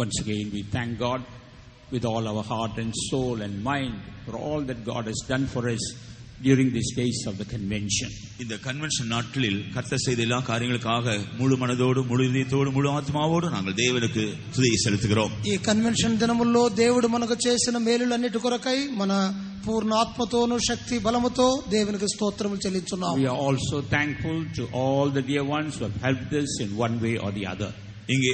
Once again, we thank God with all our heart and soul and mind for all that God has done for us during these days of the convention. இந்த convention நாட்களில் கர்த்தர் செய்த எல்லா காரியங்களுக்காக முழு மனதோடு முழு இதயத்தோடு முழு ஆத்மாவோடு நாங்கள் தேவனுக்கு துதியை செலுத்துகிறோம். ఈ కన్వెన్షన్ దినముల్లో దేవుడు మనకు చేసిన మేలులన్నిటి కొరకై మన పూర్ణ ఆత్మతోను శక్తి బలముతో దేవునికి స్తోత్రములు చెల్లించున్నాము. We are also thankful to all the dear ones who have helped us in one way or the other. இங்கே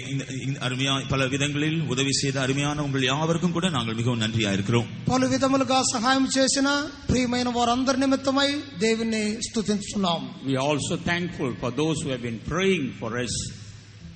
அருமையான பல விதங்களில் உதவி செய்த அருமையான உங்கள் யாவருக்கும் கூட நாங்கள் மிகவும் நன்றியா இருக்கிறோம். పలు విధములుగా సహాయం చేసిన ప్రియమైన వారందరి నిమిత్తమై దేవుని స్తుతించుచున్నాము. We are also thankful for those who have been praying for us.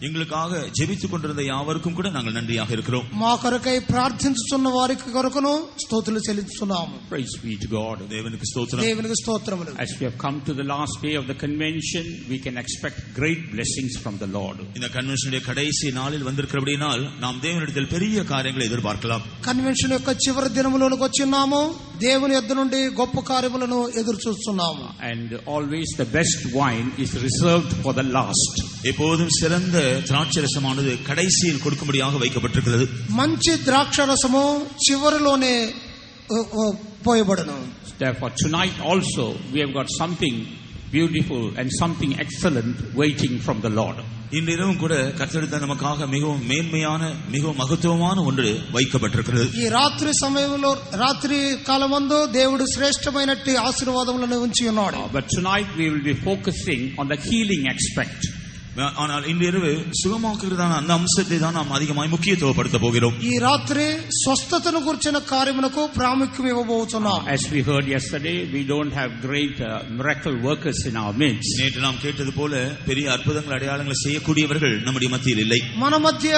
எங்களுக்காக ஜெபித்துக் கொண்டிருந்த யாவருக்கும் கூட நாங்கள் நன்றியாக இருக்கிறோம். మా కొరకై ప్రార్థించుచున్న వారికి కొరకును స్తుతులు చెల్లించుచున్నాము. Praise be to God. దేవునికి స్తోత్రం. దేవునికి స్తోత్రములు. As we have come to the last day of the convention, we can expect great blessings from the Lord. இந்த கன்வென்ஷனுடைய கடைசி நாளில் வந்திருக்கிறபடியால் நாம் தேவனிடத்தில் பெரிய காரியங்களை எதிர்பார்க்கலாம். కన్వెన్షన్ యొక్క చివరి దినములోకి వచ్చున్నాము. దేవుని యొద్ద నుండి గొప్ప కార్యములను ఎదురు చూస్తున్నాము. And always the best wine is reserved for the last. எப்போதும் சிறந்த திராட்சரசமானது கடைசியில் கொடுக்கும்படியாக வைக்கப்பட்டிருக்கிறது. మంచి ద్రాక్షరసము చివరిలోనే పోయబడును. Therefore tonight also we have got something beautiful and something excellent waiting from the Lord. இன்றிரவும் கூட கர்த்தர் நமக்காக மிகவும் மேன்மையான மிகவும் மகத்துவமான ஒன்று வைக்கப்பட்டிருக்கிறது. ఈ రాత్రి సమయంలో రాత్రి కాలమందు దేవుడు శ్రేష్టమైనట్టి ఆశీర్వాదములను ఉంచి ఉన్నాడు. But tonight we will be focusing on the healing aspect. ஆனால் இன்று இரவு சுகமாக்குகிறதான அந்த அம்சத்தை தான் நாம் அதிகமாய் முக்கியத்துவப்படுத்த போகிறோம். ఈ రాత్రి స్వస్థతను గురించిన కార్యములకు ప్రాముఖ్యం ఇవ్వబోతున్నాం. As we heard yesterday, we don't have great miracle workers in our midst. நேற்று நாம் கேட்டது போல பெரிய அற்புதங்கள் அடையாளங்களை செய்யக்கூடியவர்கள் நம்முடைய மத்தியில் இல்லை. మన మధ్య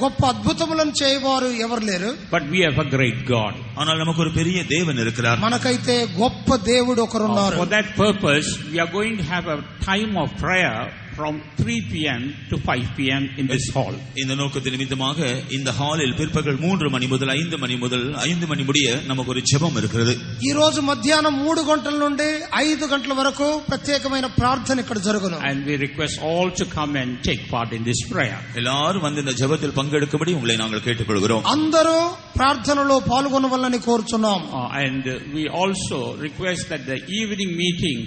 గొప్ప అద్భుతములను చేయవారు ఎవరు లేరు. But we have a great God. ஆனால் நமக்கு ஒரு பெரிய தேவன் இருக்கிறார். మనకైతే గొప్ప దేవుడు ఒకరు ఉన్నారు. For that purpose, we are going to have a time of prayer from 3 p.m. to 5 p.m. in this hall. இந்த நோக்கத்தின் நிமித்தமாக இந்த ஹாலில் பிற்பகல் 3 மணி முதல் 5 மணி முதல் 5 மணி முடிய நமக்கு ஒரு ஜெபம் இருக்கிறது. ఈ రోజు మధ్యాహ్నం 3 గంటల నుండి 5 గంటల వరకు ప్రత్యేకమైన ప్రార్థన ఇక్కడ జరుగును. And we request all to come and take part in this prayer. எல்லாரும் வந்து இந்த ஜெபத்தில் பங்கெடுக்கும்படி உங்களை நாங்கள் கேட்டுக்கொள்கிறோம். అందరూ ప్రార్థనలో పాల్గొనవలని కోరుచున్నాం. And we also request that the evening meeting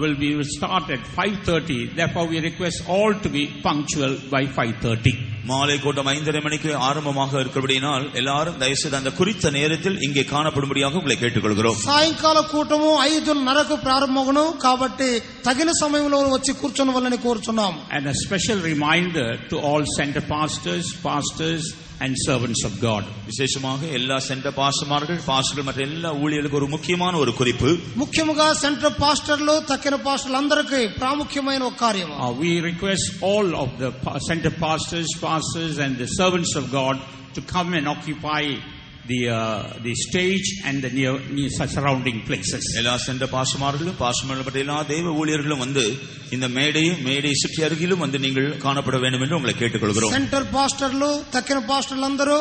will start at 5:30. Therefore we request all to be punctual by 5:30. மாலை கூட்டம் 5:30 மணிக்கு ஆரம்பமாக இருக்கிறபடியால் எல்லாரும் தயவுசெய்து அந்த குறித்த நேரத்தில் இங்கே காணப்படும்படியாக உங்களை கேட்டுக்கொள்கிறோம். సాయంకాల కూటము 5:30కు ప్రారంభమగును కాబట్టి తగిన సమయంలో వచ్చి కూర్చొనవలని కోరుచున్నాం. And a special reminder to all center pastors and servants of God. விசேஷமாக எல்லா சென்டர் பாஸ்டர்கள் மற்ற எல்லா ஊழியர்களுக்கு ஒரு முக்கியமான ஒரு குறிப்பு. ముఖ్యముగా సెంటర్ పాస్టర్లు తక్కిన పాస్టర్లు అందరికీ ప్రాముఖ్యమైన ఒక కార్యం. We request all of the center pastors and the servants of God to come and occupy the stage and the near surrounding places. எல்லா சென்டர் பாஸ்டர்மார்களும் மற்ற எல்லா தேவ ஊழியர்களும் வந்து இந்த மேடை சுற்றி அருகிலும் வந்து நீங்கள் காணப்பட வேண்டும் என்று உங்களை கேட்டுக்கொள்கிறோம். సెంటర్ పాస్టర్లు తక్కిన పాస్టర్లు అందరూ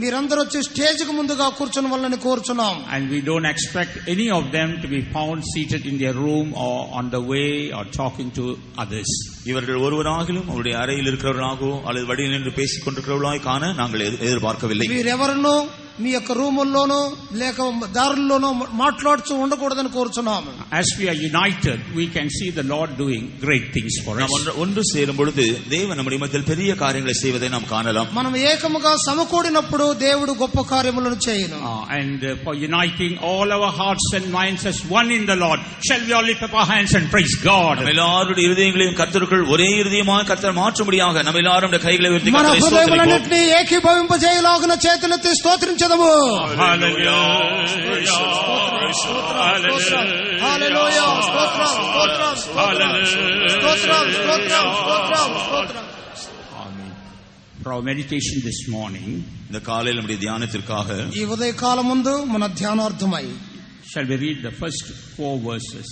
మీరందరూ వచ్చి స్టేజ్ కు ముందుగా కూర్చొని వాళ్ళని కోరుచున్నాం. And we don't expect any of them to be found seated in their room or on the way or talking to others. இவர்கள் ஒருவராகிலும் அவருடைய அறையில் இருக்கிறவர்களாகவோ அல்லது வழியில் நின்று பேசிக் கொண்டிருக்கிறவர்களாய் காண நாங்கள் எதிர்பார்க்கவில்லை. మీరెవరను మీ యొక్క రూముల్లోనో లేక దారుల్లోనో మాట్లాడుతూ ఉండకూడదని కోరుచున్నాము. As we are united, we can see the Lord doing great things for us. நாம் ஒன்று சேரும் பொழுது தேவன் நம்முடைய மத்தியில் பெரிய காரியங்களை செய்வதை நாம் காணலாம். మనం ఏకముగా సమకూడినప్పుడు దేవుడు గొప్ప కార్యములను చేయును. And for uniting all our hearts and minds as one in the Lord, shall we all lift up our hands and praise God? நம்ம எல்லாருடைய இருதயங்களையும் கர்த்தருக்குள் ஒரே இருதயமாக கர்த்தர் மாற்றும்படியாக நம்ம எல்லாரும் கைகளை உயர்த்தி మన హృదయములన్నిటిని ఏకీభవింపజేయలాగున చేతులెత్తి స్తోత్రించదము. Hallelujah. హల్లెలూయా. స్తోత్రం స్తోత్రం స్తోత్రం స్తోత్రం స్తోత్రం. Amen. For our meditation this morning, இந்த காலையில் நம்முடைய தியானத்திற்காக ఈ ఉదయ కాలమందు మన ధ్యానార్థమై shall we read the first 4 verses,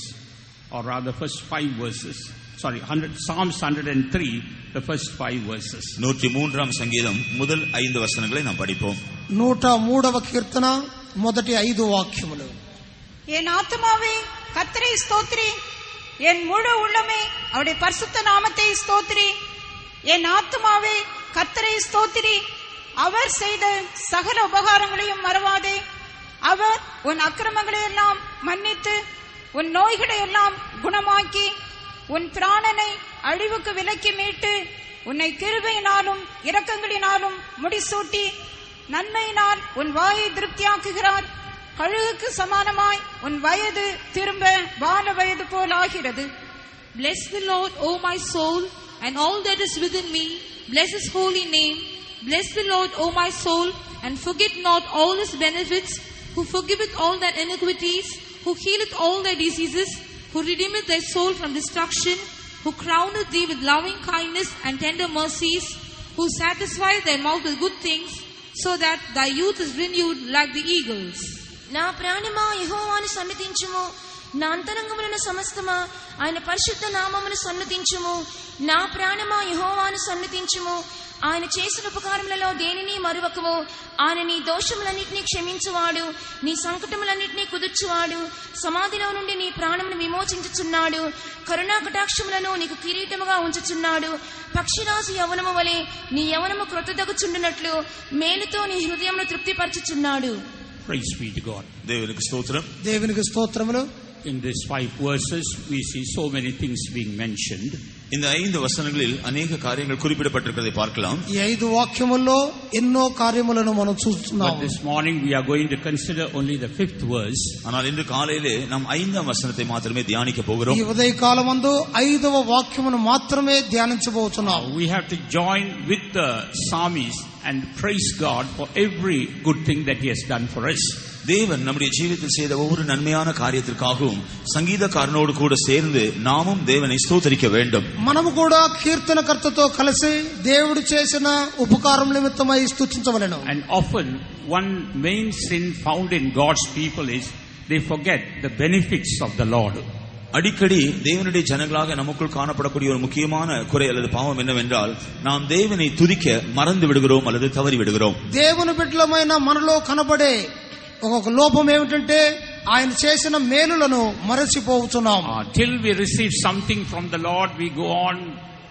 or rather first 5 verses. Sorry, Psalms 103, the first 5 verses. 103ஆம் சங்கீதம் முதல் 5 வசனங்களை நாம் படிப்போம். 103వ కీర్తన మొదటి 5 వాక్యములు. என் ஆத்துமாவே கர்த்தரை ஸ்தோத்திரி, என் முழு உள்ளமே அவருடைய பரிசுத்த நாமத்தை ஸ்தோத்திரி. என் ஆத்துமாவே கர்த்தரை ஸ்தோத்திரி, அவர் செய்த சகல உபகாரங்களையும் மறவாதே. அவர் உன் அக்கிரமங்களை எல்லாம் மன்னித்து உன் நோய்களை எல்லாம் குணமாக்கி உன் பிராணனை அழிவுக்கு விலக்கி மீட்டு உன்னை கிருபையினாலும் இரக்கங்களினாலும் முடிசூட்டி நன்மையினால் உன் வாயை திருப்தியாக்குகிறார். கழுகுக்கு சமானமாய் உன் வயது திரும்ப வான வயது போல் ஆகிறது. Bless the Lord, O my soul, and all that is within me. Bless his holy name. Bless the Lord, O my soul, and forget not all his benefits, who forgiveth all thy iniquities, who healeth all thy diseases, who redeemeth thy soul from destruction, who crowneth thee with loving kindness and tender mercies, who satisfieth thy mouth with good things, so that thy youth is renewed like the eagles. నా ప్రాణమా యెహోవాను సన్నిధించుము, నా అంతరంగములను సమస్తమా ఆయన పరిశుద్ధ నామమును సన్నిధించుము. నా ప్రాణమా యెహోవాను సన్నిధించుము, ఆయన చేసిన ఉపకారములలో దేనిని మరువకము. ఆయన నీ దోషములన్నిటినీ క్షమించువాడు, నీ సంకటములన్నిటినీ కుదుర్చువాడు, సమాధిలో నుండి నీ ప్రాణమును విమోచించుచున్నాడు, కరుణా కటాక్షములను నీకు కిరీటముగా ఉంచుచున్నాడు. పక్షిరాజు యవనము వలె నీ యవనము క్రొత్తదగుచుండునట్లు మేలుతో నీ హృదయమును తృప్తిపరచుచున్నాడు. Praise be to God. தேவனுக்கு ஸ்தோத்திரம். దేవునికి స్తోత్రములు. In these 5 verses, we see so many things being mentioned. இந்த 5 வசனங்களில் அநேக காரியங்கள் குறிப்பிடப்பட்டிருக்கிறதை பார்க்கலாம். ఈ 5 వాక్యముల్లో ఎన్నో కార్యములను మనం చూస్తున్నాము. But this morning we are going to consider only the 5th verse. ஆனால் இன்று காலையிலே நாம் 5ஆம் வசனத்தை மாத்திரமே தியானிக்க போகிறோம். ఈ ఉదయ కాలమందు 5వ వాక్యమును మాత్రమే ధ్యానించబోతున్నాము. We have to join with the psalmist and praise God for every good thing that he has done for us. தேவன் நம்முடைய ஜீவிதத்தில் செய்த ஒவ்வொரு நன்மையான காரியத்திற்காகவும் சங்கீதக்காரனோடு கூட சேர்ந்து நாமும் தேவனை ஸ்தோத்திரிக்க வேண்டும். మనము కూడా కీర్తనకర్తతో కలిసి దేవుడు చేసిన ఉపకారం నిమిత్తమై స్తుతించవలెను. And often one main sin found in God's people is they forget the benefits of the Lord. அடிக்கடி தேவனுடைய ஜனங்களாக நமக்குள் காணப்படக்கூடிய ஒரு முக்கியமான குறை அல்லது பாவம் என்னவென்றால் நாம் தேவனை துதிக்க மறந்து விடுகிறோம் அல்லது தவறி விடுகிறோம். దేవుని బిడ్డలమైన మనలో కనబడే ఒక లోపం ఏమిటంటే ఆయన చేసిన మేలులను మరచిపోతున్నాం. Till we receive something from the Lord, we go on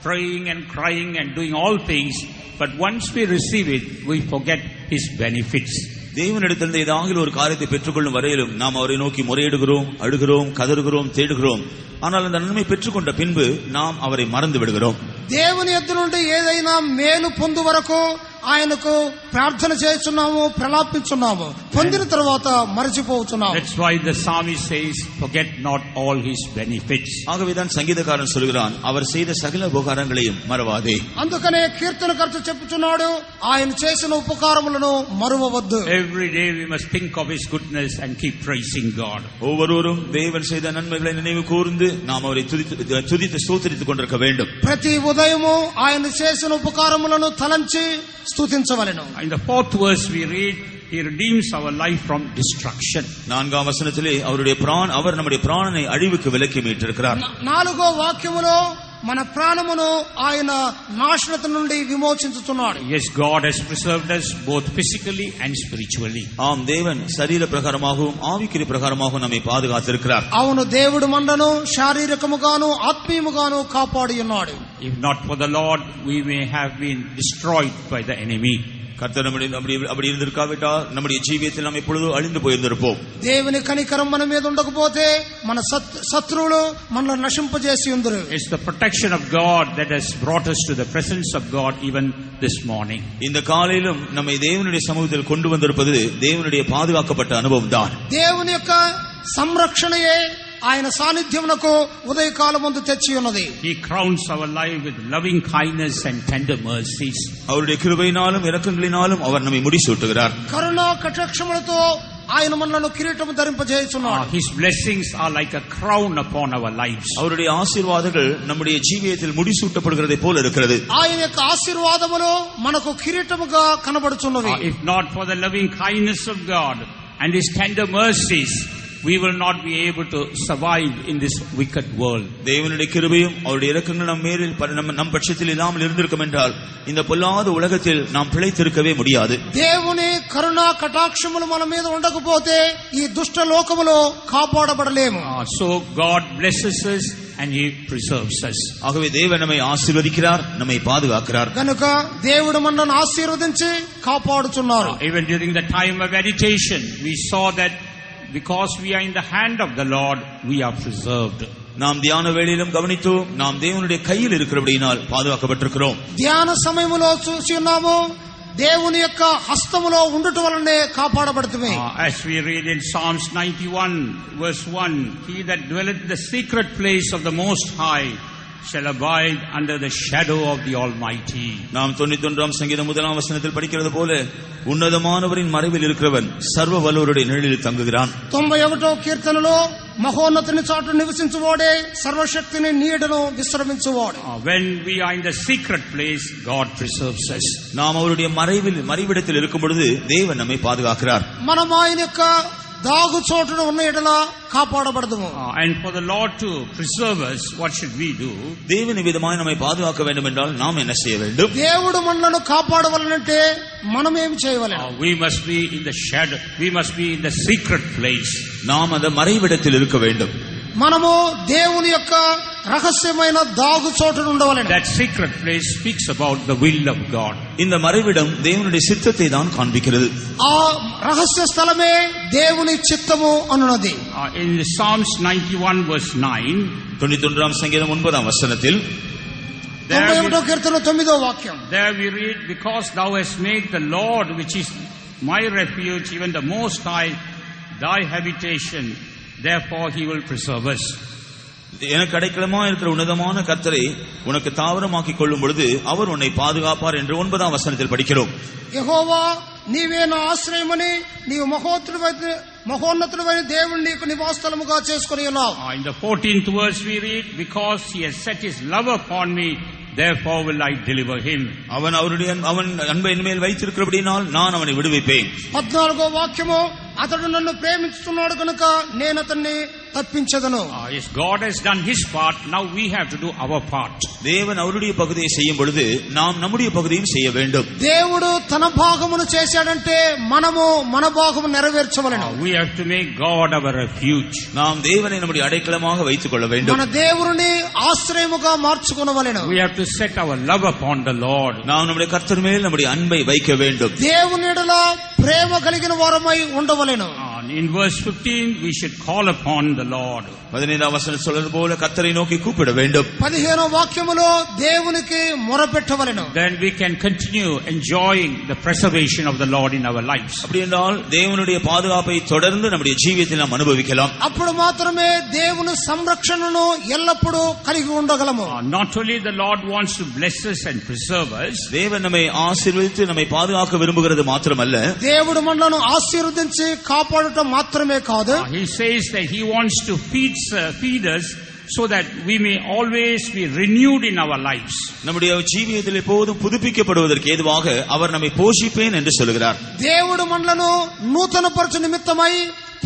praying and crying and doing all things, but once we receive it, we forget his benefits. தேவனிடத்திலிருந்து ஏதாவது ஒரு காரியத்தை பெற்றுக்கொள்ளும் வரையிலும் நாம் அவரை நோக்கி முறையிடுகிறோம், அழுகிறோம், கதறுகிறோம், தேடுகிறோம். ஆனால் அந்த நன்மை பெற்றுக்கொண்ட பின்பு நாம் அவரை மறந்து விடுகிறோம். దేవుని యొద్ద నుండి ఏదైనా మేలు పొందు వరకు ఆయనకు ప్రార్థన చేస్తున్నాము, ప్రలాపించున్నాము, పొందిన తర్వాత మరచిపోతున్నాము. That's why the psalmist says, forget not all his benefits. ஆகவேதான் சங்கீதக்காரன் சொல்கிறான், அவர் செய்த சகல உபகாரங்களையும் மறவாதே. అందుకనే కీర్తనకర్త చెప్పుచున్నాడు, ఆయన చేసిన ఉపకారములను మరువవద్దు. Every day we must think of his goodness and keep praising God. ஒவ்வொருவரும் தேவன் செய்த நன்மைகளை நினைவு கூர்ந்து நாம் அவரை துதித்து ஸ்தோத்திரித்துக் கொண்டிருக்க வேண்டும். ప్రతి ఉదయము ఆయన చేసిన ఉపకారములను తలంచి స్తుతించవలెను. In the 4th verse we read, he redeems our life from destruction. 4ஆம் வசனத்திலே அவர் நம்முடைய பிராணனை அழிவுக்கு விலக்கி மீட்டிருக்கிறார். 4వ వాక్యములో మన ప్రాణమును ఆయన నాశనత నుండి విమోచించుతున్నాడు. Yes, God has preserved us both physically and spiritually. ஆம், தேவன் சரீர பிரகாரமாகவும் ஆவிக்குரிய பிரகாரமாகவும் நம்மை பாதுகாத்திருக்கிறார். అవును, దేవుడు మనలను శారీరకముగాను ఆత్మీయముగాను కాపాడి ఉన్నాడు. If not for the Lord, we may have been destroyed by the enemy. கர்த்தர் அப்படி இருந்திருக்காவிட்டால் நம்முடைய ஜீவியத்தில் நாம் எப்பொழுதோ அழிந்து போயிருந்திருப்போம். దేవుని కనికరం మన మీద ఉండకపోతే మన శత్రువులు మనల్ని నశింపజేసి ఉందరు. It's the protection of God that has brought us to the presence of God even this morning. இந்த காலையிலும் நம்மை தேவனுடைய சமூகத்தில் கொண்டு வந்திருப்பது தேவனுடைய பாதுகாக்கப்பட்ட அனுபவம் தான். దేవుని యొక్క సంరక్షణయే ఆయన సాన్నిధ్యమునకు ఉదయకాలమందు తెచ్చి ఉన్నది. He crowns our life with loving kindness and tender mercies. அவருடைய கிருபையினாலும் இரக்கங்களினாலும் அவர் நம்மை முடிசூட்டுகிறார். కరుణా కటాక్షములతో ఆయన మనలను కిరీటము ధరింపజేయుచున్నాడు. His blessings are like a crown upon our lives. அவருடைய ஆசீர்வாதங்கள் நம்முடைய ஜீவியத்தில் முடிசூட்டப்படுகிறதை போல இருக்கிறது. ఆయన యొక్క ఆశీర్వాదములు మనకు కిరీటముగా కనబడుచున్నవి. If not for the loving kindness of God and his tender mercies, we will not be able to survive in this wicked world. தேவனுடைய கிருபையும் அவருடைய இரக்கங்கள் நம் பட்சத்தில் இல்லாமல் இருந்திருக்கும் என்றால் இந்த பொல்லாத உலகத்தில் நாம் பிழைத்திருக்கவே முடியாது. దేవుని కరుణా కటాక్షములు మన మీద ఉండకపోతే ఈ దుష్ట లోకములో కాపాడబడలేము. So God blesses us and He preserves us. ஆகவே தேவன் நம்மை ஆசீர்வதிக்கிறார், நம்மை பாதுகாக்கிறார். కనుక దేవుడు మనల్ని ఆశీర్వదించి కాపాడుచున్నారు. Even during the time of meditation, we saw that because we are in the hand of the Lord, we are preserved. நாம் தியான வேளையிலும் கவனித்தோம், நாம் தேவனுடைய கையில் இருக்கிறபடியினால் பாதுகாக்கப்பட்டிருக்கிறோம். ధ్యాన సమయములో చూసి ఉన్నాము, దేవుని యొక్క హస్తములో ఉండుట వలనే కాపాడబడుతుంది. As we read in Psalms 91 verse 1, he that dwelleth in the secret place of the Most High shall abide under the shadow of the Almighty. நாம் 91ஆம் சங்கீதம் 1ஆம் வசனத்தில் படிக்கிறது போல, உன்னதமானவரின் மறைவில் இருக்கிறவன் சர்வ வல்லவருடைய நிழலில் தங்குகிறான். 91వ కీర్తనలో మహోన్నతుని చాటు నివసించువాడే సర్వశక్తిని నీడను విశ్రమించువాడు. When we are in the secret place, God preserves us. நாம் அவருடைய மறைவிடத்தில் இருக்கும் பொழுது தேவன் நம்மை பாதுகாக்கிறார். మనం ఆయన యొక్క దాగు చోటును ఉన్న ఎడల కాపాడబడదుము. And for the Lord to preserve us, what should we do? தேவன் விதமாய் நம்மை பாதுகாக்க வேண்டும் என்றால் நாம் என்ன செய்ய வேண்டும்? దేవుడు మనలను కాపాడవలనంటే మనం ఏమి చేయవలెను? We must be in the shadow, we must be in the secret place. நாம் அந்த மறைவிடத்தில் இருக்க வேண்டும். మనము దేవుని యొక్క రహస్యమైన దాగు చోటును ఉండవలెను. That secret place speaks about the will of God. இந்த மறைவிடம் தேவனுடைய சித்தத்தை தான் காண்பிக்கிறது. ఆ రహస్య స్థలమే దేవుని చిత్తము అనున్నది. In Psalms 91 verse 9, 91ஆம் சங்கீதம் 9ஆம் வசனத்தில் 91వ కీర్తన 9వ వాక్యం. there we read, because thou hast made the Lord, which is my refuge, even the Most High, thy habitation, therefore he will preserve us. எனக்கு அடைக்கலமா இருக்கிற உன்னதமான கர்த்தரை உனக்கு தாவரமாக்கிக் கொள்ளும் பொழுது அவர் உன்னை பாதுகாப்பார் என்று 9ஆம் வசனத்தில் படிக்கிறோம். యెహోవా నీవే నా ఆశ్రయమని నీవు మహోన్నతుడైన దేవుని నీకు నివాసస్థలముగా చేసుకొని ఉన్నావు. In the 14th verse we read, because he has set his love upon me, therefore will I deliver him. அவன் அன்பை என்மேல் வைத்திருக்கிறபடினால் நான் அவனை விடுவிப்பேன். 14వ వాక్యము, అతడు నన్ను ప్రేమిస్తున్నాడు కనుక నేను అతన్ని తప్పించదను. Yes, God has done his part, now we have to do our part. தேவன் அவருடைய பகுதியை செய்யும் பொழுது நாம் நம்முடைய பகுதியும் செய்ய வேண்டும். దేవుడు తన భాగమును చేశాడంటే మనము మన భాగము నెరవేర్చవలెను. We have to make God our refuge. நாம் தேவனை நம்முடைய அடைக்கலமாக வைத்துக் கொள்ள வேண்டும். మన దేవుని ఆశ్రయముగా మార్చుకొనవలెను. We have to set our love upon the Lord. நாம் நம்முடைய கர்த்தர் மேல் நம்முடைய அன்பை வைக்க வேண்டும். దేవుని ఎడల ప్రేమ కలిగిన వారమై ఉండవలెను. In verse 15 we should call upon the Lord. 15ஆம் வசனம் சொல்வது போல கர்த்தரை நோக்கி கூப்பிட வேண்டும். 15వ వాక్యములో దేవునికి మొరపెట్టవలెను. Then we can continue enjoying the preservation of the Lord in our lives. அப்படி என்றால் தேவனுடைய பாதுகாப்பை தொடர்ந்து நம்முடைய ஜீவியத்தில் நாம் அனுபவிக்கலாம். అప్పుడు మాత్రమే దేవుని సంరక్షణను ఎల్లప్పుడూ కలిగి ఉండగలము. Not only the Lord wants to bless us and preserve us, தேவன் நம்மை ஆசீர்வதித்து நம்மை பாதுகாக்க விரும்புகிறது மாத்திரமல்ல, దేవుడు మనలను ఆశీర్వదించి కాపాడటం మాత్రమే కాదు, he says that he wants to feed us so that we may always be renewed in our lives. நம்முடைய ஜீவியத்தில் எப்போதும் புதுப்பிக்கப்படுவதற்கு ஏதுவாக அவர் நம்மை போஷிப்பேன் என்று சொல்கிறார். దేవుడు మనలను నూతనపరచు నిమిత్తమై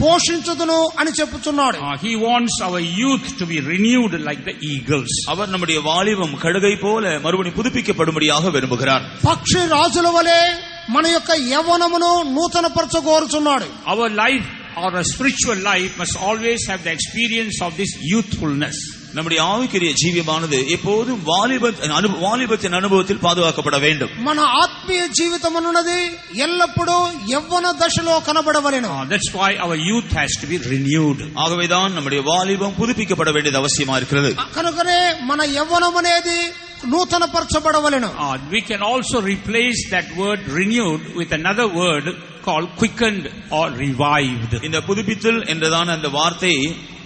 పోషించుదును అని చెప్పుచున్నాడు. He wants our youth to be renewed like the eagles. அவர் நம்முடைய வாலிபம் கழுகை போல மறுபடியும் புதுப்பிக்கப்படும்படியாக விரும்புகிறார். పక్షి రాజుల వలె మన యొక్క యవ్వనమును నూతనపరచగోరుచున్నాడు. Our life or a spiritual life must always have the experience of this youthfulness. நம்முடைய ஆவிக்குரிய ஜீவியமானது எப்போதும் வாலிபத்தின் அனுபவத்தில் பாதுகாக்கப்பட வேண்டும். మన ఆత్మీయ జీవితం అన్నది ఎల్లప్పుడూ యవ్వన దశలో కనబడవలెను. That's why our youth has to be renewed. ஆகவேதான் நம்முடைய வாலிபம் புதுப்பிக்கப்பட வேண்டியது அவசியமா இருக்கிறது. కనుకనే మన యవ్వనం అనేది నూతనపరచబడవలెను. We can also replace that word renewed with another word called quickened or revived. இந்த புதுப்பித்தல் என்றதான அந்த வார்த்தை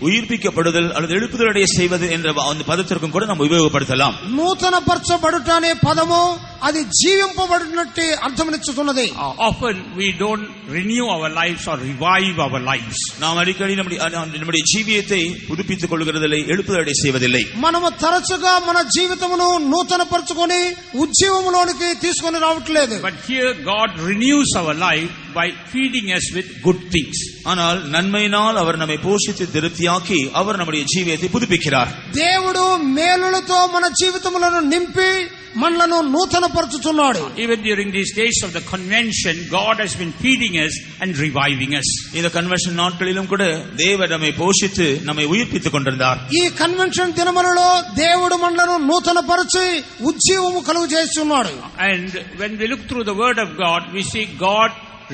உயிர்ப்பிக்கப்படுதல் அல்லது எழுப்புதல் செய்வது என்ற அந்த பதத்திற்கும் கூட நாம் உபயோகப்படுத்தலாம். నూతనపరచబడుట అనే పదము అది జీవింపబడినట్టు అర్థమనిచ్చుతున్నది. Often we don't renew our lives or revive our lives. நாம் அடிக்கடி நம்முடைய ஜீவியத்தை புதுப்பித்துக் கொள்கிறதில்லை, எழுப்புதல் செய்வதில்லை. మనము తరచుగా మన జీవితమును నూతనపరచుకొని ఉజ్జీవములోనికి తీసుకొని రావట్లేదు. But here God renews our life by feeding us with good things. ஆனால் நன்மையினால் அவர் நம்மை போஷித்து திருப்தியாக்கி அவர் நம்முடைய ஜீவியத்தை புதுப்பிக்கிறார். దేవుడు మేలులతో మన జీవితములను నింపి మనలను నూతనపరచుచున్నాడు. Even during these days of the convention, God has been feeding us and reviving us. இந்த கன்வென்ஷன் நாட்களிலும் கூட தேவன் நம்மை போஷித்து நம்மை உயிர்ப்பித்துக் கொண்டிருந்தார். ఈ కన్వెన్షన్ దినములలో దేవుడు మనలను నూతనపరచి ఉజ్జీవము కలుగు చేస్తున్నాడు. And when we look through the word of God, we see God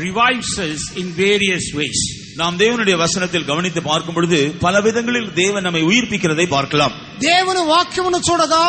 revives us in various ways. நாம் தேவனுடைய வசனத்தில் கவனித்து பார்க்கும் பொழுது பல விதங்களில் தேவன் நம்மை உயிர்ப்பிக்கிறதை பார்க்கலாம். దేవుని వాక్యమును చూడగా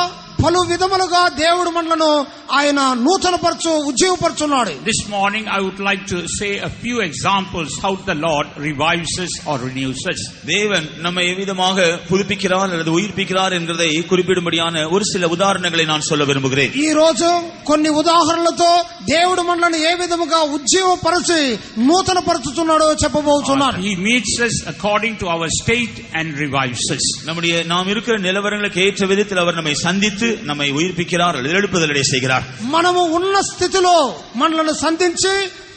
పలు విధములుగా దేవుడు మనలను ఆయన నూతనపరచు ఉజ్జీవపరచున్నాడు. This morning I would like to say a few examples how the Lord revives us or renews us. தேவன் நம்மை எவ்விதமாக புதுப்பிக்கிறார் அல்லது உயிர்ப்பிக்கிறார் என்கிறதை குறிப்பிடும்படியான ஒரு சில உதாரணங்களை நான் சொல்ல விரும்புகிறேன். ఈ రోజు కొన్ని ఉదాహరణలతో దేవుడు మనలను ఏ విధముగా ఉజ్జీవపరచి నూతనపరచుతున్నాడో చెప్పబోతున్నాను. He meets us according to our state and revives us. நாம் இருக்கிற நிலவரங்களுக்கு ஏற்ற விதத்தில் அவர் நம்மை சந்தித்து நம்மை உயிர்ப்பிக்கிறார் அல்லது எழுப்புதலை செய்கிறார். మనము ఉన్న స్థితిలో మనలను సంధించి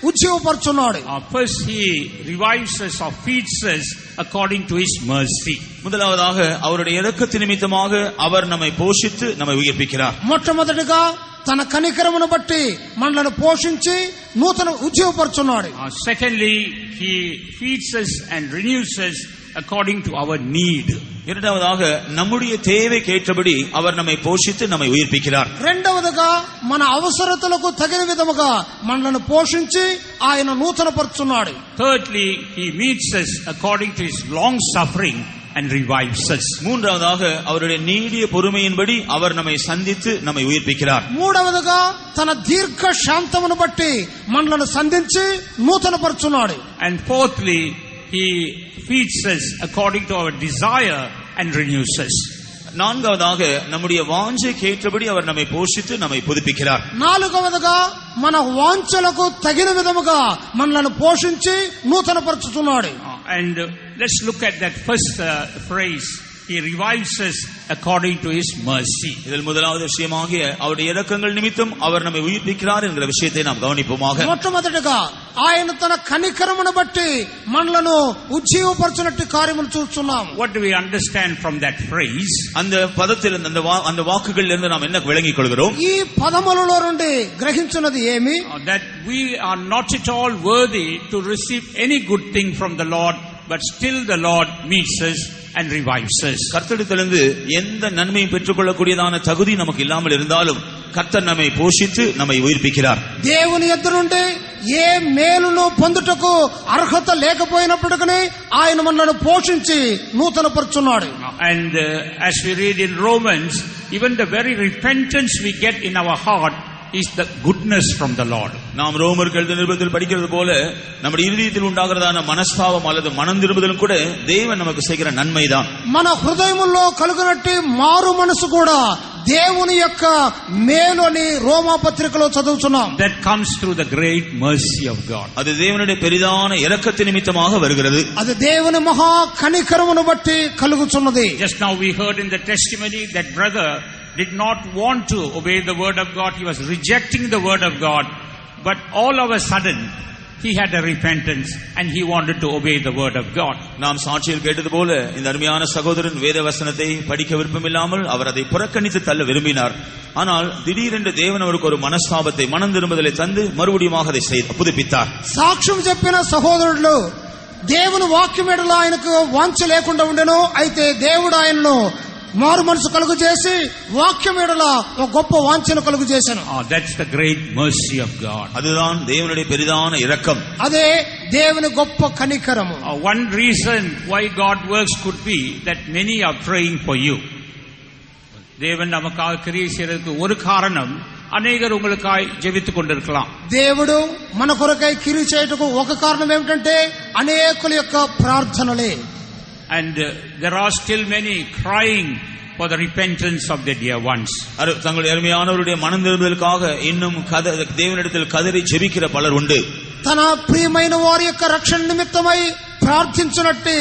ఉజ్జీవపరచున్నాడు. First he revives us or feeds us according to his mercy. முதலாவதாக அவருடைய இரக்கத்தின் நிமித்தமாக அவர் நம்மை போஷித்து நம்மை உயிர்ப்பிக்கிறார். మొట్టమొదటిగా తన కనికరమును బట్టి మనలను పోషించి నూతన ఉజ్జీవపరచున్నాడు. Secondly, he feeds us and renews us according to our need. இரண்டாவதாக நம்முடைய தேவைக்கு ஏற்றபடி அவர் நம்மை போஷித்து நம்மை உயிர்ப்பிக்கிறார். రెండవదిగా మన అవసరతలకు తగిన విధముగా మనలను పోషించి ఆయన నూతనపరచున్నాడు. Thirdly, he meets us according to his long suffering and revives us. மூன்றாவதாக அவருடைய நீடிய பொறுமையின்படி அவர் நம்மை சந்தித்து நம்மை உயிர்ப்பிக்கிறார். మూడవదిగా తన దీర్ఘ శాంతమును బట్టి మనలను సంధించి నూతనపరచున్నాడు. And fourthly, he feeds us according to our desire and renews us. நான்காவதாக நம்முடைய வாஞ்சைக்கு ஏற்றபடி அவர் நம்மை போஷித்து நம்மை புதுப்பிக்கிறார். నాలుగవదిగా మన వాంఛలకు తగిన విధముగా మనలను పోషించి నూతనపరచుతున్నాడు. And let's look at that first phrase. He revives us according to his mercy. இதில் முதலாவது விஷயமாகிய அவருடைய இரக்கங்கள் நிமித்தம் அவர் நம்மை உயிர்ப்பிக்கிறார் என்கிற விஷயத்தை நாம் கவனிப்போமாக. మొట్టమొదటిగా ఆయన తన కనికరమును బట్టి మనలను ఉజ్జీవపరచునట్టు కార్యములు చూస్తున్నాం. What do we understand from that phrase? அந்த పదத்தில் அந்த వాక్కుகளில் இருந்து நாம் என்ன விளங்கிக் கொள்கிறோம்? ఈ పదములలో నుండి గ్రహించున్నది ఏమి? That we are not at all worthy to receive any good thing from the Lord, but still the Lord meets us and revives us. கர்த்தரிடத்திலிருந்து எந்த நன்மையும் பெற்றுக்கொள்ளக்கூடியதான தகுதி நமக்கு இல்லாமல் இருந்தாலும் கர்த்தர் நம்மை போஷித்து நம்மை உயிர்ப்பிக்கிறார். దేవుని యొద్ద నుండి ఏ మేలును పొందుటకు అర్హత లేకపోయినప్పటికీ ఆయన మనల్ని పోషించి నూతనపరచున్నాడు. And as we read in Romans, even the very repentance we get in our heart is the goodness from the Lord. நாம் ரோமருக்கு எழுதின நிருபத்தில் படிக்கிறது போல நம்முடைய இருதயத்தில் உண்டாகிறதான மனஸ்தாபம் அல்லது மனம் திரும்புதலும் கூட தேவன் நமக்கு செய்கிற நன்மைதான். మన హృదయములో కలుగునట్టి మారు మనసు కూడా దేవుని యొక్క మేలు అని రోమా పత్రికలో చదువుతున్నాం. That comes through the great mercy of God. அது தேவனுடைய பெரிதான இரக்கத்தின் நிமித்தமாக வருகிறது. అది దేవుని మహా కనికరమును బట్టి కలుగుచున్నది. Just now we heard in the testimony that brother did not want to obey the word of God. He was rejecting the word of God. But all of a sudden, he had a repentance and he wanted to obey the word of God. நாம் சாட்சியில் கேட்டது போல இந்த அருமையான சகோதரன் வேத வசனத்தை படிக்க விருப்பமில்லாமல் அவர் அதை புறக்கணித்து தள்ள விரும்பினார். ஆனால் திடீரென்று தேவன் அவருக்கு ஒரு மனஸ்தாபத்தை மனம் திரும்புதலை தந்து மறுபடியும் அதை புதுப்பித்தார். సాక్ష్యం చెప్పిన సహోదరుడు దేవుని వాక్యం ఎడల ఆయనకు వాంఛ లేకుండా ఉండెను. అయితే దేవుడు ఆయనను మారు మనసు కలుగు చేసి వాక్యం ఎడల ఒక గొప్ప వాంఛను కలుగు చేశాను. That's the great mercy of God. அதுதான் தேவனுடைய பெரிதான இரக்கம். అదే దేవుని గొప్ప కనికరము. One reason why God works could be that many are praying for you. தேவன் நமக்காக கிரியை செய்யறதுக்கு ஒரு காரணம், அநேகர் உங்களுக்காய் ஜெபித்துக் கொண்டிருக்கலாம். దేవుడు మన కొరకై క్రియ చేయటకు ఒక కారణం ఏమిటంటే అనేకుల యొక్క ప్రార్థనలే. And there are still many crying for the repentance of their dear ones. தங்களுடைய அருமையானவருடைய மனம் திரும்புதலுக்காக இன்னும் தேவனிடத்தில் கதறி ஜெபிக்கிற பலர் உண்டு. తన ప్రియమైన వారి యొక్క రక్షణ నిమిత్తమై ప్రార్థించునట్టు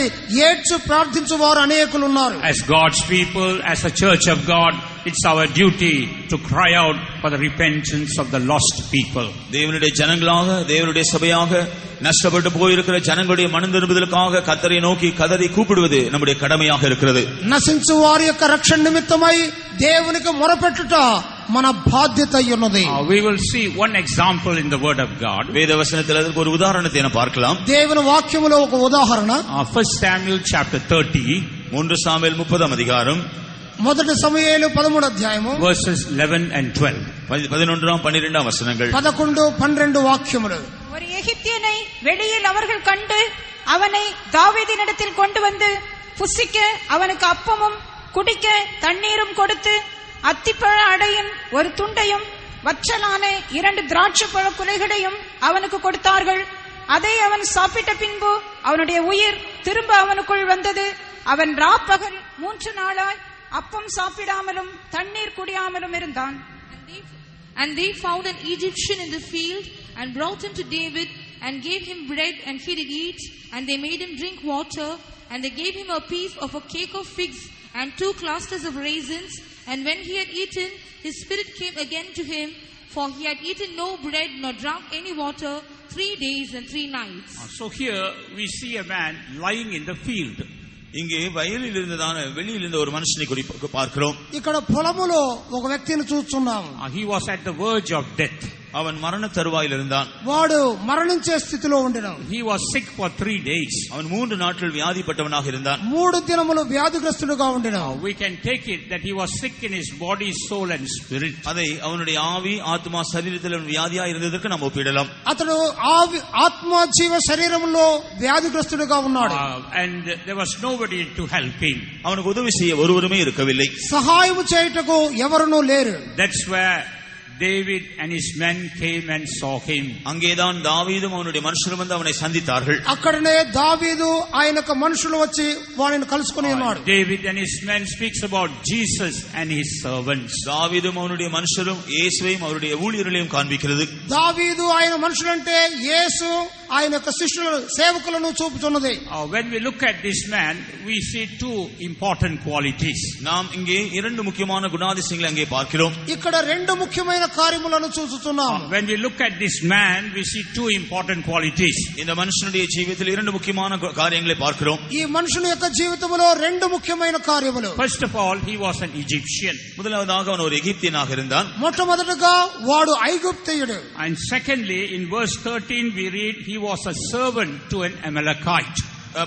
ఏడ్చు ప్రార్థించు వారు అనేకులు ఉన్నారు. As God's people, as a church of God, it's our duty to cry out for the repentance of the lost people. தேவனுடைய ஜனங்களாக, தேவனுடைய சபையாக நஷ்டப்பட்டு போயிருக்கிற ஜனங்களுடைய மனம் திரும்புதலுக்காக கர்த்தரை நோக்கி கதறி கூப்பிடுவது நம்முடைய கடமையாக இருக்கிறது. నశించు వారి యొక్క రక్షణ నిమిత్తమై దేవునికి మొరపెట్టుట మన బాధ్యత అయ్యున్నది. We will see one example in the word of God. வேத வசனத்தில் அதற்கு ஒரு உதாரணத்தை நாம் பார்க்கலாம். దేవుని వాక్యములో ఒక ఉదాహరణ 1 Samuel chapter 30 3 சாமுவேல் 30 அதிகாரம் మొదటి సమూయేలు 13వ అధ్యాయము verses 11 and 12. 11 12 வசனங்கள். 11 12 వాక్యములు. ஒரு எகிப்தியனை வெளியில் அவர்கள் கண்டு அவனை தாவீதினிடத்தில் கொண்டு வந்து புசிக்க அவனுக்கு அப்பமும் குடிக்க தண்ணீரும் கொடுத்து அத்திப்பழ அடையின் ஒரு துண்டையும் வற்றலான 2 திராட்சைப்பழ குலைகளையும் அவனுக்கு கொடுத்தார்கள். அதை அவன் சாப்பிட்ட பின்பு அவனுடைய உயிர் திரும்ப அவனுக்குள் வந்தது. அவன் ராப்பகல் 3 நாளாய் அப்பம் சாப்பிடாமலும் தண்ணீர் குடியாமலும் இருந்தான். And they found an Egyptian in the field and brought him to David and gave him bread and he did eat, and they made him drink water, and they gave him a piece of a cake of figs and 2 clusters of raisins. And when he had eaten, his spirit came again to him, for he had eaten no bread nor drunk any water 3 days and 3 nights. So here we see a man lying in the field. இங்கே வயலில் இருந்ததான வெளியில் இருந்த ஒரு மனுஷனை பார்க்கிறோம். ఇక్కడ పొలములో ఒక వ్యక్తిని చూస్తున్నాము. He was at the verge of death. அவன் மரண தருவாயில் இருந்தான். వాడు మరణించే స్థితిలో ఉండెను. He was sick for 3 days. அவன் 3 நாட்கள் வியாதிப்பட்டவனாக இருந்தான். 3 దినములు వ్యాధిగ్రస్తుడుగా ఉండెను. We can take it that he was sick in his body, soul and spirit. அதை அவனுடைய ஆவி ஆத்மா சரீரத்தில் வியாதியா இருந்ததற்கு நாம் ஒப்பிடலாம். అతడు ఆత్మ జీవ శరీరములో వ్యాధిగ్రస్తుడుగా ఉన్నాడు. And there was nobody to help him. அவனுக்கு உதவி செய்ய ஒருவருமே இருக்கவில்லை. సహాయము చేయుటకు ఎవరునూ లేరు. That's where David and his men came and saw him. அங்கேதான் தாவீதும் அவனுடைய மனுஷரும் வந்து அவனை சந்தித்தார்கள். అక్కడనే దావీదు ఆయనకు మనుషులు వచ్చి వానిని కలుసుకొని ఉన్నాడు. David and his men speaks about Jesus and his servants. தாவீதும் அவனுடைய மனுஷரும் இயேசுவையும் அவருடைய ஊழியர்களையும் காண்பிக்கிறது. దావీదు ఆయన మనుషులంటే యేసు ఆయన యొక్క శిష్యులు సేవకులను చూపుతున్నది. When we look at this man, we see 2 important qualities. நாம் இங்கே 2 முக்கியமான குணாதிசயங்களை அங்கே பார்க்கிறோம். ఇక్కడ 2 ముఖ్యమైన కార్యములను చూస్తున్నాం. When we look at this man, we see 2 important qualities. இந்த மனுஷனுடைய ஜீவிதத்தில் 2 முக்கியமான காரியங்களை பார்க்கிறோம். ఈ మనుషుని యొక్క జీవితంలో 2 ముఖ్యమైన కార్యములు. First of all, he was an Egyptian. முதலாவதாக அவன் ஒரு எகிப்தியனாக இருந்தான். మొట్టమొదటగా వాడు ఐగుప్తీయుడు. And secondly, in verse 13 we read he was a servant to an Amalekite.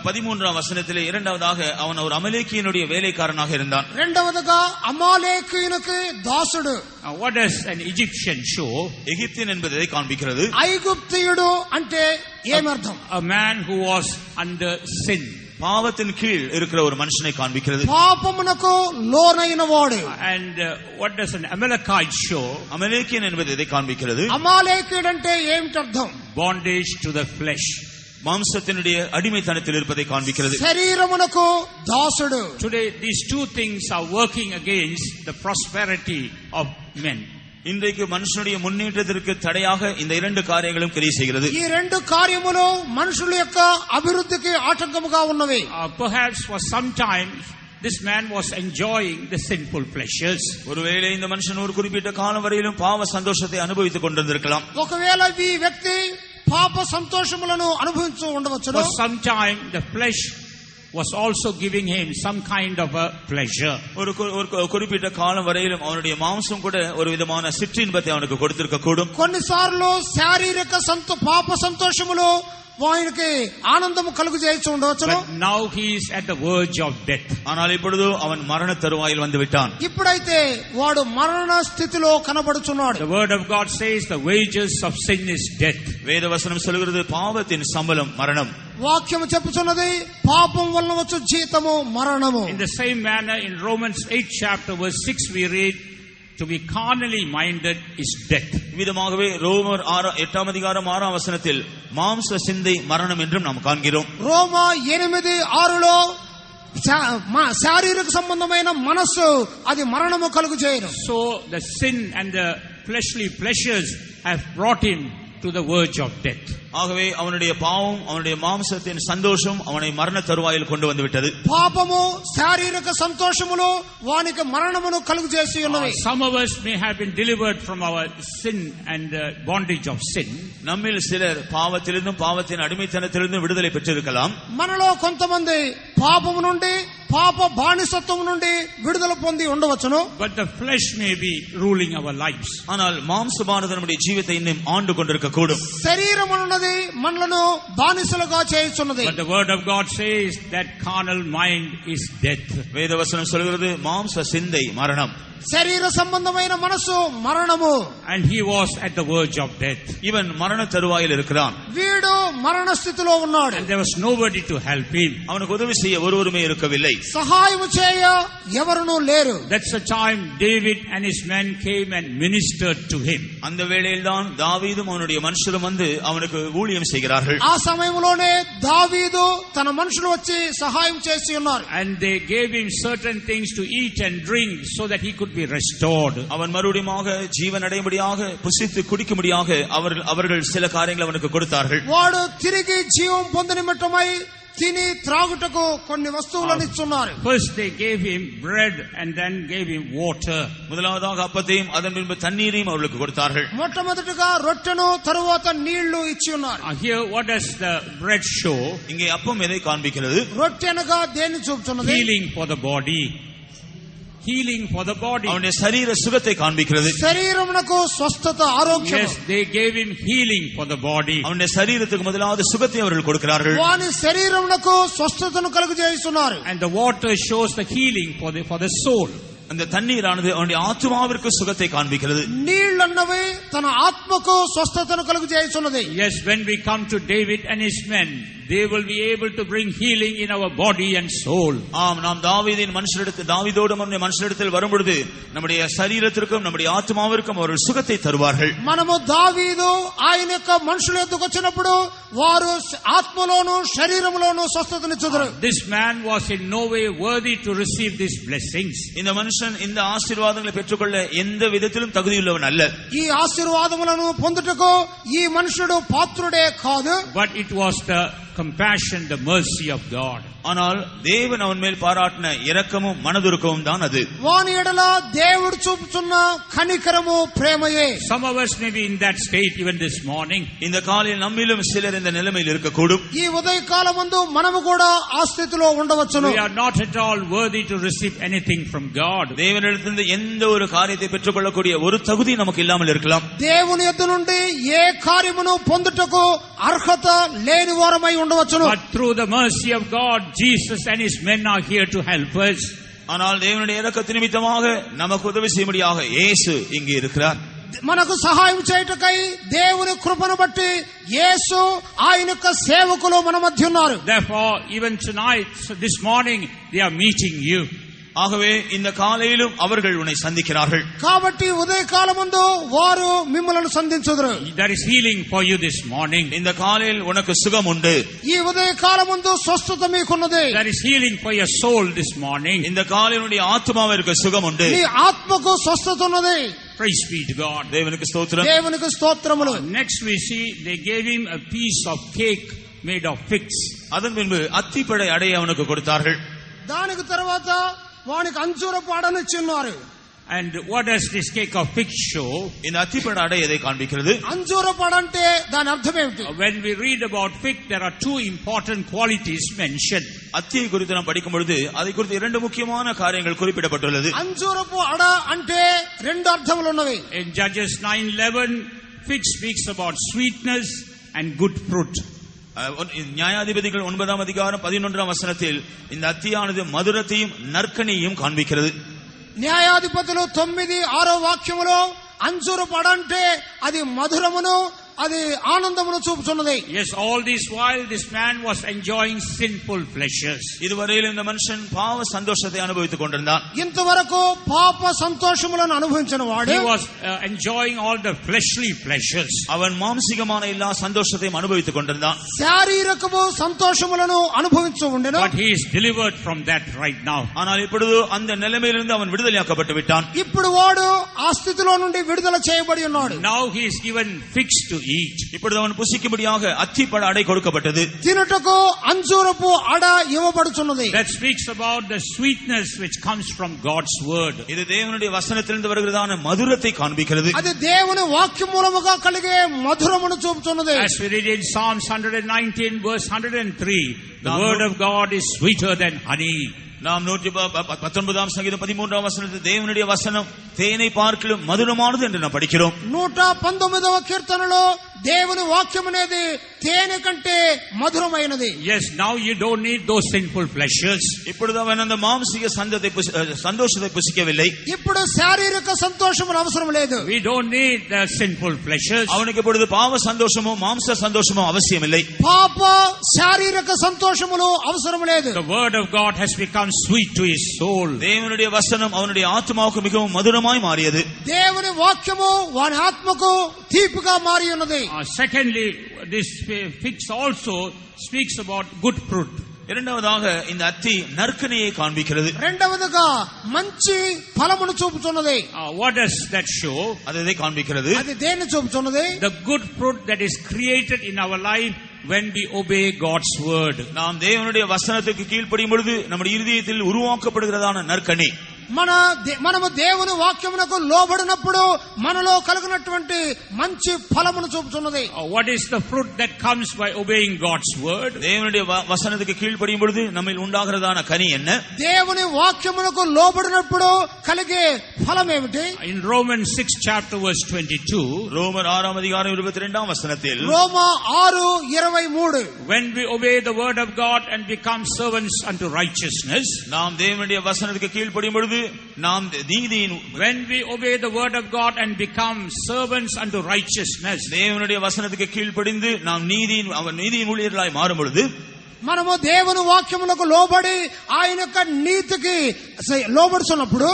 13ஆம் வசனத்திலே இரண்டாவதாக அவன் ஒரு அமலேக்கியனுடைய வேலைக்காரனாக இருந்தான். రెండవదిగా అమాలేకీయునికి దాసుడు. What does an Egyptian show? எகிப்தியன் என்பதை காண்பிக்கிறது. ఐగుప్తీయుడు అంటే ఏమర్థం? A man who was under sin. பாவத்தின் கீழ் இருக்கிற ஒரு மனுஷனை காண்பிக்கிறது. పాపమునకు లోనైన వాడు. And what does an Amalekite show? அமலேக்கியன் என்பதை இதை காண்பிக்கிறது. అమాలేకీయుడు అంటే ఏమిటి అర్థం? Bondage to the flesh. மாம்சத்தினுடைய அடிமைத்தனத்தில் இருப்பதை காண்பிக்கிறது. శరీరమునకు దాసుడు. Today these 2 things are working against the prosperity of men. இன்றைக்கு மனுஷனுடைய முன்னேற்றத்திற்கு தடையாக இந்த 2 காரியங்களும் கிரியை செய்கிறது. ఈ 2 కార్యములు మనుషుల యొక్క అభివృద్ధికి ఆటంకముగా ఉన్నవి. Perhaps for some time this man was enjoying the sinful pleasures. ஒருவேளை இந்த மனுஷன் ஒரு குறிப்பிட்ட காலம் வரையிலும் பாவ சந்தோஷத்தை அனுபவித்துக் கொண்டிருந்திருக்கலாம். ఒకవేళ ఈ వ్యక్తి పాప సంతోషములను అనుభవించు ఉండవచ్చును. For some time the flesh was also giving him some kind of a pleasure. ஒரு குறிப்பிட்ட காலம் வரையிலும் அவனுடைய மாம்சம் கூட ஒரு விதமான சிற்றின்பத்தை அவனுக்கு கொடுத்திருக்க கூடும். కొన్నిసార్లు శారీరక పాప సంతోషములు వానికి ఆనందము కలుగు చేయించు ఉండవచ్చును. But now he is at the verge of death. ஆனால் இப்பொழுது அவன் மரண தருவாயில் வந்து விட்டான். ఇప్పుడైతే వాడు మరణ స్థితిలో కనబడుచున్నాడు. The word of God says the wages of sin is death. வேத வசனம் சொல்கிறது பாவத்தின் சம்பளம் மரணம். వాక్యము చెప్పుచున్నది పాపం వలన వచ్చు జీతము మరణము. In the same manner in Romans 8 chapter verse 6 we read to be carnally minded is death. விதமாகவே ரோமர் 8ஆம் அதிகாரம் 6ஆம் வசனத்தில் மாம்ச சிந்தை மரணம் என்றும் நாம் காண்கிறோம். రోమా 8:6లో శారీరక సంబంధమైన మనస్సు అది మరణము కలుగు చేయను. So the sin and the fleshly pleasures have brought him to the verge of death. ஆகவே அவனுடைய பாவம் அவனுடைய மாம்சத்தின் சந்தோஷம் அவனை மரண தருவாயில் கொண்டு வந்து விட்டது. పాపము శారీరక సంతోషములు వానికి మరణమును కలుగు చేసి ఉన్నవి. Some of us may have been delivered from our sin and bondage of sin. நம்மில் சிலர் பாவத்திலிருந்தும் பாவத்தின் அடிமைத்தனத்திலிருந்தும் விடுதலை பெற்றிருக்கலாம். మనలో కొంతమంది పాపము నుండి పాప బానిసత్వం నుండి విడుదల పొంది ఉండవచ్చును. but the flesh may be ruling our lives. ஆனால் மாம்சமானது நம்முடைய ஜீவித்தை இன்னும் ஆண்டு கொண்டிருக்க கூடும். శరీరం అన్నది మనలను బానిసలుగా చేయుచున్నది. But the word of God says that carnal mind is death. வேதவசனம் சொல்கிறது மாம்ச சிந்தை மரணம். శరీర సంబంధమైన మనసు మరణము. And he was at the verge of death. இவன் மரண தருவாயில் இருக்கிறான். వీడు మరణ స్థితిలో ఉన్నాడు. And there was nobody to help him. அவனுக்கு உதவி செய்ய ஒருவருமே இருக்கவில்லை. సహాయము చేయ ఎవరునూ లేరు. That's the time David and his men came and ministered to him. அந்த வேளையில்தான் தாவீதும் அவனுடைய மனுஷரும் வந்து அவனுக்கு ஊழியம் செய்கிறார்கள். ఆ సమయంలోనే దావీదు తన మనుషులు వచ్చి సహాయం చేసి ఉన్నారు. And they gave him certain things to eat and drink so that he could be restored. அவன் மறுபடியுமாக ஜீவன் அடையும்படியாக புசித்து குடிக்கும்படியாக அவர்கள் சில காரியங்களை அவனுக்கு கொடுத்தார்கள். వాడు తిరిగి జీవం పొందనిమిత్తమై తిని త్రాగుటకు కొన్ని వస్తువులను ఇస్తున్నారు. First they gave him bread and then gave him water. முதலாவதாக அப்பத்தையும் அதன் பின்பு தண்ணீரையும் அவர்களுக்கு கொடுத்தார்கள். మొట్టమొదటిగా రొట్టెను తరువాత నీళ్లు ఇచ్చి ఉన్నారు. Here what does the bread show? இங்கே அப்பம் எதை காண்பிக்கிறது? రొట్టె అనగా దేన్ని చూపుతున్నది? Healing for the body. Healing for the body. அவனுடைய சரீர சுகத்தை காண்பிக்கிறது. శరీరమునకు స్వస్థత ఆరోగ్యం. Yes, they gave him healing for the body. அவனுடைய சரீரத்துக்கு முதலாவது சுகத்தை அவர்கள் கொடுக்கிறார்கள். వాని శరీరమునకు స్వస్థతను కలుగజేస్తున్నారు. And the water shows the healing for the soul. அந்த தண்ணீரானது அவனுடைய ஆத்மாவிற்கு சுகத்தை காண்பிக்கிறது. నీళ్లన్నవి తన ఆత్మకు స్వస్థతను కలుగజేస్తున్నది. Yes, when we come to David and his men, they will be able to bring healing in our body and soul. ஆம், நாம் தாவீதின் மனுஷரிடத்தில் தாவீதோடு நம்முடைய மனுஷரிடத்தில் வரும்பொழுது நம்முடைய சரீரத்திற்கும் நம்முடைய ஆத்மாவிற்கும் அவர்கள் சுகத்தை தருவார்கள். మనము దావీదు ఆయన యొక్క మనుషుల యొద్దకు వచ్చినప్పుడు వారు ఆత్మలోను శరీరములోను స్వస్థతనిచ్చుదురు. This man was in no way worthy to receive these blessings. இந்த மனுஷன் இந்த ஆசீர்வாதங்களை பெற்றுக்கொள்ள எந்த விதத்திலும் தகுதியுள்ளவன் அல்ல. ఈ ఆశీర్వాదములను పొందుటకు ఈ మనుషుడు పాత్రుడే కాదు. But it was the compassion, the mercy of God. ஆனால் தேவன் அவன் மேல் பாராட்டின இரக்கமும் மனதுருக்கமும் தான் அது. వాని ఎడల దేవుడు చూపుతున్న కనికరము ప్రేమయే. Some of us may be in that state even this morning. இந்த காலையில் நம்மிலும் சிலர் இந்த நிலைமையில் இருக்கக்கூடும். ఈ ఉదయకాలమందు మనము కూడా ఆ స్థితిలో ఉండవచ్చును. We are not at all worthy to receive anything from God. தேவனிடத்திலிருந்து எந்த ஒரு காரியத்தை பெற்றுக்கொள்ளக்கூடிய ஒரு தகுதி நமக்கு இல்லாமல் இருக்கலாம். దేవుని యొద్ద నుండి ఏ కార్యమును పొందుటకు అర్హత లేని వారమై ఉండవచ్చును. But through the mercy of God, Jesus and his men are here to help us. ஆனால் தேவனுடைய இரக்கத்தின் நிமித்தமாக நமக்கு உதவி செய்யும்படியாக இயேசு இங்கே இருக்கிறார். మనకు సహాయం చేయుటకై దేవుని కృపను బట్టి యేసు ఆయన యొక్క సేవకులు మన మధ్య ఉన్నారు. Therefore, even tonight, this morning, they are meeting you. ஆகவே இந்த காலையிலும் அவர்கள் உன்னை சந்திக்கிறார்கள். కాబట్టి ఉదయకాలమందు వారు మిమ్మల్ని సంధించుదురు. There is healing for you this morning. இந்த காலையில் உனக்கு சுகம் உண்டு. ఈ ఉదయకాలమందు స్వస్థత మీకున్నది. There is healing for your soul this morning. இந்த காலையினுடைய ஆத்மாவிற்கு சுகம் உண்டு. నీ ఆత్మకు స్వస్థత ఉన్నది. Praise be to God. தேவனுக்கு ஸ்தோத்திரம். దేవునికి స్తోత్రములు. Next we see they gave him a piece of cake made of figs. அதன் பின்பு அத்திப்பழை அடைய அவனுக்கு கொடுத்தார்கள். దానికి తర్వాత వానికి అంజూరపు అడనిచ్చి ఉన్నారు. And what does this cake of figs show? இந்த அத்திப்பழ அடை எதை காண்பிக்கிறது? అంజూరపు అడంటే దాని అర్థం ఏమిటి? When we read about fig, there are two important qualities mentioned. அத்தியை குறித்து நாம் படிக்கும் பொழுது அதை குறித்து இரண்டு முக்கியமான காரியங்கள் குறிப்பிடப்பட்டுள்ளது. అంజూరపు అడ అంటే రెండు అర్థములు ఉన్నవి. In Judges 9:11, fig speaks about sweetness and good fruit. நியாயாதிபதிகள் 9ஆம் அதிகாரம் 11ஆம் வசனத்தில் இந்த அத்தியானது மதுரத்தையும் நற்கனியையும் காண்பிக்கிறது. న్యాయాధిపతులు 9:6 వాక్యములో అంజూరపు అడ అంటే అది మధురమును అది ఆనందమును చూపుతున్నది. Yes, all this while this man was enjoying sinful pleasures. இதுவரையில் இந்த மனுஷன் பாவ சந்தோஷத்தை அனுபவித்துக் கொண்டிருந்தான். ఇంతవరకు పాప సంతోషములను అనుభవించిన వాడు He was enjoying all the fleshly pleasures. அவன் மாம்சிகமான எல்லா சந்தோஷத்தையும் அனுபவித்துக் கொண்டிருந்தான். శారీరకము సంతోషములను అనుభవించు ఉండెను. But he is delivered from that right now. ஆனால் இப்பொழுது அந்த நிலைமையிலிருந்து அவன் விடுதலையாக்கப்பட்டு விட்டான். ఇప్పుడు వాడు ఆ స్థితిలో నుండి విడుదల చేయబడి ఉన్నాడు. Now he is given figs to eat. இப்பொழுது அவன் புசிக்கும்படியாக அத்திப்பழ அடை கொடுக்கப்பட்டது. తినుటకు అంజూరపు అడ ఇవ్వబడుచున్నది. That speaks about the sweetness which comes from God's word. இது தேவனுடைய வசனத்திலிருந்து வருகிறதான மதுரத்தை காண்பிக்கிறது. అది దేవుని వాక్యం మూలముగా కలిగే మధురమును చూపుతున్నది. As we read in Psalms 119 verse 103, the word of God is sweeter than honey. நாம் 119 சங்கீதம் 13 வசனத்தில் தேவனுடைய வசனம் தேனை பார்க்கிலும் மதுரமானது என்று நாம் படிக்கிறோம். 119వ కీర్తనలో దేవుని వాక్యం అనేది తేనె కంటే మధురమైనది. Yes, now you don't need those sinful pleasures. இப்பொழுது அவன் அந்த மாம்சீக சந்தோஷத்தை புசிக்கவில்லை. ఇప్పుడు శారీరక సంతోషములు అవసరం లేదు. We don't need the sinful pleasures. அவனுக்கு இப்பொழுது பாவ சந்தோஷமோ மாம்ச சந்தோஷமோ அவசியமில்லை. పాప శారీరక సంతోషములు అవసరం లేదు. The word of God has become sweet to his soul. தேவனுடைய வசனம் அவனுடைய ஆத்மாவுக்கு மிகவும் மதுரமாய் மாறியது. దేవుని వాక్యము వాని ఆత్మకు తీపిగా మారి ఉన్నది. Secondly, this figs also speaks about good fruit. இரண்டாவதாக இந்த அத்தி நற்கனியை காண்பிக்கிறது. రెండవదిగా మంచి ఫలమును చూపుతున్నది. What does that show? அதை காண்பிக்கிறது. అది దేన్ని చూపుతున్నది? The good fruit that is created in our life when we obey God's word. நாம் தேவனுடைய வசனத்துக்கு கீழ்ப்படியும் பொழுது நம்முடைய இருதயத்தில் உருவாக்கப்படுகிறதான நற்கனி. మనము దేవుని వాక్యమునకు లోబడినప్పుడు మనలో కలిగినటువంటి మంచి ఫలమును చూపుతున్నది. What is the fruit that comes by obeying God's word? தேவனுடைய வசனத்துக்கு கீழ்ப்படியும் பொழுது நம்மில் உண்டாகிறதான கனி என்ன? దేవుని వాక్యమునకు లోబడినప్పుడు కలిగే ఫలం ఏమిటి? In Romans 6 chapter verse 22, ரோமர் 6 அதிகாரம் 22 வசனத்தில், రోమా 6:23, when we obey the word of God and become servants unto righteousness, நாம் தேவனுடைய வசனத்துக்கு கீழ்ப்படியும் பொழுது நாம் நீதியின், when we obey the word of God and become servants unto righteousness, தேவனுடைய வசனத்துக்கு கீழ்ப்படிந்து நாம் நீதியின் ஊழியர்களாய் மாறும் பொழுது, మనము దేవుని వాక్యమునకు లోబడి ఆయన యొక్క నీతికి లోబడుతున్నప్పుడు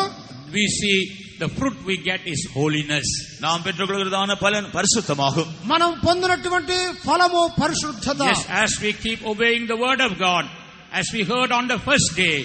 we see the fruit we get is holiness. நாம் பெற்றுக்கொள்கிறதான பலன் பரிசுத்தமாகும். మనం పొందినటువంటి ఫలము పరిశుద్ధత. Yes, as we keep obeying the word of God, as we heard on the first day,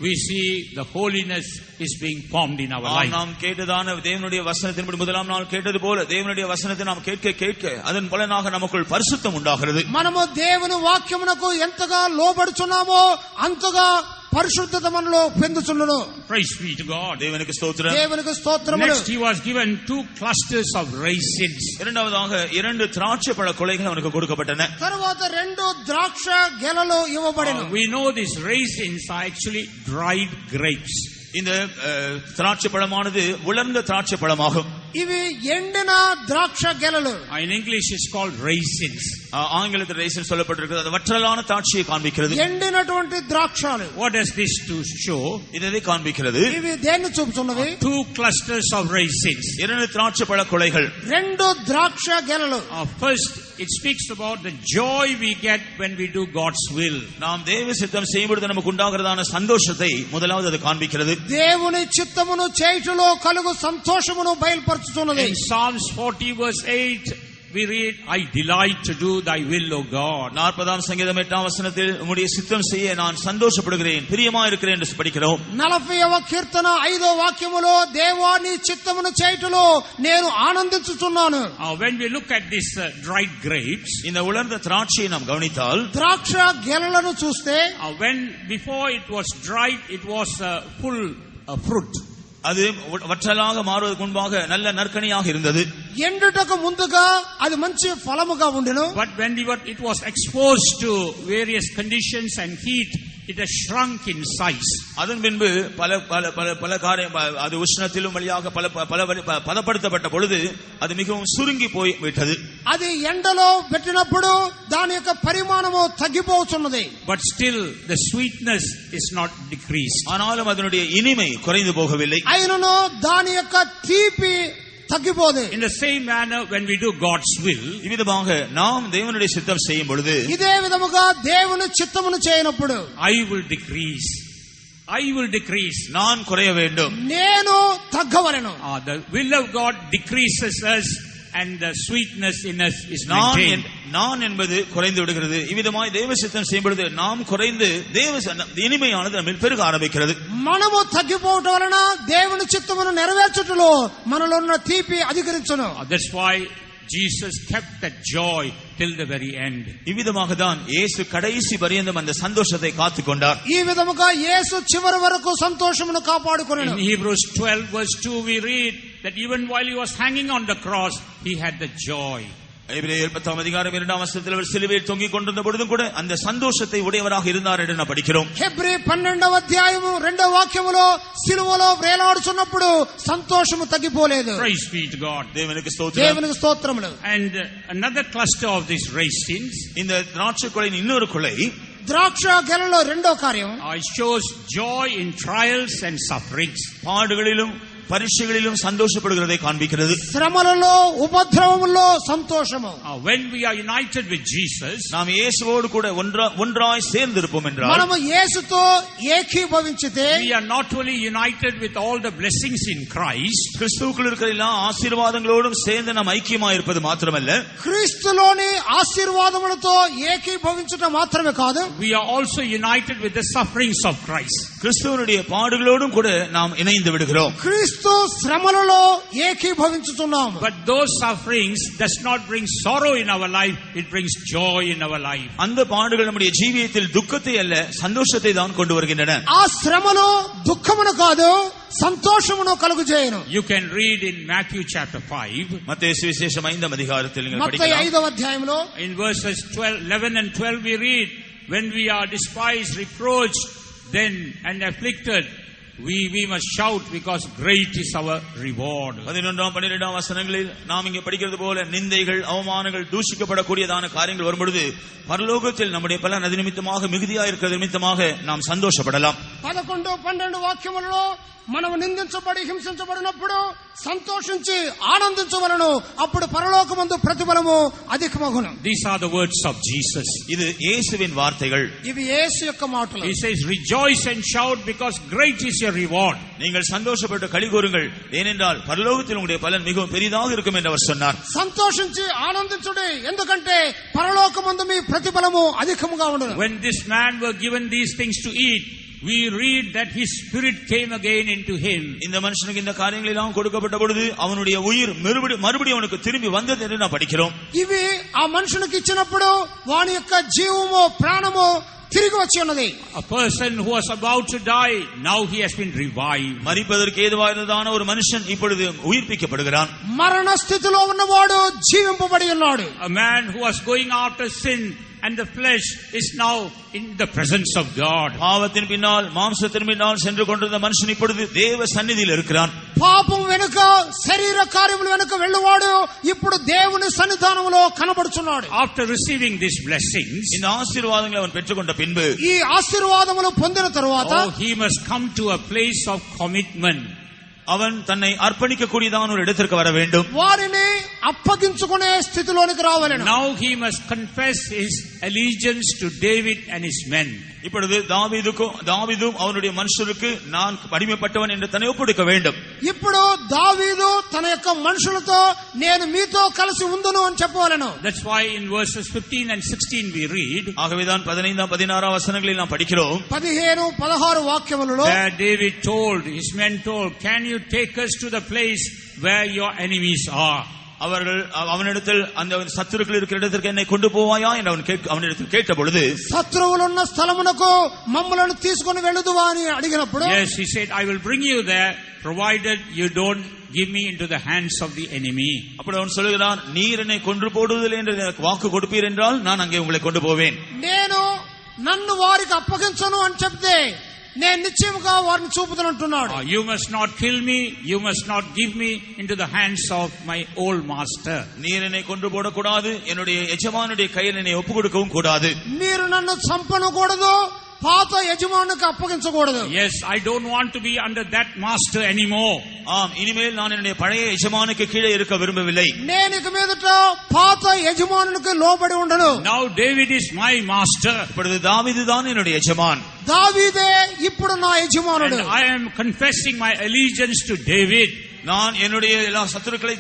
we see the holiness is being formed in our life. நாம் கேட்டதான தேவனுடைய வசனத்தின்படி முதலாம் நாள் கேட்டது போல தேவனுடைய வசனத்தை நாம் கேட்க அதன் பலனாக நமக்குள் பரிசுத்தம் உண்டாகிறது. మనము దేవుని వాక్యమునకు ఎంతగా లోబడుచున్నామో అంతగా పరిశుద్ధత మనలో పెందుచుండును. Praise be to God. தேவனுக்கு ஸ்தோத்திரம். దేవునికి స్తోత్రములు. Next he was given 2 clusters of raisins. இரண்டாவதாக 2 திராட்சை பழ கொலைகள் அவனுக்கு கொடுக்கப்பட்டன. తరువాత 2 ద్రాక్ష గెలలు ఇవ్వబడిన. We know these raisins are actually dried grapes. இந்த திராட்சை பழமானது உலர்ந்த திராட்சை பழமாகும். ఇవి ఎండిన ద్రాక్ష గెలలు. In English it's called raisins. ஆங்கிலத்தில் ரைசின் சொல்லப்பட்டிருக்கிறது. அது வற்றலான திராட்சையை காண்பிக்கிறது. ఎండినటువంటి ద్రాక్షాలు. What does this to show? இதை காண்பிக்கிறது. ఇవి దేన్ని చూపుతున్నవి? 2 clusters of raisins. 2 திராட்சை பழ கொலைகள். 2 ద్రాక్ష గెలలు. First it speaks about the joy we get when we do God's will. நாம் தேவ சித்தம் செய்யும்போது நமக்கு உண்டாகிறதான சந்தோஷத்தை முதலாவது அது காண்பிக்கிறது. దేవుని చిత్తమును చేయుటలో కలుగు సంతోషమును బయలుపరుచుతున్నది. In Psalms 40 verse 8 we read, I delight to do thy will, O God. 40ஆம் சங்கீதம் 8ஆம் வசனத்தில் உம்முடைய சித்தம் செய்ய நான் சந்தோஷப்படுகிறேன், பிரியமாக இருக்கிறேன் என்று படிக்கிறோம். 40వ కీర్తన 5వ వాక్యములో దేవా నీ చిత్తమును చేయుటలో నేను ఆనందించుచున్నాను. When we look at these dried grapes, இந்த உலர்ந்த திராட்சையை நாம் கவனித்தால், ద్రాక్ష గెలలను చూస్తే when before it was dried it was full fruit. அது வற்றலாக மாறுவதற்கு முன்பாக நல்ல நற்கனியாக இருந்தது. ఎండుటకు ముందుగా అది మంచి ఫలముగా ఉండెను. But when it was exposed to various conditions and heat, it has shrunk in size. அதன் பின்பு பல காரியம் அது உஷ்ணத்திலும் வழியாக பல பதப்படுத்தப்பட்ட பொழுது அது மிகவும் சுருங்கி போய் விட்டது. అది ఎండలో పెట్టినప్పుడు దాని యొక్క పరిమాణము తగ్గిపోతున్నది. But still the sweetness is not decreased. ஆனாலும் அதனுடைய இனிமை குறைந்து போகவில்லை. అయినను దాని యొక్క తీపి తగ్గిపోదు. In the same manner when we do God's will, இவ்விதமாக நாம் தேவனுடைய சித்தம் செய்யும் பொழுது, ఇదే విధముగా దేవుని చిత్తమును చేయనప్పుడు, I will decrease, நான் குறைய வேண்டும், నేను తగ్గవలెను. The will of God decreases us and the sweetness in us is maintained. நான் என்பது குறைந்து விடுகிறது. இவ்விதமாய் தேவ சித்தம் செய்யும் பொழுது நாம் குறைந்து தேவ இனிமையானது நம்மில் பெருக ஆரம்பிக்கிறது. మనము తగ్గిపోవటం వలన దేవుని చిత్తమును నెరవేర్చుటలో మనలో ఉన్న తీపి అధికరించును. That's why Jesus kept that joy till the very end. இவ்விதமாக தான் இயேசு கடைசி பரியந்தம் அந்த சந்தோஷத்தை காத்துக் கொண்டார். ఈ విధముగా యేసు చివరి వరకు సంతోషమును కాపాడుకొనెను. In Hebrews 12 verse 2 we read that even while he was hanging on the cross he had the joy. எபிரேயர் 10ஆம் அதிகாரம் 2ஆம் வசனத்தில் அவர் சிலுவையில் தொங்கிக் கொண்டிருந்த பொழுதும் கூட அந்த சந்தோஷத்தை உடையவராக இருந்தார் என்று நாம் படிக்கிறோம். హెబ్రీ 12వ అధ్యాయము 2వ వాక్యములో సిలువలో వేలాడుచున్నప్పుడు సంతోషము తగ్గిపోలేదు. Praise be to God. தேவனுக்கு ஸ்தோத்திரம். దేవునికి స్తోత్రములు. And another cluster of these raisins, இந்த திராட்சை கொலையின் இன்னொரு கொலை ద్రాక్ష గెలలో రెండో కార్యం shows joy in trials and sufferings. பாடுகளிலும் பரீட்சைகளிலும் சந்தோஷப்படுகிறதை காண்பிக்கிறது. శ్రమలలో ఉపద్రవములో సంతోషము. When we are united with Jesus, நாம் இயேசுவோடு கூட ஒன்றாய் சேர்ந்திருப்போம் என்றால், మనము యేసుతో ఏకీభవించితే, we are not only united with all the blessings in Christ, கிறிஸ்துவுக்குள் இருக்கிற எல்லா ஆசீர்வாதங்களோடும் சேர்ந்து நாம் ஐக்கியமாய் இருப்பது மாத்திரமல்ல, క్రీస్తులోని ఆశీర్వాదములతో ఏకీభవించటం మాత్రమే కాదు, we are also united with the sufferings of Christ. கிறிஸ்துவனுடைய பாடுகளோடும் கூட நாம் இணைந்து விடுகிறோம். క్రీస్తు శ్రమలలో ఏకీభవించుతున్నాము. But those sufferings does not bring sorrow in our life, it brings joy in our life. அந்த பாடுகள் நம்முடைய ஜீவியத்தில் துக்கத்தை அல்ல சந்தோஷத்தை தான் கொண்டு வருகின்றன. ఆ శ్రమలో దుఃఖమును కాదు సంతోషమును కలుగజేయును. You can read in Matthew chapter 5, மத்தேயு சுவிசேஷம் 5ஆம் அதிகாரத்தில் நீங்கள் మత్తయి படிக்கலாம். 5వ అధ్యాయంలో in verses 11 and 12 we read, when we are despised, reproached, then and afflicted, we must shout because great is our reward. 11ஆம் 12ஆம் வசனங்களில் நாம் இங்கே படிக்கிறது போல நிந்தைகள் அவமானங்கள் தூஷிக்கப்படக்கூடியதான காரியங்கள் வரும்பொழுது பரலோகத்தில் நம்முடைய பலன் அது நிமித்தமாக மிகுதியாக இருக்கிறது நிமித்தமாக நாம் சந்தோஷப்படலாம். 11, 12 వాక్యములలో మనం నిందించబడి హింసించబడినప్పుడు సంతోషించి ఆనందించవలను, అప్పుడు పరలోకమందు ప్రతిఫలము అధికమగును. These are the words of Jesus. இது இயேசுவின் வார்த்தைகள். ఇవి యేసు యొక్క మాటలు. He says, rejoice and shout because great is your reward. நீங்கள் சந்தோஷப்பட்டு களி கூறுங்கள், ஏனென்றால் பரலோகத்தில் உங்களுடைய பலன் மிகவும் பெரிதாக இருக்கும் என்று அவர் சொன்னார். సంతోషించి ఆనందించుడి, ఎందుకంటే పరలోకమందు మీ ప్రతిఫలము అధికముగా ఉండును. When this man were given these things to eat, we read that his spirit came again into him. இந்த மனுஷனுக்கு இந்த காரியங்கள் எல்லாம் கொடுக்கப்பட்ட பொழுது அவனுடைய உயிர் மறுபடியும் அவனுக்கு திரும்பி வந்தது என்று நாம் படிக்கிறோம். ఇవి ఆ మనుషునికి ఇచ్చినప్పుడు వాని యొక్క జీవము ప్రాణము తిరిగి వచ్చి ఉన్నది. A person who was about to die, now he has been revived. மரிப்பதற்கு ஏதுவாயிருந்ததான ஒரு மனுஷன் இப்பொழுது உயிர்ப்பிக்கப்படுகிறான். మరణ స్థితిలో ఉన్నవాడు జీవింపబడి ఉన్నాడు. A man who was going after sin and the flesh is now in the presence of God. பாவத்தின் பின்னால் மாம்சத்தின் பின்னால் சென்று கொண்டிருந்த மனுஷன் இப்பொழுது தேவ சந்நிதியில் இருக்கிறான். పాపం వెనుక శరీర కార్యముల వెనుక వెళ్ళువాడు ఇప్పుడు దేవుని సన్నిధానములో కనబడుచున్నాడు. After receiving these blessings, இந்த ஆசీర్వాதங்களை அவன் பெற்றுக்கொண்ட பின்பு ఈ ఆశీర్వాదములు పొందిన తరువాత he must come to a place of commitment. அவன் தன்னை அர்ப்பணிக்க கூடியதான ஒரு இடத்திற்கு வர வேண்டும். వారిని అప్పగించుకునే స్థితిలోనికి రావాలను. Now he must confess his allegiance to David and his men. இப்பொழுது தாவீதும் அவனுடைய மனுஷருக்கு நான் அடிமைப்பட்டவன் என்று தன்னை ஒப்புவிக்க வேண்டும். ఇప్పుడు దావీదు తన యొక్క మనుషులతో నేను మీతో కలిసి ఉందును అని చెప్పవలెను. That's why in verses 15 and 16 we read, ஆகவேதான் 15 16 வசனங்களில் நாம் படிக்கிறோம். 15, 16 వాక్యములలో where David told, his men told, can you take us to the place where your enemies are? அவர்கள் அவனிடத்தில் அந்த சத்துருக்கள் இருக்கிற இடத்திற்கு என்னை கொண்டு போவாயா என்று அவனிடத்தில் கேட்ட பொழுது, శత్రువులున్న స్థలమునకు మమ్మలను తీసుకొని వెళ్ళుదువా అని అడిగినప్పుడు, yes, he said, I will bring you there provided you don't give me into the hands of the enemy. அப்படி அவன் சொல்கிறான், நீர் என்னை கொன்று போடுவதில்லை என்று எனக்கு வாக்கு கொடுப்பீர் என்றால் நான் அங்கே உங்களை கொண்டு போவேன். నేను నన్ను వారికి అప్పగించను అని చెప్తే నేను నిశ్చయముగా వారిని చూపుతానంటున్నాడు. You must not kill me, you must not give me into the hands of my old master. நீர் என்னை கொன்று போடக்கூடாது, என்னுடைய எஜமானுடைய கையில் என்னை ஒப்பு கொடுக்கவும் கூடாது. మీరు నన్ను చంపనకూడదు, పాత యజమానునికి అప్పగించకూడదు. Yes, I don't want to be under that master anymore. ஆம், இனிமேல் நான் என்னுடைய பழைய எஜமானுக்கு கீழே இருக்க விரும்பவில்லை. నేను ఇక మీదట పాత యజమానునికి లోబడి ఉండను. Now David is my master. இப்பொழுது தாவீது தான் என்னுடைய எஜமான். దావీదే ఇప్పుడు నా యజమానుడు. And I am confessing my allegiance to David. நான் என்னுடைய எல்லா சத்துருக்களை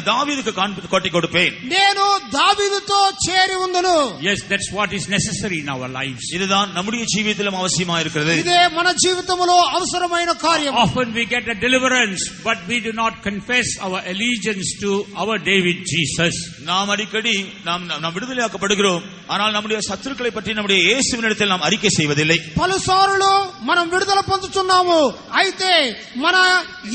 தாவீதுக்கு காட்டி கொடுப்பேன். నేను దావీదుతో చేరి ఉందును. Yes, that's what is necessary in our lives. இதுதான் நம்முடைய ஜீவியத்திலும் அவசியமா இருக்கிறது. ఇదే మన జీవితంలో అవసరమైన కార్యం. Often we get a deliverance, but we do not confess our allegiance to our David Jesus. நாம் அடிக்கடி நாம் விடுதலையாக்கப்படுகிறோம், ஆனால் நம்முடைய சத்துருக்களை பற்றி நம்முடைய இயேசுவினிடத்தில் நாம் அறிக்கை செய்வதில்லை. పలుసార్లు మనం విడుదల పొందుతున్నాము, అయితే మన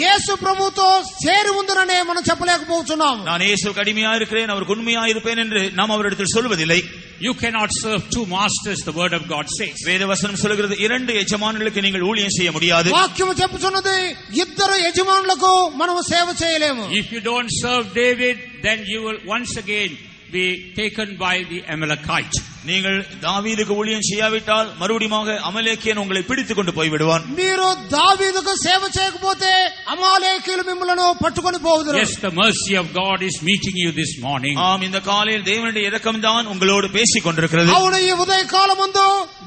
యేసు ప్రభువుతో ప్రభుతో చేరి ఉందననే మనం చెప్పలేకపోతున్నాము. நான் இயேசுவுக்கு அடிமையா இருக்கிறேன், அவருக்கு உண்மையா இருப்பேன் என்று நாம் அவரிடத்தில் சொல்வதில்லை. You cannot serve two masters, the word of God says. வேதவசனம் சொல்கிறது, இரண்டு எஜமானர்களுக்கு நீங்கள் ஊழியம் செய்ய முடியாது. వాక్యం చెప్పుచున్నది ఇద్దరు యజమానులకు మనం సేవ చేయలేము. If you don't serve David, then you will once again be taken by the Amalekite. நீங்கள் தாவீதுக்கு ஊழியம் செய்யாவிட்டால் மறுபடியும் அமலேக்கியன் உங்களை பிடித்துக் கொண்டு போய் விடுவான். మీరు దావీదుకు సేవ చేయకపోతే అమాలేకీయులు మిమ్మల్ని పట్టుకొని పోవుదురు. Yes, the mercy of God is meeting you this morning. ஆம், இந்த காலையில் தேவனுடைய இரக்கம்தான் உங்களோடு பேசிக் கொண்டிருக்கிறது. అవును, ఈ ఉదయ కాలమందు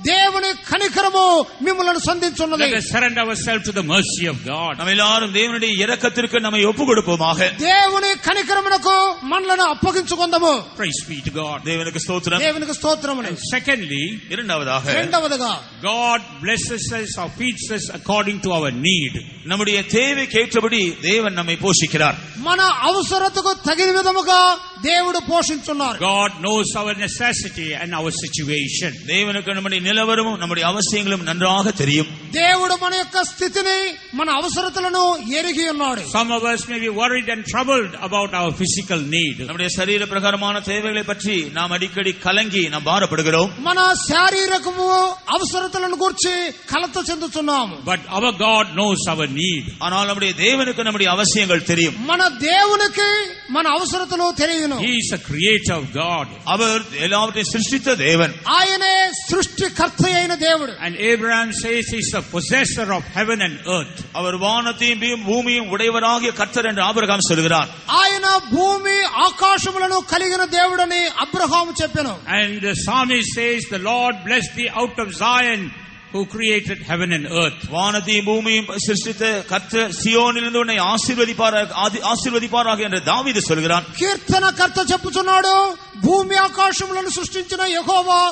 దేవుని కనికరము మిమ్మల్ని సంధించున్నది. Let us surrender ourselves to the mercy of God. நாம் எல்லாரும் தேவனுடைய இரக்கத்திற்கு நம்மை ஒப்புக் கொடுப்போமாக. దేవుని కనికరమునకు మనలను అప్పగించుకుందాము. Praise be to God. தேவனுக்கு ஸ்தோத்திரம். దేవునికి స్తోత్రములు. And secondly, రెండవదిగా God blesses us or feeds us according to our need. நம்முடைய தேவைக்கேற்றபடி தேவன் நம்மை போஷிக்கிறார். మన అవసరతకు తగిన విధముగా దేవుడు పోషించున్నారు. God knows our necessity and our situation. தேவனுக்கு நம்முடைய நிலவரமும் நம்முடைய அவசியங்களும் நன்றாக தெரியும். దేవుడు మన యొక్క స్థితిని, మన అవసరతలను ఎరిగి ఉన్నాడు. Some of us may be worried and troubled about our physical need. நம்முடைய சரீர பிரகாரமான தேவைகளை பற்றி நாம் அடிக்கடி கலங்கி நாம் பாரப்படுகிறோம். మన శారీరకము అవసరతలను గురించి కలత చెందుతున్నాము. But our God knows our need. ஆனால் நம்முடைய தேவனுக்கு நம்முடைய அவசியங்கள் தெரியும். మన దేవునికి మన అవసరతలు తెలియను. He is a creator of God. அவர் எல்லாவற்றையும் சிருஷ்டித்த தேவன். ఆయనే సృష్టికర్త అయిన దేవుడు. And Abraham says he is the possessor of heaven and earth. அவர் வானத்தையும் பூமியும் உடையவராகிய கர்த்தர் என்று ஆபிரகாம் சொல்கிறார். ఆయన భూమి ఆకాశములను కలిగిన దేవుడని అబ్రహాము చెప్పెను. And the psalmist says, the Lord bless thee out of Zion, who created heaven and earth. வானத்தையும் பூமியும் சிருஷ்டித்த கர்த்தர் சீயோனிலிருந்து உன்னை ஆசீர்வதிப்பாராக என்று தாவீது சொல்கிறான். కీర్తనకర్త చెప్పుచున్నాడు, భూమి ఆకాశములను సృష్టించిన యెహోవా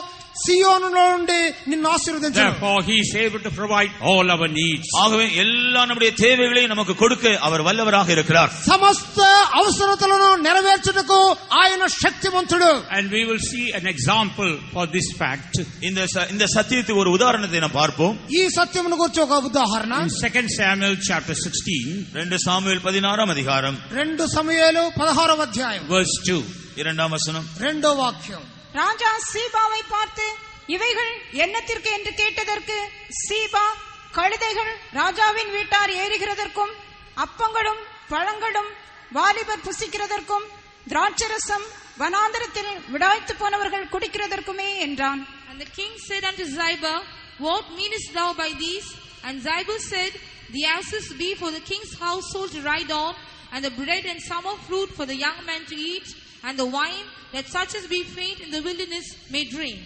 సియోనులో నుండి నిన్ను ఆశీర్వదించును. Therefore he is able to provide all our needs. ஆகவே எல்லா நம்முடைய தேவைகளையும் நமக்கு கொடுக்க அவர் வல்லவராக இருக்கிறார். సమస్త అవసరతలను నెరవేర్చుటకు ఆయన శక్తివంతుడు. And we will see an example for this fact. இந்த சத்தியத்துக்கு ஒரு உதாரணத்தை நாம் பார்ப்போம். ఈ సత్యమును గురించి ఒక ఉదాహరణ. In 2 Samuel chapter 16, 2 சாமுவேல் 16 அதிகாரம் 2 సమూయేలు 16వ అధ్యాయం verse 2. 2 வசனம். రెండో వాక్యం. ராஜா சீபாவை பார்த்து, இவைகள் என்னத்திற்கு என்று கேட்டதற்கு, சீபா, கழுதைகள் ராஜாவின் வீட்டார் ஏறுகிறதற்கும் அப்பங்களும் பழங்களும் வாலிபர் புசிக்கிறதற்கும் திராட்சரசம் வனாந்தரத்தில் விடாய்த்து போனவர்கள் குடிக்கிறதற்குமே என்றான். And the king said unto Ziba, What meanest thou by these? And Ziba said, The asses be for the king's household to ride on, and the bread and summer fruit for the young men to eat, and the wine that such as be faint in the wilderness may drink.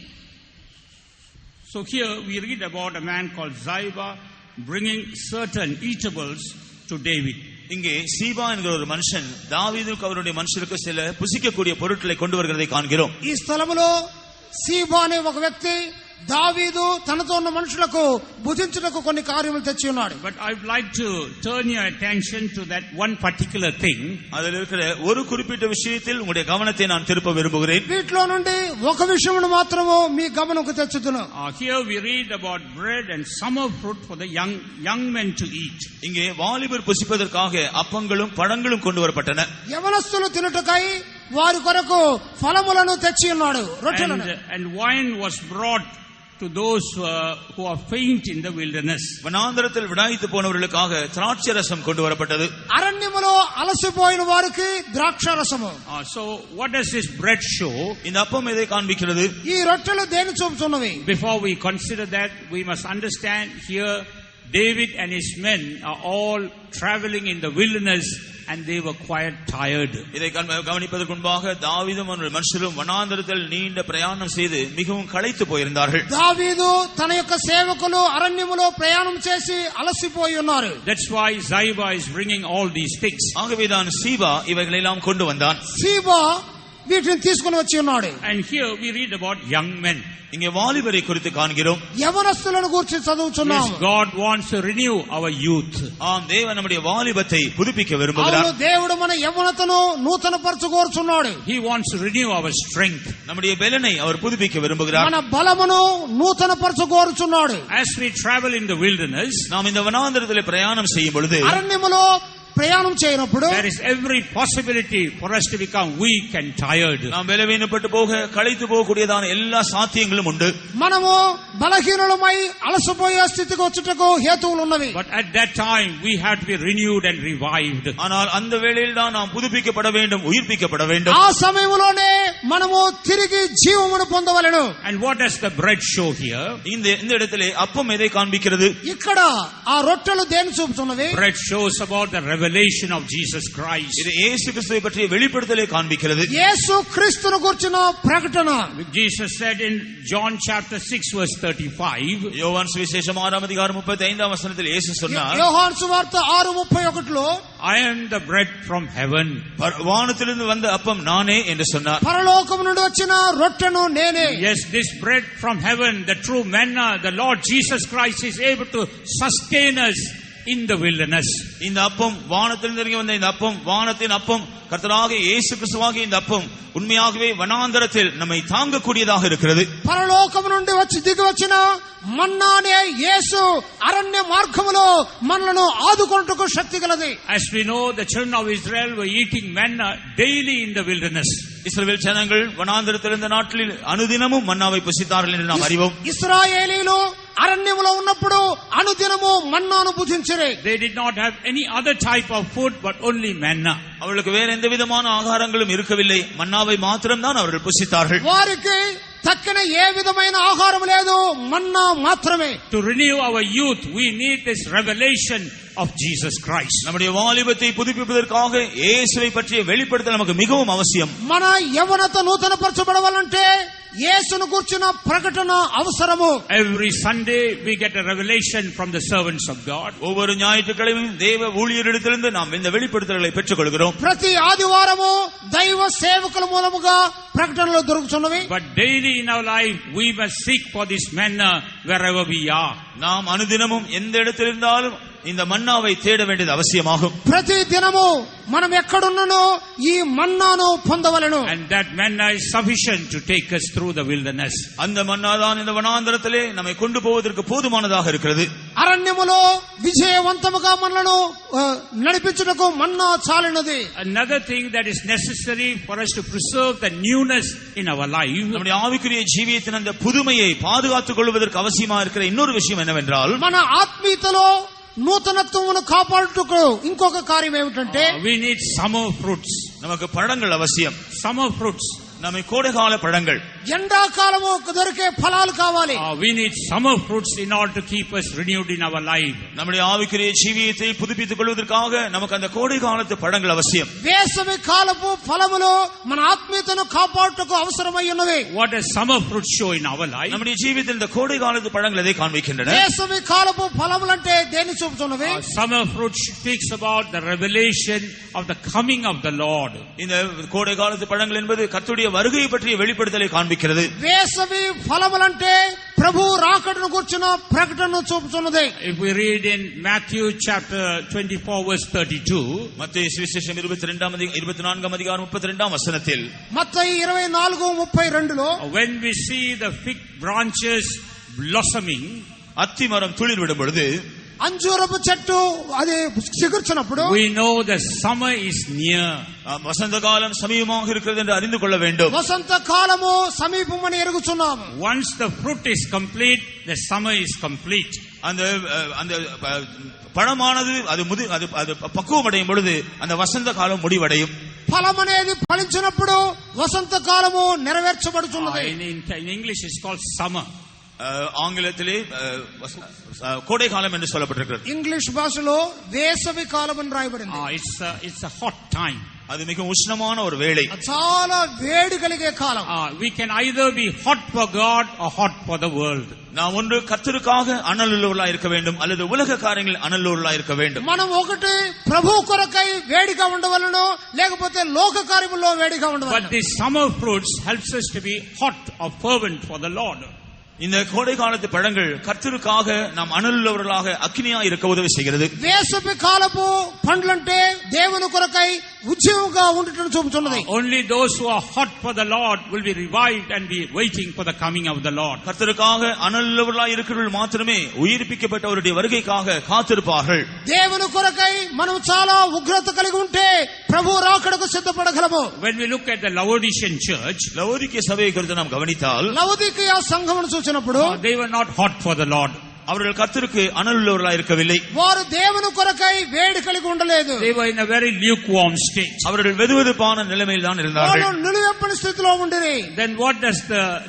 So here we read about a man called Ziba bringing certain eatables to David. இங்கே சீபா என்கிற ஒரு மனுஷன் தாவீதுக்கு அவருடைய மனுஷருக்கு சில புசிக்கக்கூடிய பொருட்களை கொண்டு வருகிறதை காண்கிறோம். ఈ స్థలములో సీబా అనే ఒక వ్యక్తి దావీదు తనతో ఉన్న మనుషులకు భుజించుటకు కొన్ని కార్యములు తెచ్చి ఉన్నాడు. But I would like to turn your attention to that one particular thing. அதில் இருக்கிற ஒரு குறிப்பிட்ட விஷயத்தில் உங்களுடைய கவனத்தை நான் திருப்ப விரும்புகிறேன். వీటిలో నుండి ఒక విషయమును మాత్రము మీ గమనకు తెచ్చుదును. Here we read about bread and summer fruit for the young men to eat. இங்கே வாலிபர் புசிப்பதற்காக அப்பங்களும் பழங்களும் கொண்டு வரப்பட்டன. యవనస్తులు తినుటకై వారి కొరకు ఫలములను తెచ్చి ఉన్నాడు, రొట్టెలను. And wine was brought to those who are faint in the wilderness. வனாந்தரத்தில் விடாய்த்து போனவர்களுக்காக திராட்சை ரசம் கொண்டு வரப்பட்டது. అరణ్యములో అలసిపోయిన వారికి ద్రాక్షారసము. So what does this bread show? இந்த அப்பம் எதை காண்பிக்கிறது? ఈ రొట్టెలు దేని చూపుతున్నవి? Before we consider that, we must understand here David and his men are all traveling in the wilderness and they were quite tired. இதை கவனிப்பதற்கு முன்பாக தாவீதும் மனுஷரும் வனாந்தரத்தில் நீண்ட பிரயாணம் செய்து மிகவும் களைத்து போயிருந்தார்கள். దావీదు తన యొక్క సేవకులు అరణ్యములో ప్రయాణం చేసి అలసిపోయి ఉన్నారు. That's why Ziba is bringing all these things. ஆகவேதான் சீபா இவைகளை எல்லாம் கொண்டு வந்தான். సీబా వీటిని తీసుకుని వచ్చి ఉన్నాడు. And here we read about young men. இங்கே வாலிபரை குறித்து காண்கிறோம். యవనస్తులను గురించి చదువుచున్నాము. Yes, God wants to renew our youth. ஆம், தேவன் நம்முடைய வாலிபத்தை புதுப்பிக்க விரும்புகிறார். అవును, దేవుడు మన యవనతను నూతన పరచుకోరుచున్నాడు. He wants to renew our strength. நம்முடைய பெலனை அவர் புதுப்பிக்க விரும்புகிறார். మన బలమును నూతన పరచుకోరుచున్నాడు. As we travel in the wilderness, நாம் இந்த வனாந்தரத்தில் பிரயாணம் செய்யும் பொழுது అరణ్యములో ప్రయాణం చేయనప్పుడు there is every possibility for us to become weak and tired. நாம் பலவீனப்பட்டு போக களைத்து போகக்கூடியதான எல்லா சாத்தியங்களும் உண்டு. మనము బలహీనులమై అలసిపోయే స్థితికి వచ్చుటకు హేతువులు ఉన్నవి. But at that time we have to be renewed and revived. ஆனால் அந்த வேளையில் தான் நாம் புதுப்பிக்கப்பட வேண்டும், உயிர்ப்பிக்கப்பட வேண்டும். ఆ సమయంలోనే మనము తిరిగి జీవమును పొందవలెను. And what does the bread show here? இந்த இடத்திலே அப்பம் எதை காண்பிக்கிறது? ఇక్కడ ఆ రొట్టెలు దేని చూపుతున్నవి? Bread shows about the revelation of Jesus Christ. இது இயேசு கிறிஸ்துவை பற்றிய வெளிப்படுத்தலை காண்பிக்கிறது. యేసు క్రీస్తును గురించిన ప్రకటన. Jesus said in John chapter 6 verse 35, யோவான் சுவிசேஷம் 6 அதிகாரம் 35 வசனத்தில் இயேசு சொன்னார், యోహాను సువార్త 6:31లో I am the bread from heaven. வானத்திலிருந்து வந்த அப்பம் நானே என்று சொன்னார். పరలోకము నుండి వచ్చిన రొట్టెను నేనే. Yes, this bread from heaven, the true manna, the Lord Jesus Christ is able to sustain us in the wilderness. இந்த அப்பம் வானத்திலிருந்து இறங்கி வந்த இந்த அப்பம், வானத்தின் அப்பம், கர்த்தராகிய இயேசு கிறிஸ்துவாகிய இந்த அப்பம் உண்மையாகவே வனாந்தரத்தில் நம்மை தாங்கக்கூடியதாக இருக்கிறது. పరలోకము నుండి వచ్చి దిగి వచ్చిన మన్నానే యేసు అరణ్య మార్గములో మనలను ఆదుకొనుటకు శక్తి గలది. As we know, the children of Israel were eating manna daily in the wilderness. இஸ்ரவேல் ஜனங்கள் வனாந்தரத்தில் இருந்த நாட்களில் அனுதினமும் மன்னாவை புசித்தார்கள் என்று நாம் அறிவோம். ఇశ్రాయేలీలు అరణ్యములో ఉన్నప్పుడు అనుదినము మన్నాను భుజించిరి. They did not have any other type of food but only manna. அவர்களுக்கு வேற எந்த விதமான ஆகாரங்களும் இருக்கவில்லை, மன்னாவை மாத்திரம்தான் அவர்கள் புசித்தார்கள். వారికి తక్కిన ఏ విధమైన ఆహారం లేదు, మన్నా మాత్రమే. To renew our youth, we need this revelation of Jesus Christ. நம்முடைய வாலிபத்தை புதுப்பிப்பதற்காக இயேசுவை பற்றிய வெளிப்படுத்தல் நமக்கு மிகவும் அவசியம். మన యవ్వనత నూతనపరచబడవాలంటే యేసును గూర్చిన ప్రకటన అవసరము. Every Sunday we get a revelation from the servants of God. ஒவ்வொரு ஞாயிற்றுக்கிழமையும் தேவ ஊழியரிடத்திலிருந்து நாம் இந்த வெளிப்படுத்தல்களை பெற்றுக் கொள்கிறோம். ప్రతి ఆదివారము దైవ సేవకుల మూలముగా ప్రకటనలు దొరుకుతున్నవి. But daily in our life we must seek for this manna wherever we are. நாம் அனுதினமும் எந்த இடத்தில் இருந்தாலும் இந்த மன்னாவை தேட வேண்டியது அவசியமாகும். ప్రతి దినము మనం ఎక్కడున్ననో ఈ మన్నాను పొందవలెను. And that manna is sufficient to take us through the wilderness. அந்த மன்னாதான் இந்த வனாந்தரத்திலே நம்மை கொண்டு போவதற்கு போதுமானதாக இருக்கிறது. అరణ్యములో విజయవంతముగా మనలను నడిపించుటకు మన్నా చాలినది. Another thing that is necessary for us to preserve the newness in our life, நம்முடைய ஆவிக்குரிய ஜீவியத்தின் அந்த புதுமையை பாதுகாத்துக் கொள்வதற்கு அவசியமா இருக்கிற இன்னொரு விஷயம் என்னவென்றால், మన ఆత్మీయతలో నూతనత్వమును కాపాడుటకు ఇంకొక కార్యం ఏమిటంటే we need summer fruits. நமக்கு பழங்கள் அவசியம். Summer fruits. நம்மை கோடைகால பழங்கள், ఎండాకాలము దొరికే ఫలాలు కావాలి. We need summer fruits in order to keep us renewed in our life. நம்முடைய ஆவிக்குரிய ஜீவியத்தை புதுப்பித்துக் கொள்வதற்காக நமக்கு அந்த கோடை காலத்து பழங்கள் அவசியம். వేసవి కాలపు ఫలములు మన ఆత్మీయతను కాపాడుటకు అవసరమై ఉన్నవి. What does summer fruits show in our life? நம்முடைய ஜீவியத்தில் இந்த கோடை காலத்து பழங்கள் எதை காண்பிக்கின்றன? వేసవి కాలపు ఫలములంటే దేన్ని చూపుతున్నవి? Summer fruits speaks about the revelation of the coming of the Lord. இந்த கோடை காலத்து பழங்கள் என்பது கர்த்தருடைய வருகையை பற்றிய வெளிப்படுத்தலை காண்பிக்கிறது. వేసవి ఫలములంటే ప్రభు రాకడను గురించిన ప్రకటనను చూపుతున్నది. If we read in Matthew chapter 24 verse 32, மத்தேயு சுவிசேஷம் 24 அதிகாரம் 32 வசனத்தில், మత్తయి 24:32లో when we see the fig branches blossoming, அத்தி மரம் துளிர் விடும் பொழுது, అంజూరపు చెట్టు అది చిగుర్చినప్పుడు we know the summer is near. வசந்த காலம் சமீபமாக இருக்கிறது என்று அறிந்து கொள்ள வேண்டும். వసంత కాలము సమీపమని ఎరుగుచున్నాము. Once the fruit is complete, the summer is complete. அந்த பழமானது அது பக்குவம் அடையும் பொழுது அந்த வசந்த காலம் முடிவடையும். ఫలం అనేది ఫలించినప్పుడు వసంత కాలము నెరవేర్చబడుతున్నది. In English it's called summer. ஆங்கிலத்திலே கோடை காலம் என்று சொல்லப்பட்டிருக்கிறது. ఇంగ్లీష్ భాషలో వేసవి కాలం అని రాయబడింది. It's a hot time. அது மிக உஷ்ணமான ஒரு வேளை, చాలా వేడి కలిగే కాలం. We can either be hot for God or hot for the world. நாம் ஒன்று கர்த்தருக்காக அனலுள்ளவர்களாய் இருக்க வேண்டும், அல்லது உலக காரியங்களில் அனலுள்ளவர்களாய் இருக்க வேண்டும். మనం ఒకటి ప్రభు కొరకై వేడిగా ఉండవలను, లేకపోతే లోక కార్యముల్లో వేడిగా ఉండవలను. But the summer fruits helps us to be hot or fervent for the Lord. இந்த கோடை காலத்து பழங்கள் கர்த்தருக்காக நாம் அனலுள்ளவர்களாக அக்கினியா இருக்க உதவி செய்கிறது. వేసవి కాలపు పండ్లంటే దేవుని కొరకై ఉజ్జీవంగా ఉండటం చూపుతున్నది. Only those who are hot for the Lord will be revived and be waiting for the coming of the Lord. கர்த்தருக்காக அனலுள்ளவர்களாக இருக்கிறவர்கள் மாத்திரமே உயிர்ப்பிக்கப்பட்டவருடைய வருகைக்காக காத்திருப்பார்கள். దేవుని కొరకై మనం చాలా ఉగ్రత కలిగి ఉంటే ప్రభు రాకడకు సిద్ధపడగలము. When we look at the Laodicean church, லவோதிக்கேய சபையை குறித்து நாம் கவனித்தால் లవోదికీయ సంఘమును చూసినప్పుడు they were not hot for the Lord. அவர்கள் கர்த்தருக்கு அனலுள்ளவர்களாக இருக்கவில்லை. వారు దేవుని కొరకై వేడి కలిగి ఉండలేదు. They were in a very lukewarm state. அவர்கள் வெதுவெதுப்பான நிலைமையில் தான் இருந்தார்கள். వాళ్ళు నిలువెప్పని స్థితిలో ఉండిరి. Then what does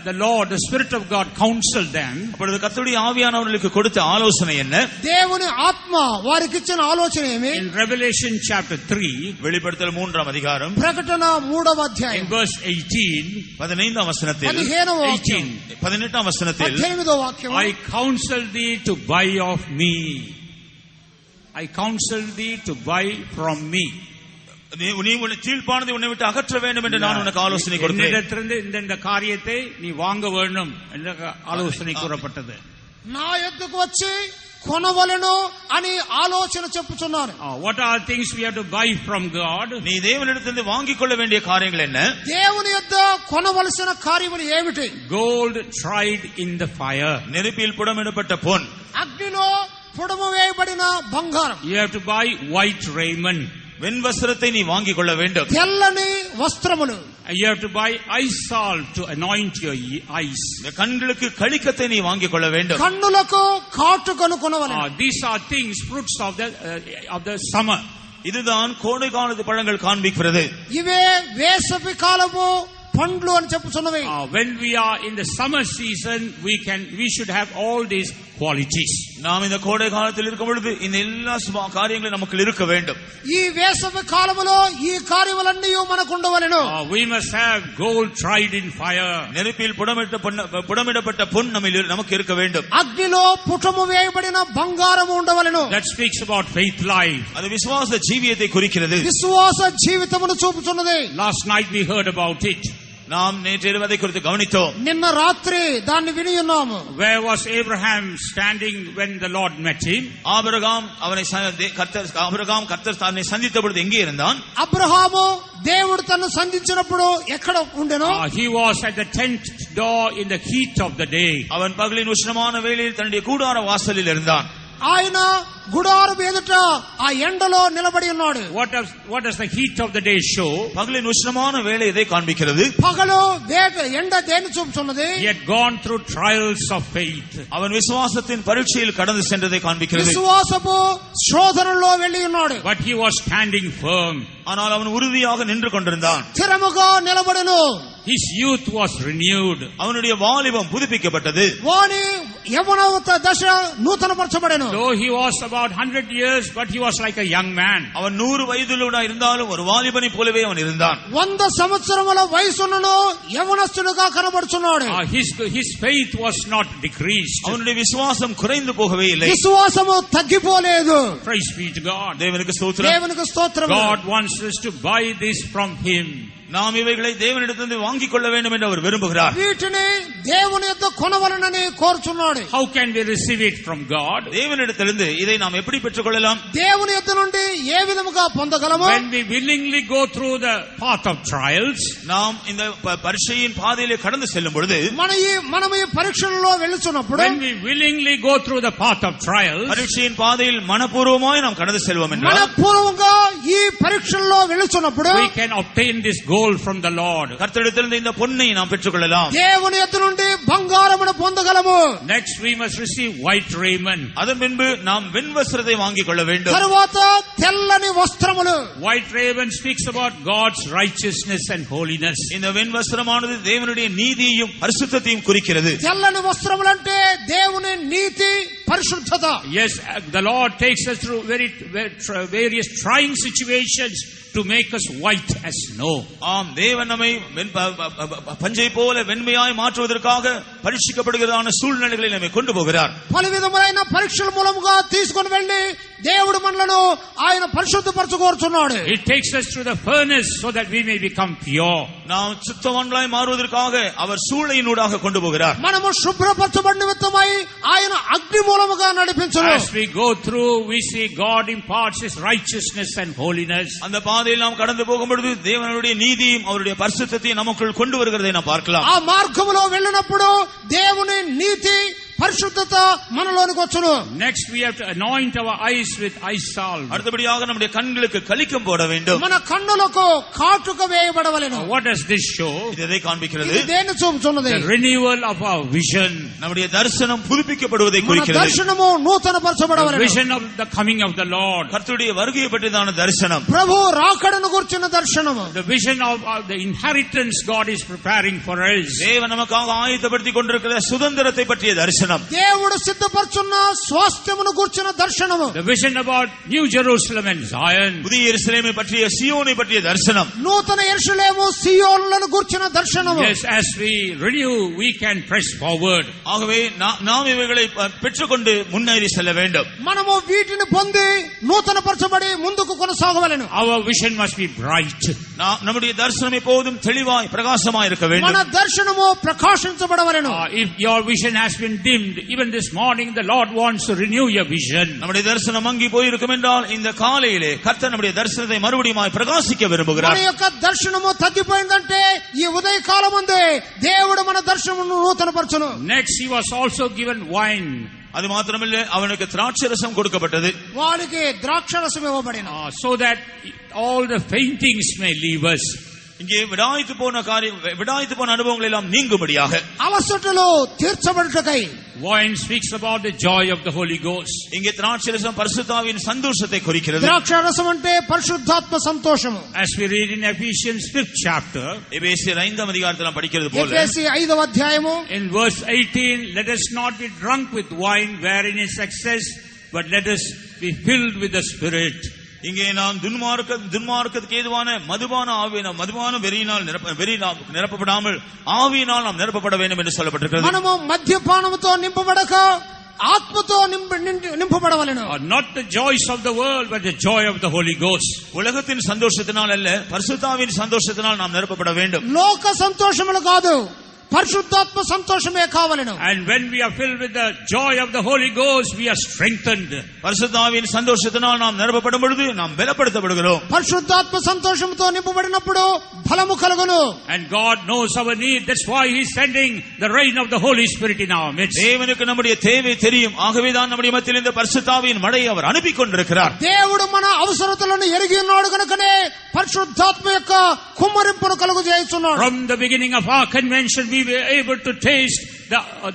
the Lord, the Spirit of God, counsel them? அப்பொழுது கர்த்தருடைய ஆவியானவர்களுக்கு கொடுத்த ஆலோசனை என்ன? దేవుని ఆత్మ వారికి ఇచ్చిన ఆలోచన ఏమి? In Revelation chapter 3, வெளிப்படுத்தல் 3ஆம் அதிகாரம் ప్రకటన 3వ in అధ్యాయం verse 18, 15ஆம் வசனத்தில் 15వ వాక్యం 18ஆம் வசனத்தில் 18వ వాక్యం I counsel thee to buy of me. I counsel thee to buy from me. நீ உன்னை கீழ்ப்பானதை உன்னை விட்டு அகற்ற வேண்டும் என்று நான் உனக்கு ஆலோசனை கொடுக்கிறேன். என்னிடத்திலிருந்து இந்த காரியத்தை நீ வாங்க வேண்டும் என்ற ஆலோசனை கூறப்பட்டது. నా యొద్దకు వచ్చి కొనవలెను అని ఆలోచన చెప్పుచున్నారు. What are things we have to buy from God? நீ தேவனிடத்திலிருந்து வாங்கிக் கொள்ள வேண்டிய காரியங்கள் என்ன? దేవుని యొద్ద కొనవలసిన కార్యములు ఏమిటి? Gold tried in the fire. நெருப்பில் புடமிடப்பட்ட பொன். అగ్నిలో పుడము వేయబడిన బంగారం. You have to buy white raiment. வெண் வஸ்திரத்தை நீ வாங்கிக் கொள்ள வேண்டும். తెల్లని వస్త్రములు. You have to buy eye salt to anoint your eyes. கண்களுக்கு கழிக்கத்தை நீ வாங்கிக் கொள்ள வேண்டும். కన్నులకు కాటుకను కొనవలెను. These are things, fruits of the summer. இதுதான் கோடை காலத்து பழங்கள் காண்பிக்கிறது. ఇవే వేసవి కాలము పండ్లు అని చెప్పుచున్నవి. When we are in the summer season, we should have all these qualities. நாம் இந்த கோடை காலத்தில் இருக்கும் பொழுது இந்த எல்லா காரியங்களும் நமக்கு இருக்க வேண்டும். ఈ వేసవి కాలములో ఈ కార్యములన్నీ మనకు ఉండవలెను. We must have gold tried in fire. நெருப்பில் புடமிடப்பட்ட பொன் நமக்கு இருக்க வேண்டும். అగ్నిలో పుటము వేయబడిన బంగారము ఉండవలెను. That speaks about faith life. அது விசுவாச ஜீவியத்தை குறிக்கிறது. విశ్వాస జీవితమును చూపుచున్నది. Last night we heard about it. நாம் நேற்று அதை குறித்து கவனித்தோம். నిన్న రాత్రి దాన్ని విని ఉన్నాము. Where was Abraham standing when the Lord met him? Abraham கர்த்தர் தன்னை சந்தித்த பொழுது எங்கே இருந்தான்? అబ్రహాము దేవుడు తనను సంధించినప్పుడు ఎక్కడ ఉండెను? He was at the tent door in the heat of the day. அவன் பகலின் உஷ்ணமான வேளையில் தன்னுடைய கூடார வாசலில் இருந்தான். ఆయన గుడారం ఎదుట ఆ ఎండలో నిలబడి ఉన్నాడు. What does the heat of the day show? பகலின் உஷ்ணமான வேளை எதை காண்பிக்கிறது? పగలు ఎండ దేని చూపుతున్నది? He had gone through trials of faith. அவன் விசுவாசத்தின் பரீட்சையில் கடந்து சென்றதை காண்பிக்கிறது. విశ్వాసపు శోధనలో వెళ్ళి ఉన్నాడు. But he was standing firm. ஆனால் அவன் உறுதியாக நின்று கொண்டிருந்தான். స్థిరముగా నిలబడెను. His youth was renewed. அவனுடைய வாலிபம் புதுப்பிக்கப்பட்டது. వాని యవ్వనోత్త దశ నూతనపరచబడెను. Though he was about 100 years, but he was like a young man. அவன் 100 வயதிலுள்ள இருந்தாலும் ஒரு வாலிபனை போலவே அவன் இருந்தான். 100 సంవత్సరముల వయసున్నను యవ్వనస్తుడుగా కనబడుచున్నాడు. His faith was not decreased. அவனுடைய விசுவாசம் குறைந்து போகவே இல்லை. విశ్వాసము తగ్గిపోలేదు. Praise be to God. தேவனுக்கு ஸ்தோத்திரம். దేవునికి స్తోత్రం. God wants us to buy this from him. நாம் இவைகளை தேவனிடத்திலிருந்து வாங்கிக் கொள்ள வேண்டும் என்று அவர் விரும்புகிறார். వీటిని దేవుని యొద్ద కొనవలెనని కోరుచున్నాడు. How can we receive it from God? தேவனிடத்திலிருந்து இதை நாம் எப்படி பெற்றுக்கொள்ளலாம்? దేవుని యొద్ద నుండి ఏ విధముగా పొందగలము? When we willingly go through the path of trials, நாம் இந்த பரீட்சையின் பாதையிலே கடந்து செல்லும் பொழுது, మనం ఈ పరీక్షలలో వెళ్తున్నప్పుడు, when we willingly go through the path of trials, பரீட்சையின் பாதையில் மனப்பூர்வமாய் நாம் கடந்து செல்வோம் என்றால், మనపూర్వకంగా ఈ పరీక్షలలో వెళ్తున్నప్పుడు we can obtain this gold from the Lord. கர்த்தரிடத்திலிருந்து இந்த பொன்னை நாம் பெற்றுக்கொள்ளலாம். దేవుని యొద్ద నుండి బంగారమును పొందగలము. Next we must receive white raiment. அதன் பின்பு நாம் வெண் வஸ்திரத்தை வாங்கிக் கொள்ள வேண்டும். తరువాత తెల్లని వస్త్రములు. White raiment speaks about God's righteousness and holiness. இந்த வெண் வஸ்திரமானது தேவனுடைய நீதியையும் பரிசுத்தத்தையும் குறிக்கிறது. తెల్లని వస్త్రములంటే దేవుని నీతి పరిశుద్ధత. Yes, the Lord takes us through various trying situations to make us white as snow. ஆம், தேவன் நம்மை பஞ்சை போல வெண்மையாய் மாற்றுவதற்காக பரீட்சிக்கப்படுகிறதான சூழ்நிலைகளை நம்மை கொண்டு போகிறார். పలు విధములైన పరీక్షల మూలముగా తీసుకొని వెళ్లి దేవుడు మనలను ఆయన పరిశుద్ధపరచుకోరుచున్నాడు. It takes us through the furnace so that we may become pure. நாம் சுத்தவான்களாய் மாறுவதற்காக அவர் சூளையினூடாக கொண்டு போகிறார். మనము శుభ్రపరచబడిన నిమిత్తమై ఆయన అగ్ని మూలముగా నడిపించును. As we go through, we see God imparts His righteousness and holiness. அந்த பாதையில் நாம் கடந்து போகும்பொழுது தேவனுடைய நீதியும் அவருடைய பரிசுத்தத்தையும் நமக்குள் கொண்டு வருகிறதை நாம் பார்க்கலாம். ఆ మార్గములో వెళ్ళినప్పుడు దేవుని నీతి పరిశుద్ధత మనలోనికి వచ్చును. Next we have to anoint our eyes with eye salve. அடுத்தபடியாக நம்முடைய கண்களுக்கு கலிக்கம் போட வேண்டும். మన కన్నులకు కాటుక వేయబడవలెను. What does this show? இது எதை காண்பிக்கிறது? ఇది దేన్ని చూపుచున్నది? The renewal of our vision. நம்முடைய தரிசனம் புதுப்பிக்கப்படுவதை మన குறிக்கிறது. దర్శనము నూతన The పరచబడవలెను. vision of the coming of the Lord. கர்த்தருடைய வருகையை பற்றியதான தரிசனம். ప్రభు రాకడను గురించిన దర్శనము. The vision of the inheritance God is preparing for us. தேவன் நமக்காக ஆயத்தப்படுத்திக் கொண்டிருக்கிற சுதந்திரத்தை பற்றிய தரிசனம். దేవుడు సిద్ధపరచున్న స్వాస్థ్యమును గురించిన దర్శనము. The vision about New Jerusalem and Zion. புதிய எருசலேமை பற்றிய சியோனை பற்றிய தரிசனம். నూతన యెరూషలేము సియోనులను గురించిన దర్శనము. Yes, as we renew, we can press forward. ஆகவே நாம் இவைகளை பெற்றுக்கொண்டு முன்னேறி செல்ல வேண்டும். మనము వీటిని పొంది నూతన పరచబడి ముందుకు కొనసాగవలెను. Our vision must be bright. நம்முடைய தரிசனம் எப்போதும் தெளிவாய் பிரகாசமாய் இருக்க మన வேண்டும். దర్శనము ప్రకాశించబడవలెను. If your vision has been dimmed, even this morning the Lord wants to renew your vision. நம்முடைய தரிசனம் மங்கி போயிருக்கும் என்றால் இந்த காலையிலே கர்த்தர் நம்முடைய தரிசனத்தை மறுபடியும் பிரகாசிக்க விரும்புகிறார். మన యొక్క దర్శనము తగ్గిపోయిందంటే ఈ ఉదయ కాలమందే దేవుడు మన దర్శనమును నూతనపరచును. Next, he was also given wine. அது மாத்திரமல்ல, அவனுக்கு திராட்சரசம் கொடுக்கப்பட்டது. వానికి ద్రాక్షరసం ఇవ్వబడిన. So that all the faintings may leave us. இங்கே விடாய்த்து போன அனுபவங்கள் எல்லாம் நீங்கும்படியாக అలసటలు తీర్చబడుటకై. Wine speaks about the joy of the Holy Ghost. இங்கே திராட்சரசம் பரிசுத்தாவின் சந்தோஷத்தை குறிக்கிறது. ద్రాక్షరసం అంటే పరిశుద్ధాత్మ సంతోషము. As we read in Ephesians 5th chapter, எபேசியர் 5ஆம் அதிகாரத்தில் நாம் படிக்கிறது போல, ఎఫెసీ 5వ అధ్యాయము in verse 18, let us not be drunk with wine wherein is excess, but let us be filled with the Spirit. இங்கே நாம் துன்மார்க்கத்துக்கு ஏதுவான மதுபான வெறியினால் நிரப்பப்படாமல் ஆவியினால் நாம் நிரப்பப்பட வேண்டும் என்று சொல்லப்பட்டிருக்கிறது. మనము మద్యపానముతో నింపబడక ఆత్మతో నింపబడవలెను. Not the joys of the world, but the joy of the Holy Ghost. உலகத்தின் சந்தோஷத்தினால் அல்ல, பரிசுத்தாவின் சந்தோஷத்தினால் நாம் நிரப்பப்பட வேண்டும். లోక సంతోషములు కాదు, పరిశుద్ధాత్మ సంతోషమే కావలెను. And when we are filled with the joy of the Holy Ghost, we are strengthened. பரிசுத்தாவின் சந்தோஷத்தினால் நாம் நிரப்பப்படும் பொழுது நாம் பலப்படுத்தப்படுகிறோம். పరిశుద్ధాత్మ సంతోషంతో నింపబడినప్పుడు బలము కలుగును. And God knows our need. That's why He is sending the rain of the Holy Spirit in our midst. தேவனுக்கு நம்முடைய தேவை தெரியும். ஆகவேதான் நம்முடைய மத்தியில் இந்த பரிசுத்தாவின் மழையை அவர் அனுப்பி கொண்டிருக்கிறார். దేవుడు మన అవసరతలను ఎరిగి ఉన్నాడు కనుకనే పరిశుద్ధాత్మ యొక్క కుమ్మరింపును కలుగజేయుచున్నాడు. From the beginning of our convention, we were able to taste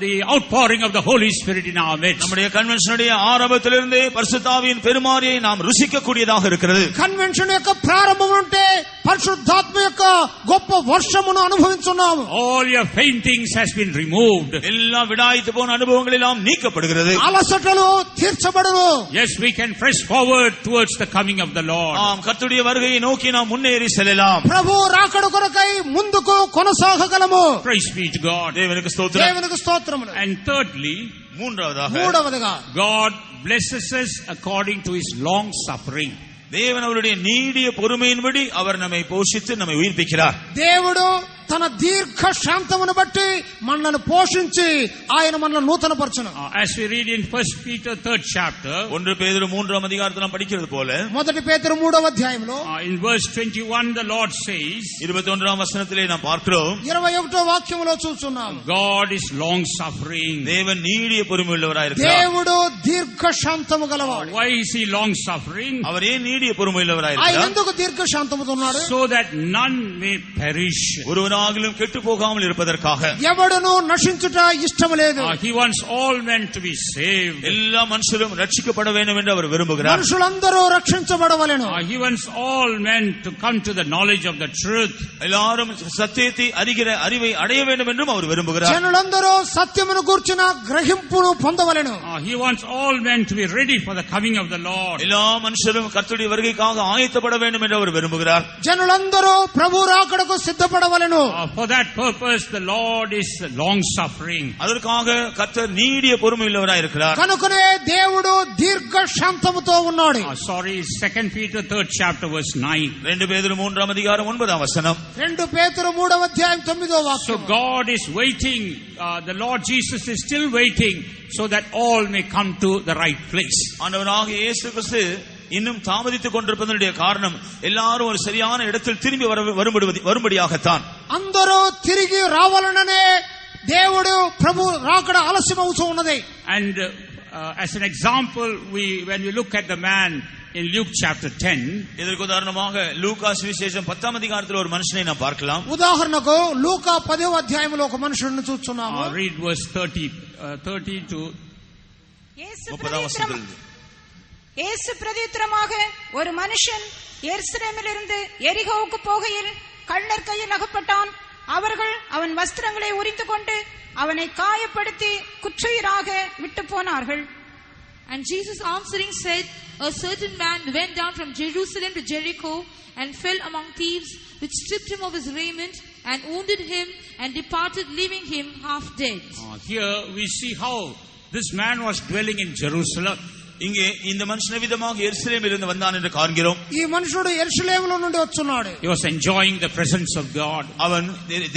the outpouring of the Holy Spirit in our midst. நம்முடைய கன்வென்ஷனுடைய ஆரம்பத்திலிருந்தே பரிசுத்தாவின் பெருமாரியை நாம் ருசிக்க கூடியதாக இருக்கிறது. కన్వెన్షన్ యొక్క ప్రారంభం అంటే పరిశుద్ధాత్మ యొక్క గొప్ప వర్షమును అనుభవించున్నాము. All your faintings has been removed. எல்லா விடாய்த்து போன அனுபவங்கள் எல்லாம் நீக்கப்படுகிறது. అలసటలు తీర్చబడును. Yes, we can press forward towards the coming of the Lord. ஆம், கர்த்தருடைய வருகையை நோக்கி நாம் முன்னேறி செல்லலாம். ప్రభు రాకడ కొరకై ముందుకు కొనసాగగలము. Praise be to God. தேவனுக்கு ஸ்தோத்திரம். దేవునికి స్తోత్రములు. And thirdly, మూడవదిగా God blesses us according to His long suffering. தேவன் அவருடைய நீடிய பொறுமையின்படி அவர் நம்மை போஷித்து நம்மை உயிர்ப்பிக்கிறார். దేవుడు తన దీర్ఘ శాంతమును బట్టి మనల్ని పోషించి ఆయన మనల్ని నూతనపరచును. As we read in 1 Peter 3rd chapter, 1 பேதுரு 3ஆம் அதிகாரத்தில் நாம் படிக்கிறது போல, మొదటి పేతురు 3వ అధ్యాయంలో in verse 21 the Lord says, 21ஆம் வசனத்திலே நாம் பார்க்கிறோம், 21వ వాక్యములో చూస్తున్నాం, God is long suffering. தேவன் நீடிய பொறுமை உள்ளவராய் இருக்கிறார். దేవుడు దీర్ఘ శాంతము గలవాడు. Why is He long suffering? அவர் ஏன் நீடிய பொறுமை உள்ளவராய் ఆయన இருக்கிறார்? ఎందుకు దీర్ఘ శాంతముతో ఉన్నాడు? So that none may perish. ஒருவனாகிலும் கெட்டு போகாமல் இருப்பதற்காக. ఎవడును నశించుట ఇష్టము లేదు. He wants all men to be saved. எல்லா மனுஷரும் ரட்சிக்கப்பட வேண்டும் என்று அவர் விரும்புகிறார். మనుషులందరూ రక్షించబడవలెను. He wants all men to come to the knowledge of the truth. எல்லாரும் சத்தியத்தை அறிகிற அறிவை அடைய வேண்டும் என்றும் அவர் விரும்புகிறார். జనులందరూ సత్యమును గూర్చిన గ్రహింపును పొందవలెను. He wants all men to be ready for the coming of the Lord. எல்லா மனுஷரும் கர்த்தருடைய வருகைக்காக ஆயத்தப்பட வேண்டும் என்று அவர் விரும்புகிறார். జనులందరూ ప్రభు రాకడకు సిద్ధపడవలెను. For that purpose the Lord is long suffering. அதற்காக கர்த்தர் நீடிய பொறுமை உள்ளவராய் இருக்கிறார். కనుకనే దేవుడు దీర్ఘ శాంతముతో ఉన్నాడు. Sorry, 2 Peter 3rd chapter verse 9. 2 பேதுரு 3ஆம் அதிகாரம் 9ஆம் வசனம். 2 பேతురు 3వ అధ్యాయం 9వ వాక్యం. So God is waiting, the Lord Jesus is still waiting so that all may come to the right place. ஆண்டவராகிய இயேசு கிறிஸ்து இன்னும் தாமதித்துக் கொண்டிருப்பதனுடைய காரணம் எல்லாரும் ஒரு சரியான இடத்தில் திரும்பி வரும்படியாகத்தான். అందరూ తిరిగి రావాలననే దేవుడు ప్రభు రాకడ ఆలస్యమవుతూ ఉన్నది. And as an example, when we look at the man in Luke chapter 10, இதற்கு உதாரணமாக லூக்கா சுவிசேஷம் 10ஆம் அதிகாரத்தில் ஒரு மனுஷனை நாம் பார்க்கலாம். ఉదాహరణకు లూకా 10వ అధ్యాయంలో ఒక మనుషుడిని చూస్తున్నాము. Read verse 30 to 30ஆம் வசனத்தில். இயேசு பிரதியுத்தரமாக, ஒரு மனுஷன் எருசலேமிலிருந்து எரிகோவுக்கு போகையில் கள்ளர் கையில் அகப்பட்டான். அவர்கள் அவன் வஸ்திரங்களை உரிந்து கொண்டு அவனை காயப்படுத்தி குற்றுயிராக விட்டு போனார்கள். And Jesus answering said, a certain man went down from Jerusalem to Jericho and fell among thieves, which stripped him of his raiment and wounded him and departed, leaving him half dead. Here we see how this man was dwelling in Jerusalem. இங்கே இந்த மனுஷன விதமாக எருசலேமிலிருந்து வந்தான் என்று காண்கிறோம். ఈ మనుషుడు యెరూషలేములో నుండి వచ్చున్నాడు. He was enjoying the presence of God. அவன்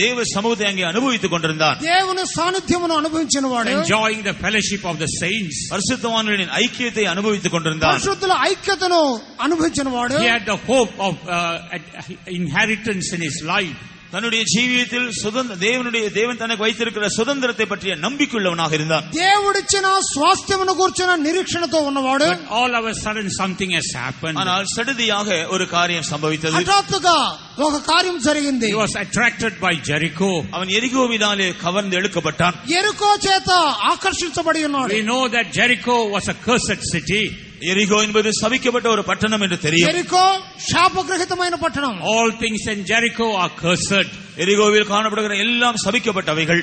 தேவ சமூகத்தை அங்கே அனுபவித்துக் கொண்டிருந்தான். దేవుని సాన్నిధ్యమును అనుభవించినవాడు. Enjoying the fellowship of the saints. பரிசுத்தவான்களின் ஐக்கியத்தை அனுபவித்துக் கொண்டிருந்தான். పరిశుద్ధుల ఐక్యతను అనుభవించినవాడు. He had the hope of inheritance in his life. தன்னுடைய ஜீவியத்தில் தேவன் தனக்கு வைத்திருக்கிற சுதந்திரத்தை பற்றிய நம்பிக்கையுள்ளவனாக இருந்தான். దేవుడిచ్చిన స్వాస్థ్యమును గురించిన నిరీక్షణతో ఉన్నవాడు. But all of a sudden something has happened. ஆனால் சடுதியாக ஒரு காரியம் சம்பவித்தது. హఠాత్తుగా ఒక కార్యం జరిగింది. He was attracted by Jericho. அவன் எரிகோவினாலே கவர்ந்து இழுக்கப்பட்டான். ఎరుకో చేత ఆకర్షించబడి ఉన్నాడు. We know that Jericho was a cursed city. எரிகோ என்பது சபிக்கப்பட்ட ஒரு பட்டணம் என்று தெரியும். ఎరికో శాపగ్రహితమైన పట్టణం. All things in Jericho are cursed. எரிகோவில் காணப்படுகிற எல்லாம் சபிக்கப்பட்டவைகள்.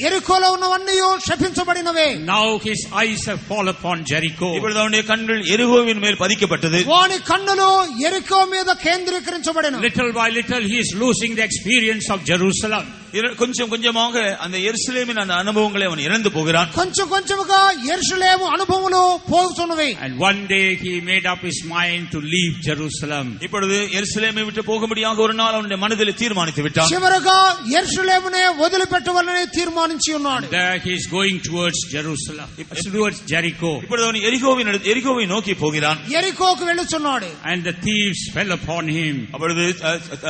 ఎరికోలో ఉన్నవన్నీ శపించబడినవే. Now his eyes have fallen upon Jericho. இப்பொழுது அவனுடைய கண்கள் எரிகோவின் மேல் பதிக்கப்பட்டது. వాని కన్నులు ఎరికో మీద కేంద్రీకరించబడిన. Little by little he is losing the experience of Jerusalem. கொஞ்சம் கொஞ்சமாக அந்த எருசலேமின் அந்த அனுபவங்களை அவன் இழந்து போகிறான். కొంచెం కొంచెంగా యెరూషలేము అనుభవములు పోగుతున్నవి. And one day he made up his mind to leave Jerusalem. இப்பொழுது எருசலேமை விட்டு போகும்படியாக ஒரு நாள் அவனுடைய மனதில் தீர்மானித்து விட்டான். చివరగా యెరూషలేమునే వదిలిపెట్టవాలని తీర్మానించి ఉన్నాడు. There he is going towards Jerusalem, towards Jericho. இப்பொழுது அவன் எரிகோவை நோக்கி போகிறான். యెరికోకు వెళ్ళుచున్నాడు. And the thieves fell upon him. அப்பொழுது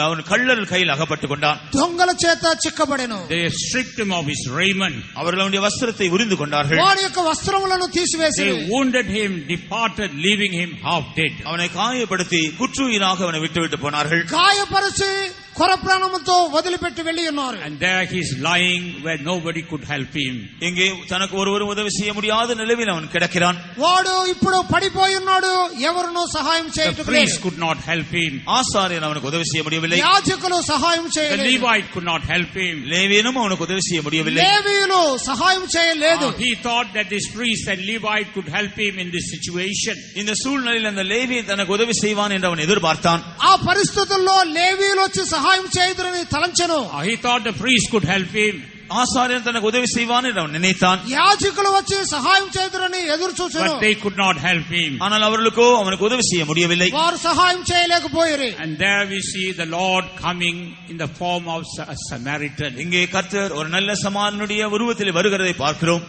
அவன் கள்ளர் கையில் அகப்பட்டுக் கொண்டான். దొంగల చేత చిక్కబడెను. They stripped him of his raiment. அவர்கள் அவனுடைய வஸ்திரத்தை உரிந்து கொண்டார்கள். వారి యొక్క వస్త్రములను తీసివేసి They wounded him, departed, leaving him half dead. அவனை காயப்படுத்தி குற்றுயிராக அவனை விட்டுவிட்டு போனார்கள். గాయపరిచి కొర ప్రాణముతో వదిలిపెట్టి వెళ్ళి ఉన్నారు. And there he is lying where nobody could help him. இங்கே தனக்கு ஒருவரும் உதவி செய்ய முடியாத நிலையில் அவன் கிடக்கிறான். వాడు ఇప్పుడు పడిపోయి ఉన్నాడు. ఎవరునూ సహాయం The చేయటం priest లేదు. could not help him. ஆசாரியன் அவனுக்கு உதவி செய்ய முடியவில்லை. యాజకులు సహాయం The చేయలేదు. Levite could not help him. லேவியனும் அவனுக்கு உதவி செய்ய முடியவில்லை. లేవీయులు సహాయం చేయలేదు. He thought that this priest and Levite could help him in this situation. இந்த சூழ்நிலையில் அந்த லேவியன் தனக்கு உதவி செய்வான் என்று அவன் எதிர்பார்த்தான். ఆ పరిస్థితుల్లో లేవీయులు వచ్చి సహాయం చేయదురని తలంచెను. He thought the priest could help him. ஆசாரியன் தனக்கு உதவி செய்வான் என்று அவன் நினைத்தான். యాజకులు వచ్చి సహాయం చేయదురని ఎదురు చూచెను. But they could not help him. ஆனால் அவர்களுக்கோ அவனுக்கு உதவி செய்ய முடியவில்லை. వారు సహాయం చేయలేకపోయారు. And there we see the Lord coming in the form of a Samaritan. இங்கே கர்த்தர் ஒரு நல்ல சமாரியனுடைய உருவத்தில் வருகிறதை பார்க்கிறோம்.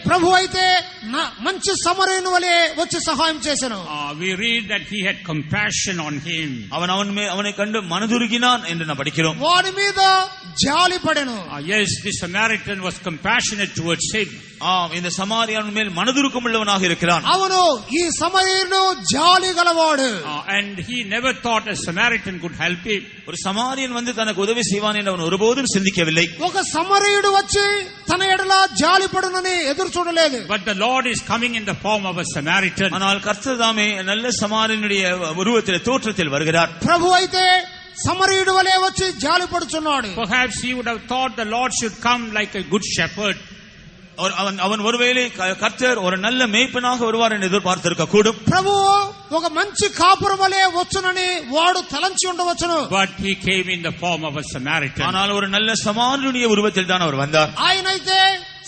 ప్రభు అయితే మంచి సమరయుని వలె వచ్చి సహాయం చేసెను. We read that he had compassion on him. அவனை கண்டு மனதுருகினான் என்று நாம் படிக்கிறோம். వాడి మీద జాలి పడెను. Yes, the Samaritan was compassionate towards him. இந்த சமாரியன் மேல் மனதுருக்கம் உள்ளவனாக இருக்கிறான். అవును, ఈ సమరయుడు జాలి గలవాడు. And he never thought a Samaritan could help him. ஒரு சமாரியன் வந்து தனக்கு உதவி செய்வான் என்று அவன் ஒருபோதும் சிந்திக்கவில்லை. ఒక సమరయుడు వచ్చి తన ఎడల జాలి పడునని ఎదురు చూడలేదు. But the Lord is coming in the form of a Samaritan. ஆனால் கர்த்தர் தாமே நல்ல சமாரியனுடைய உருவத்தில் தோற்றத்தில் வருகிறார். ప్రభు అయితే సమరయుడు వలె వచ్చి జాలి పడుచున్నాడు. Perhaps he would have thought the Lord should come like a good shepherd. அவன் ஒருவேளை கர்த்தர் ஒரு நல்ல மேய்ப்பனாக வருவார் என்று எதிர்பார்த்திருக்க கூடும். ప్రభువు ఒక మంచి కాపురం వలె వచ్చునని వాడు తలంచి ఉండవచ్చును. But he came in the form of a Samaritan. ஆனால் ஒரு நல்ல சமாரியனுடைய உருவத்தில் தான் அவர் வந்தார். ఆయనైతే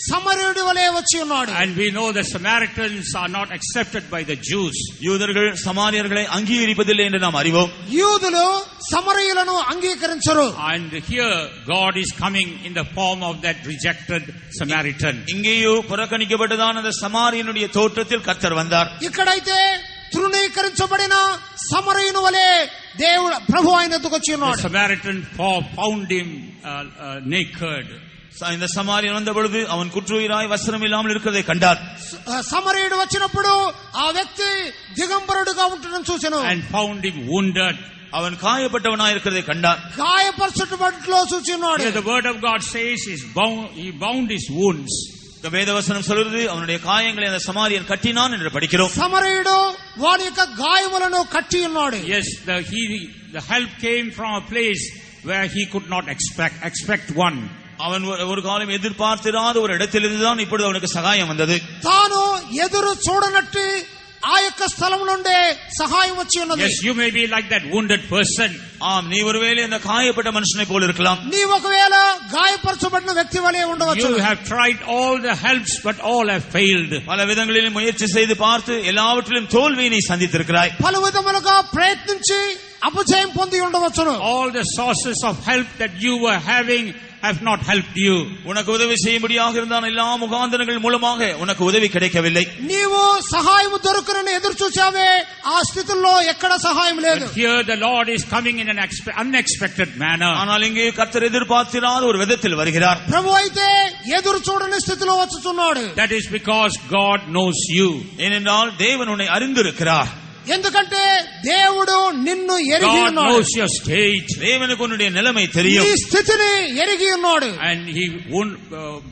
సమరయుడి వలె వచ్చి ఉన్నాడు. And we know the Samaritans are not accepted by the Jews. யூதர்கள் சமாரியர்களை அங்கீகரிப்பதில்லை என்று நாம் அறிவோம். యూదులు సమరయులను అంగీకరించరు. And here God is coming in the form of that rejected Samaritan. இங்கேயோ புறக்கணிக்கப்பட்டதான அந்த சமாரியனுடைய தோற்றத்தில் கர்த்தர் வந்தார். ఇక్కడైతే తృణీకరించబడిన సమరయుని వలె దేవుడు ప్రభు ఆయన ఎదుకు వచ్చి The ఉన్నాడు. Samaritan found him naked. இந்த சமாரியன் வந்த பொழுது அவன் குற்றுயிராய் வஸ்திரம் இல்லாமல் இருக்கிறதை கண்டார். సమరయుడు వచ్చినప్పుడు ఆ వ్యక్తి దిగంబరుడుగా ఉండటం చూసెను. And found him wounded. அவன் காயப்பட்டவனாய் இருக்கிறதை கண்டார். గాయపరచబడిలో చూసి ఉన్నాడు. Here the word of God says he bound his wounds. இந்த வேதவசனம் சொல்கிறது அவனுடைய காயங்களை அந்த சமாரியன் கட்டினான் என்று படிக்கிறோம். సమరయుడు వాని యొక్క గాయములను కట్టి ఉన్నాడు. Yes, the help came from a place where he could not expect one. அவன் ஒரு காலம் எதிர்பார்த்திராத ஒரு இடத்திலிருந்துதான் இப்பொழுது அவனுக்கு சகாயம் வந்தது. తాను ఎదురు చూడనట్టు ఆ యొక్క స్థలం నుండే సహాయం వచ్చి ఉన్నది. Yes, you may be like that wounded person. ஆம், நீ ஒருவேளை அந்த காயப்பட்ட மனுஷனை போல இருக்கலாம். నీ ఒకవేళ గాయపరచబడిన వ్యక్తి వలె ఉండవచ్చు. You have tried all the helps but all have failed. பல விதங்களிலும் முயற்சி செய்து பார்த்து எல்லாவற்றிலும் தோல்வியை நீ சந்தித்திருக்கிறாய். పలు విధములుగా ప్రయత్నించి అపజయం పొంది ఉండవచ్చును. All the sources of help that you were having have not helped you. உனக்கு உதவி செய்யும்படியாக இருந்தான் எல்லா முகாந்திரங்கள் மூலமாக உனக்கு உதவி கிடைக்கவில்லை. నీవు సహాయం దొరకనని ఎదురు చూచావే ఆ స్థితిలో ఎక్కడ సహాయం లేదు. But here the Lord is coming in an unexpected manner. ஆனால் இங்கே கர்த்தர் எதிர்பார்த்திராத ஒரு விதத்தில் வருகிறார். ప్రభు అయితే ఎదురు చూడని స్థితిలో వచ్చుచున్నాడు. That is because God knows you. ஏனென்றால் தேவன் உன்னை அறிந்திருக்கிறார். ఎందుకంటే దేవుడు నిన్ను ఎరిగి God ఉన్నాడు. knows your state. தேவனுக்கு உன்னுடைய நிலைமை నీ தெரியும். స్థితిని ఎరిగి ఉన్నాడు. And he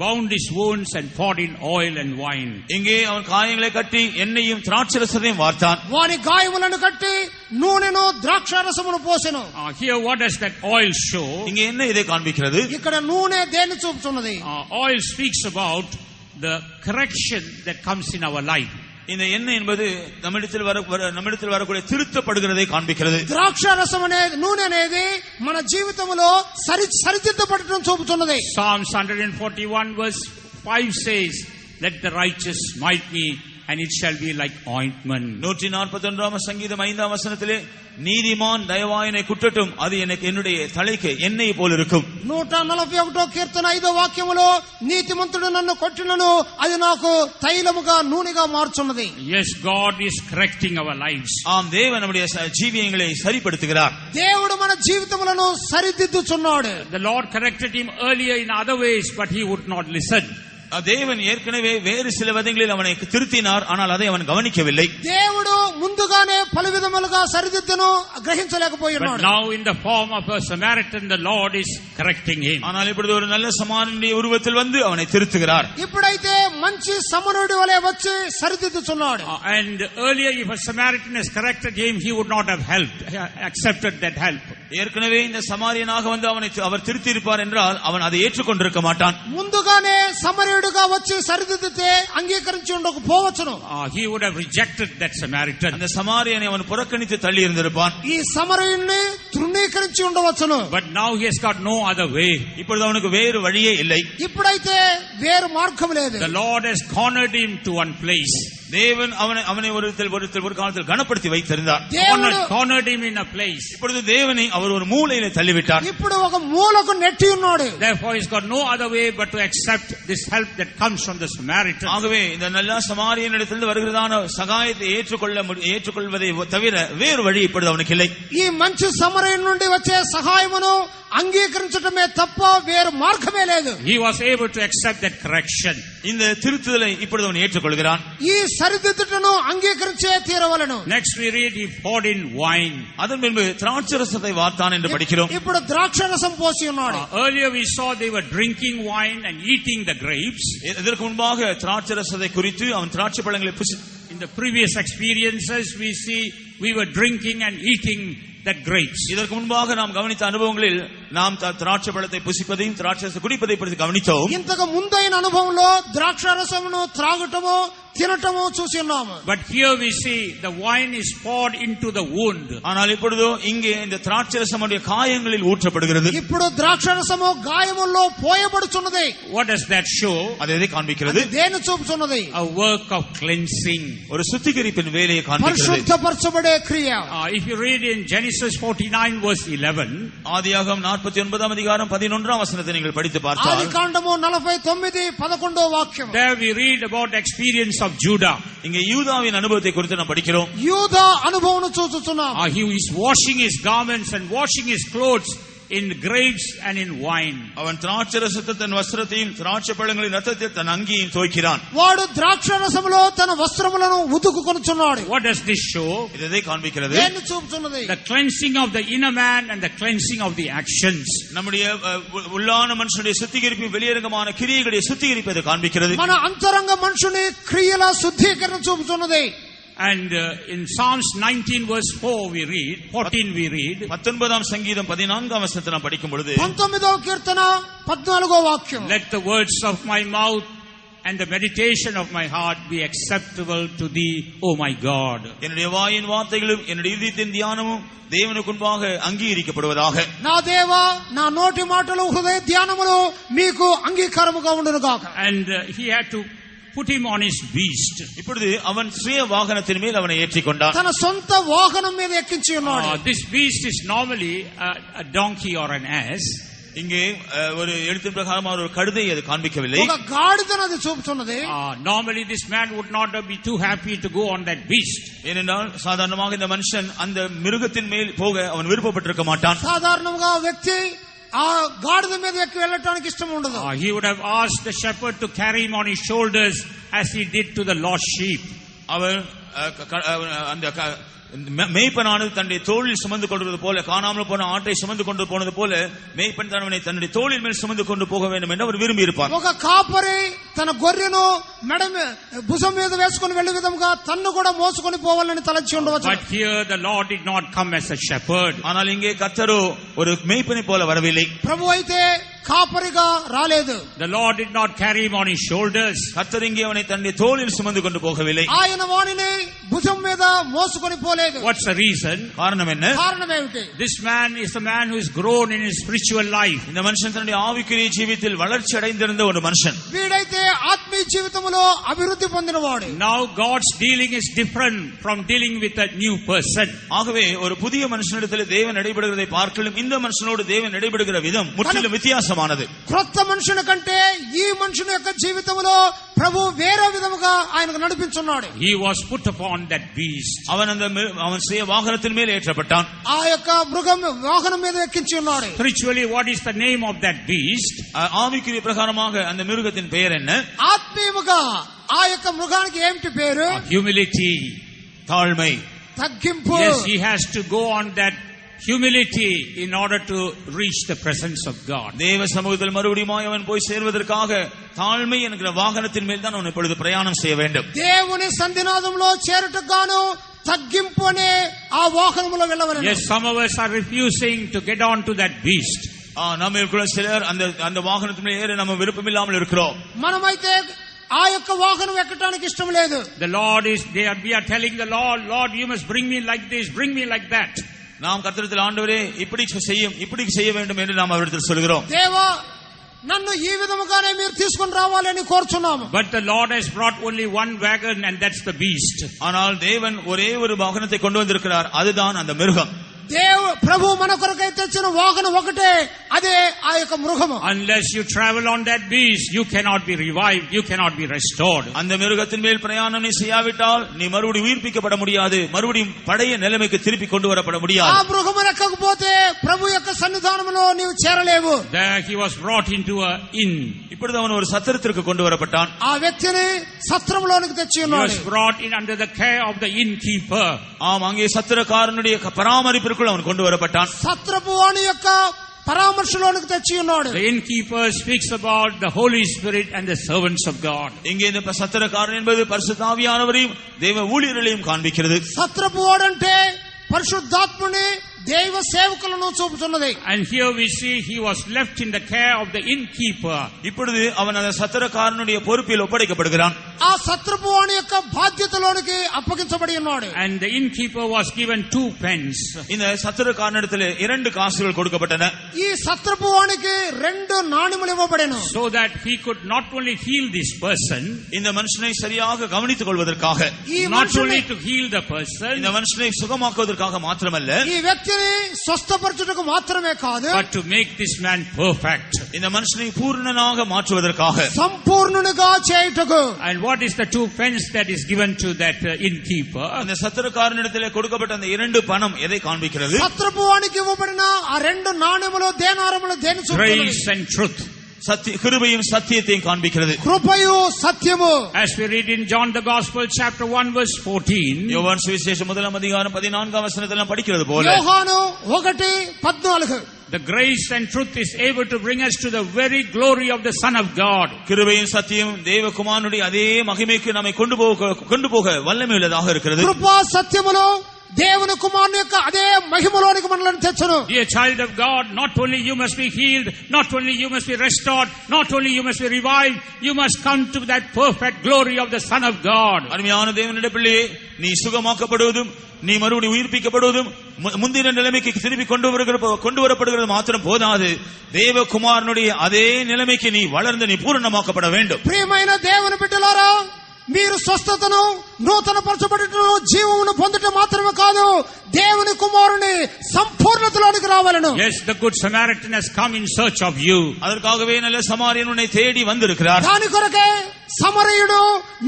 bound his wounds and poured in oil and wine. இங்கே அவன் காயங்களை கட்டி எண்ணெயும் திராட்சரசத்தையும் வார்த்தான். వాని గాయములను కట్టి నూనెను ద్రాక్షారసమును పోసెను. Here what does that oil show? இங்கே என்ன இதை காண்பிக்கிறது? ఇక్కడ నూనె దేన్ని చూపుతున్నది? Oil speaks about the correction that comes in our life. இந்த எண்ணெய் என்பது நம்மிடத்தில் வரக்கூடிய திருத்தப்படுகிறதை காண்பிக்கிறது. ద్రాక్షారసం అనేది నూనె అనేది మన జీవితంలో సరిదిద్దపడటం చూపుతున్నది. Psalms 141 verse 5 says, let the righteous smite me and it shall be like ointment. 141 சங்கீதம் 5ஆம் வசனத்திலே நீதிமான் தயவாயினை குட்டட்டும் அது எனக்கு என்னுடைய தலைக்கு எண்ணெய் போல் இருக்கும். 141 కీర్తన 5వ వాక్యములో నీతిమంతుడు నన్ను కొట్టినను అది నాకు తైలముగా నూనెగా మార్చున్నది. Yes, God is correcting our lives. ஆம், தேவன் நம்முடைய ஜீவியங்களை சரிப்படுத்துகிறார். దేవుడు మన జీవితములను సరిదిద్దుచున్నాడు. The Lord corrected him earlier in other ways but he would not listen. தேவன் ஏற்கனவே வேறு சில விதங்களில் அவனை திருத்தினார், ஆனால் அதை அவன் கவனிக்கவில்லை. దేవుడు ముందుగానే పలు విధములుగా సరిదిద్దును గ్రహించలేకపోయినాడు. But now in the form of a Samaritan the Lord is correcting him. ஆனால் இப்பொழுது ஒரு நல்ல சமாரியனுடைய உருவத்தில் வந்து அவனை திருத்துகிறார். ఇప్పుడైతే మంచి సమరుడి వలె వచ్చి సరిదిద్దుచున్నాడు. And earlier if a Samaritan has corrected him he would not have accepted that help. ஏற்கனவே இந்த சமாரியனாக வந்து அவர் திருத்தி இருப்பார் என்றால் அவன் அதை ஏற்றுக்கொண்டிருக்க மாட்டான். ముందుగానే సమరయుడుగా వచ్చి సరిదిద్దితే అంగీకరించి ఉండకపోవచ్చును. He would have rejected that Samaritan. அந்த சமாரியனை அவன் புறக்கணித்து தள்ளி இருந்திருப்பான். ఈ సమరయుణ్ణి తృణీకరించి ఉండవచ్చును. But now he has got no other way. இப்பொழுது அவனுக்கு வேறு வழியே இல்லை. ఇప్పుడైతే వేరు మార్గం లేదు. The Lord has cornered him to one place. தேவன் அவனை ஒரு காலத்தில் கனப்படுத்தி வைத்திருந்தார். Cornered him in a place. இப்பொழுது தேவனை அவர் ஒரு மூலையிலே தள்ளிவிட்டார். ఇప్పుడు ఒక మూలకు నెట్టి ఉన్నాడు. Therefore he's got no other way but to accept this help that comes from the Samaritan. ஆகவே இந்த நல்ல சமாரியனிடத்திலிருந்து வருகிறதான சகாயத்தை ஏற்றுக்கொள்வதை தவிர வேறு வழி இப்பொழுது அவனுக்கு இல்லை. ఈ మంచి సమరయుని నుండి వచ్చే సహాయమును అంగీకరించడమే తప్ప వేరు మార్గమే లేదు. He was able to accept that correction. இந்த திருத்துதலை இப்பொழுது அவன் ஏற்றுக்கொள்கிறான். ఈ సరిదిద్దుటను అంగీకరించే తీరవలెను. Next we read he poured in wine. அதன் பின்பு திராட்சரசத்தை வார்த்தான் என்று படிக்கிறோம். ఇప్పుడు ద్రాక్షరసం పోసి ఉన్నాడు. Earlier we saw they were drinking wine and eating the grapes. இதற்கு முன்பாக திராட்சரசத்தை குறித்து அவன் திராட்சை பழங்களை in the previous experiences we see we were drinking and eating that grapes. இதற்கு முன்பாக நாம் கவனித்த அனுபவங்களில் நாம் திராட்சை பழத்தை புசிப்பதையும் திராட்சை குடிப்பதை பற்றி கவனித்தோம். ఇంతకు ముందైన అనుభవంలో ద్రాక్షారసమును త్రాగటము తినటము చూసి ఉన్నాము. But here we see the wine is poured into the wound. ஆனால் இப்பொழுதோ இங்கே இந்த திராட்சை ரசமுடைய காயங்களில் ஊற்றப்படுகிறது. ఇప్పుడు ద్రాక్షారసము గాయముల్లో పోయబడుచున్నది. What does that show? அது எதை காண்பிக்கிறது? దేని చూపుచున్నది? A work of cleansing. ஒரு சுத்திகரிப்பின் வேலையை காண்பிக்கிறது. పరిశుద్ధపరచబడే క్రియ. If you read in Genesis 49 verse 11, ஆதியாகமம் 49 அதிகாரம் 11 வசனத்தை நீங்கள் படித்து பார்த்தால், ఆదికాండము 49 11వ వాక్యం. there we read about the experience of Judah. இங்கே யூதாவின் அனுபவத்தை குறித்து நாம் படிக்கிறோம். యూదా అనుభవమును చూస్తున్నాం. He is washing his garments and washing his clothes in grapes and in wine. அவன் திராட்சை ரசத்தை தன் வஸ்திரத்தையும் திராட்சை பழங்களின் ரத்தத்தை தன் அங்கியையும் துவைக்கிறான். వాడు ద్రాక్షారసములో తన వస్త్రములను ఉతుకుకొనుచున్నాడు. What does this show? இது எதை காண்பிக்கிறது? దేన్ని చూపుతున్నది? The cleansing of the inner man and the cleansing of the actions. நம்முடைய உள்ளான மனுஷனுடைய சுத்திகரிப்பு வெளியரங்கமான கிரியைகளுடைய சுத்திகரிப்பை இது காண்பிக்கிறது. మన అంతరంగ మనుషుని క్రియల శుద్ధీకరణ చూపుతున్నది. And in Psalms 19 verse 4 we read, 14 we read, 19ஆம் சங்கீதம் 14ஆம் வசனத்தை நாம் படிக்கும் பொழுது, 19వ కీర్తన 14వ వాక్యం. let the words of my mouth and the meditation of my heart be acceptable to thee, O my God. என்னுடைய வாயின் வார்த்தைகளும் என்னுடைய இதயத்தின் தியானமும் தேவனுக்கு முன்பாக அங்கீகரிக்கப்படுவதாக. నా దేవా నా నోటి మాటలు హృదయ ధ్యానములు మీకు అంగీకారముగా ఉండును గాక. And he had to put him on his beast. இப்பொழுது அவன் சுய வாகனத்தின் மேல் அவனை ஏற்றிக்கொண்டான். తన సొంత వాహనం మీద ఎక్కించి ఉన్నాడు. This beast is normally a donkey or an ass. இங்கே ஒரு எழுத்தின் பிரகாரம் ஒரு கழுதை அது காண்பிக்கவில்லை. ఒక గాడిదను అది చూపుతున్నది. Normally this man would not be too happy to go on that beast. ஏனென்றால் சாதாரணமாக இந்த மனுஷன் அந்த மிருகத்தின் மேல் போக அவன் விருப்பப்பட்டிருக்க மாட்டான். సాధారణంగా వ్యక్తి ఆ గాడిద మీద ఎక్కి వెళ్ళటానికి ఇష్టం ఉండదు. He would have asked the shepherd to carry him on his shoulders as he did to the lost sheep. அவன் அந்த மேய்ப்பனானது தன்னுடைய தோளில் சுமந்து கொள்வது போல, காணாமல் போன ஆட்டை சுமந்து கொண்டு போனது போல மேய்ப்பன் தன்னை தன்னுடைய தோளில் மேல் சுமந்து கொண்டு போக வேண்டும் என்று அவர் விரும்பி இருப்பார். ఒక కాపరి తన గొర్రెను మెడ భుజం మీద వేసుకొని వెళ్లే విధంగా తన్ను కూడా మోసుకొని పోవాలని తలచి ఉండవచ్చు. But here the Lord did not come as a shepherd. ஆனால் இங்கே கர்த்தரோ ஒரு மேய்ப்பனை போல வரவில்லை. ప్రభు అయితే కాపరిగా రాలేదు. The Lord did not carry him on his shoulders. கர்த்தர் இங்கே அவனை தன்னுடைய தோளில் சுமந்து கொண்டு போகவில்லை. ఆయన వానిని భుజం మీద మోసుకొని పోలేదు. What's the reason? காரணம் என்ன? కారణం ఏమిటి? This man is the man who is grown in his spiritual life. இந்த மனுஷன் தன்னுடைய ஆவிக்குரிய ஜீவிதத்தில் வளர்ச்சி அடைந்திருந்த ஒரு மனுஷன். వీడైతే ఆత్మీయ జీవితంలో అభివృద్ధి పొందినవాడు. Now God's dealing is different from dealing with a new person. ஆகவே ஒரு புதிய மனுஷனிடத்தில் தேவன் நடைபெறுகிறதை பார்க்கலும் இந்த மனுஷனோடு தேவன் நடைபெறுகிற விதம் முற்றிலும் வித்தியாசமானது. క్రొత్త మనుషుని కంటే ఈ మనుషుని యొక్క జీవితంలో ప్రభు వేరే విధముగా ఆయనకు నడిపించున్నాడు. He was put upon that beast. அவன் சுய வாகனத்தின் மேல் ஏற்றப்பட்டான். ఆ యొక్క మృగం వాహనం మీద ఎక్కించి ఉన్నాడు. Spiritually, what is the name of that beast? ஆவிக்குரிய பிரகாரமாக அந்த மிருகத்தின் பெயர் என்ன? ఆత్మీయముగా ఆ యొక్క మృగానికి ఏమిటి పేరు? Humility. தாழ்மை. తగ్గింపు. Yes, he has to go on that humility in order to reach the presence of God. தேவ சமூகத்தில் மறுபடியும் அவன் போய் சேர்வதற்காக தாழ்மை என்கிற வாகனத்தின் மேல் தான் அவன் இப்பொழுது பிரயாணம் செய்ய வேண்டும். దేవుని సన్నిధానంలో చేరుటకు గాను తగ్గింపు అనే ఆ వాహనములో వెళ్ళవలెను. Yes, some of us are refusing to get on to that beast. நம்மளுக்குள்ள சிலர் அந்த வாகனத்தின் மேல் ஏற நம்ம விருப்பம் இல்லாமல் இருக்கிறோம். మనమైతే ఆ యొక్క వాహనం ఎక్కడానికి ఇష్టం లేదు. The Lord is there. We are telling the Lord, you must bring me like this, bring me like that. நாம் கர்த்தரிடத்தில் ஆண்டவரே இப்படி செய்ய வேண்டும் என்று நாம் அவரிடத்தில் சொல்கிறோம். దేవా నన్ను ఈ విధముగానే మీరు తీసుకొని రావాలని కోరుచున్నాము. But the Lord has brought only one wagon and that's the beast. ஆனால் தேவன் ஒரே ஒரு வாகனத்தை கொண்டு வந்திருக்கிறார், அதுதான் அந்த மிருகம். ప్రభు మన కొరకై తెచ్చిన వాహనం ఒకటే, అదే ఆ యొక్క మృగము. Unless you travel on that beast, you cannot be revived, you cannot be restored. அந்த மிருகத்தின் மேல் பிரயாணம் நீ செய்யாவிட்டால் நீ மறுபடியும் உயிர்ப்பிக்கப்பட முடியாது, மறுபடியும் பழைய நிலைமைக்கு திருப்பி கொண்டு வரப்பட முடியாது. ఆ మృగము ఎక్కకపోతే ప్రభు యొక్క సన్నిధానములో నీవు చేరలేవు. There he was brought into a inn. இப்பொழுது அவன் ஒரு சத்திரத்திற்கு கொண்டு வரப்பட்டான். ఆ వ్యక్తిని సత్రంలోనికి తెచ్చి ఉన్నాడు. He was brought in under the care of the innkeeper. ஆம், அங்கே சத்திரக்காரனுடைய பராமரிப்பிற்குள் அவன் கொண்டு வரப்பட்டான். సత్రపు వాని యొక్క పరామర్శలోనికి తెచ్చి ఉన్నాడు. The innkeeper speaks about the Holy Spirit and the servants of God. இங்கே இந்த சத்திரக்காரன் என்பது பரிசுத்த ஆவியானவரையும் தேவ ஊழியர்களையும் காண்பிக்கிறது. సత్రపు వాడంటే పరిశుద్ధాత్ముని దైవ సేవకులను చూపుతున్నది. And here we see he was left in the care of the innkeeper. இப்பொழுது அவன் அந்த சத்திரக்காரனுடைய பொறுப்பில் ஒப்படைக்கப்படுகிறான். ఆ సత్రపు వాని యొక్క బాధ్యతలోనికి అప్పగించబడి ఉన్నాడు. And the innkeeper was given 2 pence. இந்த சத்திரக்காரனிடத்தில் 2 காசுகள் கொடுக்கப்பட்டன. ఈ సత్రపు వానికి 2 నాణెములు ఇవ్వబడెను. So that he could not only heal this person, இந்த மனுஷனை சரியாக கவனித்துக் கொள்வதற்காக, not only to heal the person, இந்த மனுஷனை சுகமாக்குவதற்காக மாத்திரமல்ல, ఈ వ్యక్తిని స్వస్థపరచుటకు మాత్రమే కాదు, but to make this man perfect. இந்த மனுஷனை பூர்ணனாக மாற்றுவதற்காக, సంపూర్ణునిగా చేయుటకు. And what is the 2 pence that is given to that innkeeper? அந்த சத்திரக்காரனிடத்திலே கொடுக்கப்பட்ட அந்த 2 பணம் எதை காண்பிக்கிறது? సత్రపు వానికి ఇవ్వబడిన ఆ 2 నాణెములు దేనారములు దేని చూపుతున్నది? Grace and truth. கிருபையும் சத்தியத்தையும் காண்பிக்கிறது. కృపయు సత్యము. As we read in John the Gospel chapter 1 verse 14, யோவான் சுவிசேஷம் 1:14 வசனத்தில் படிக்கிறது போல, యోహాను 1:14 the grace and truth is able to bring us to the very glory of the Son of God. கிருபையும் சத்தியம் தேவகுமாரனுடைய அதே மகிமைக்கு நம்மை கொண்டு போக வல்லமை உள்ளதாக இருக்கிறது. కృపా సత్యములు దేవుని కుమారుని యొక్క అదే మహిమలోనికి మనల్ని తెచ్చును. Dear child of God, not only you must be healed, not only you must be restored, not only you must be revived, you must come to that perfect glory of the Son of God. அருமையான தேவனுடைய பிள்ளையே, நீ சுகமாக்கப்படுவதும் நீ மறுபடியும் உயிர்ப்பிக்கப்படுவதும் முந்தின நிலைமைக்கு திருப்பி கொண்டு வரப்படுகிறது மாத்திரம் போதாது, தேவகுமாரனுடைய அதே நிலைமைக்கு நீ வளர்ந்து நீ பூரணமாக்கப்பட வேண்டும். ప్రియమైన దేవుని బిడ్డలారా, మీరు స్వస్థతను నూతన పరచబడుటను జీవమును పొందటం మాత్రమే కాదు, దేవుని కుమారుని సంపూర్ణతలోనికి రావాలను. Yes, the good Samaritan has come in search of you. அதற்காகவே நல்ல சமாரியன் உன்னை தேடி வந்திருக்கிறார். దాని కొరకే సమరయుడు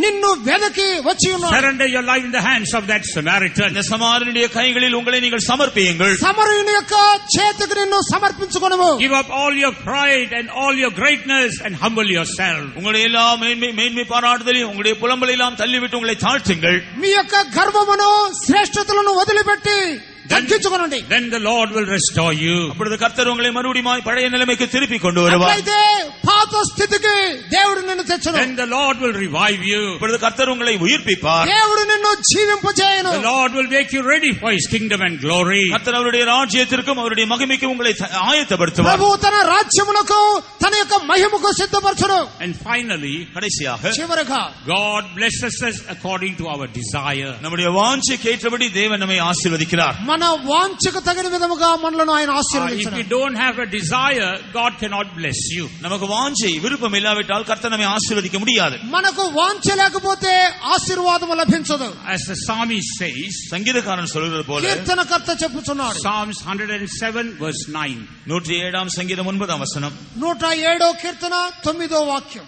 నిన్ను వెదకి వచ్చి ఉన్నాడు. Surrender your life in the hands of that Samaritan. இந்த சமாரியனுடைய கைகளில் உங்களை நீங்கள் சமர்ப்பியுங்கள். సమరయుని యొక్క చేతికి నిన్ను సమర్పించుకొనుము. Give up all your pride and all your greatness and humble yourself. உங்களுடைய எல்லா மேன்மை பாராட்டுதலையும் உங்களுடைய புலம்பலை எல்லாம் தள்ளிவிட்டு உங்களை தாழ்த்துங்கள். మీ యొక్క గర్వమును శ్రేష్ఠతలను వదిలిపెట్టి తగ్గించుకొనండి. Then the Lord will restore you. அப்பொழுது கர்த்தர் உங்களை மறுபடியும் பழைய நிலைமைக்கு திருப்பி கொண்டு வருவார். అయితే పాత స్థితికి దేవుడు నిన్ను తెచ్చును. Then the Lord will revive you. அப்பொழுது கர்த்தர் உங்களை உயிர்ப்பிப்பார். దేవుడు నిన్ను జీవింపజేయును. The Lord will make you ready for His kingdom and glory. கர்த்தர் அவருடைய ராஜ்யத்திற்கும் அவருடைய மகிமைக்கும் உங்களை ஆயத்தப்படுத்துவார். ప్రభు తన రాజ్యమునకు తన యొక్క మహిమకు సిద్ధపరచును. And finally, கடைசியாக చివరగా God blesses us according to our desire. நம்முடைய வாஞ்சைக்கு ஏற்றபடி தேவன் நம்மை ஆசீர்வதிக்கிறார். మన వాంఛకు తగిన విధముగా మనలను ఆయన If ఆశీర్వదించును. you don't have a desire, God cannot bless you. நமக்கு வாஞ்சை விருப்பம் இல்லாவிட்டால் கர்த்தர் நம்மை ஆசீர்வதிக்க முடியாது. మనకు వాంఛ లేకపోతే ఆశీర్వాదం లభించదు. As the psalmist says, சங்கீதக்காரன் சொல்கிறது போல, కీర్తనకర్త చెప్పుచున్నాడు. Psalms 107 verse 9. 107 சங்கீதம் 9 வசனம், 107 కీర్తన 9 వాక్యం.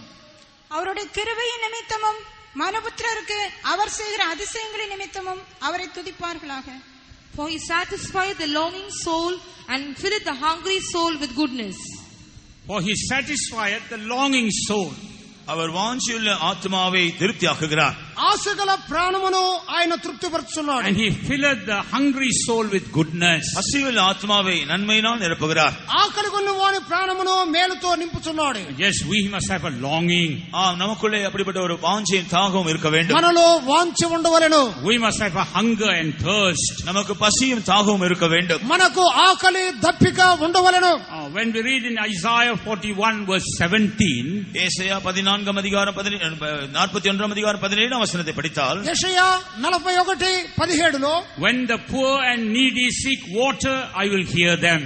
அவருடைய கிருபையின் நிமித்தமும் மனுபுத்திரருக்கு அவர் செய்கிற அதிசயங்களின் நிமித்தமும் அவரை துதிப்பார்களாக. For he satisfieth the longing soul and filleth the hungry soul with goodness. For He satisfieth the longing soul. அவர் வாஞ்சியுள்ள ஆத்மாவை திருப்தியாக்குகிறார். ఆశగల ప్రాణమును ఆయన తృప్తిపరుచున్నాడు. And He filleth the hungry soul with goodness. பசியுள்ள ஆத்மாவை நன்மையினால் நிரப்புகிறார். ఆకలి కొన్న వాని ప్రాణమును మేలుతో నింపుచున్నాడు. Yes, we must have a longing. நமக்குள்ளே அப்படிப்பட்ட ஒரு வாஞ்சையும் தாகமும் இருக்க வேண்டும். మనలో వాంఛ ఉండవలెను. We must have a hunger and thirst. நமக்கு பசியும் தாகமும் இருக்க வேண்டும். మనకు ఆకలి దప్పిక ఉండవలెను. When we read in Isaiah 41 verse 17, ஏசாயா 14 அதிகாரம் 41 அதிகாரம் 17 வசனத்தை படித்தால், యెషయా 41:17 లో, when the poor and needy seek water, I will hear them.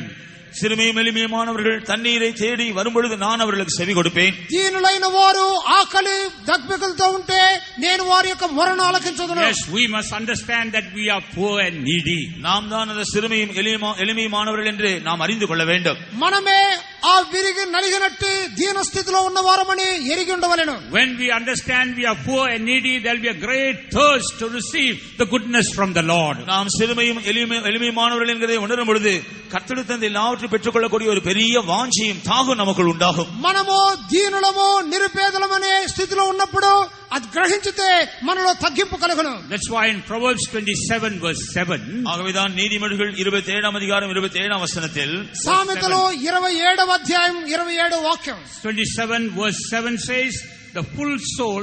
சிறுமையும் எளிமையுமானவர்கள் தண்ணீரை தேடி வரும்பொழுது நான் அவர்களுக்கு செவி கொடுப்பேன். దీనులైన వారు ఆకలి దప్పికలతో ఉంటే నేను వారి యొక్క మొరను ఆలకించుదును. Yes, we must understand that we are poor and needy. நாம் தான் அந்த சிறுமையும் எளிமையுமானவர்கள் என்று நாம் அறிந்து கொள்ள வேண்டும். మనమే ఆ విరిగి నలిగినట్టి దీన స్థితిలో ఉన్నవారమని ఎరిగి ఉండవలెను. When we understand we are poor and needy, there will be a great thirst to receive the goodness from the Lord. நாம் சிறுமையும் எளிமையுமானவர்கள் என்கிறதை உணரும் பொழுது கர்த்தரிடத்திலிருந்து எல்லாவற்றையும் பெற்றுக்கொள்ளக்கூடிய ஒரு பெரிய வாஞ்சையும் தாகம் நமக்குள் உண்டாகும். మనము దీనులము నిరుపేదలమనే స్థితిలో ఉన్నప్పుడు అది గ్రహించితే మనలో తగ్గింపు కలుగును. That's why in Proverbs 27 verse 7, ஆகவேதான் நீதிமொழிகள் 27 அதிகாரம் 27 வசனத்தில், సామెతలు 27వ అధ్యాయం 27వ వాక్యం, 27 verse 7 says, the full soul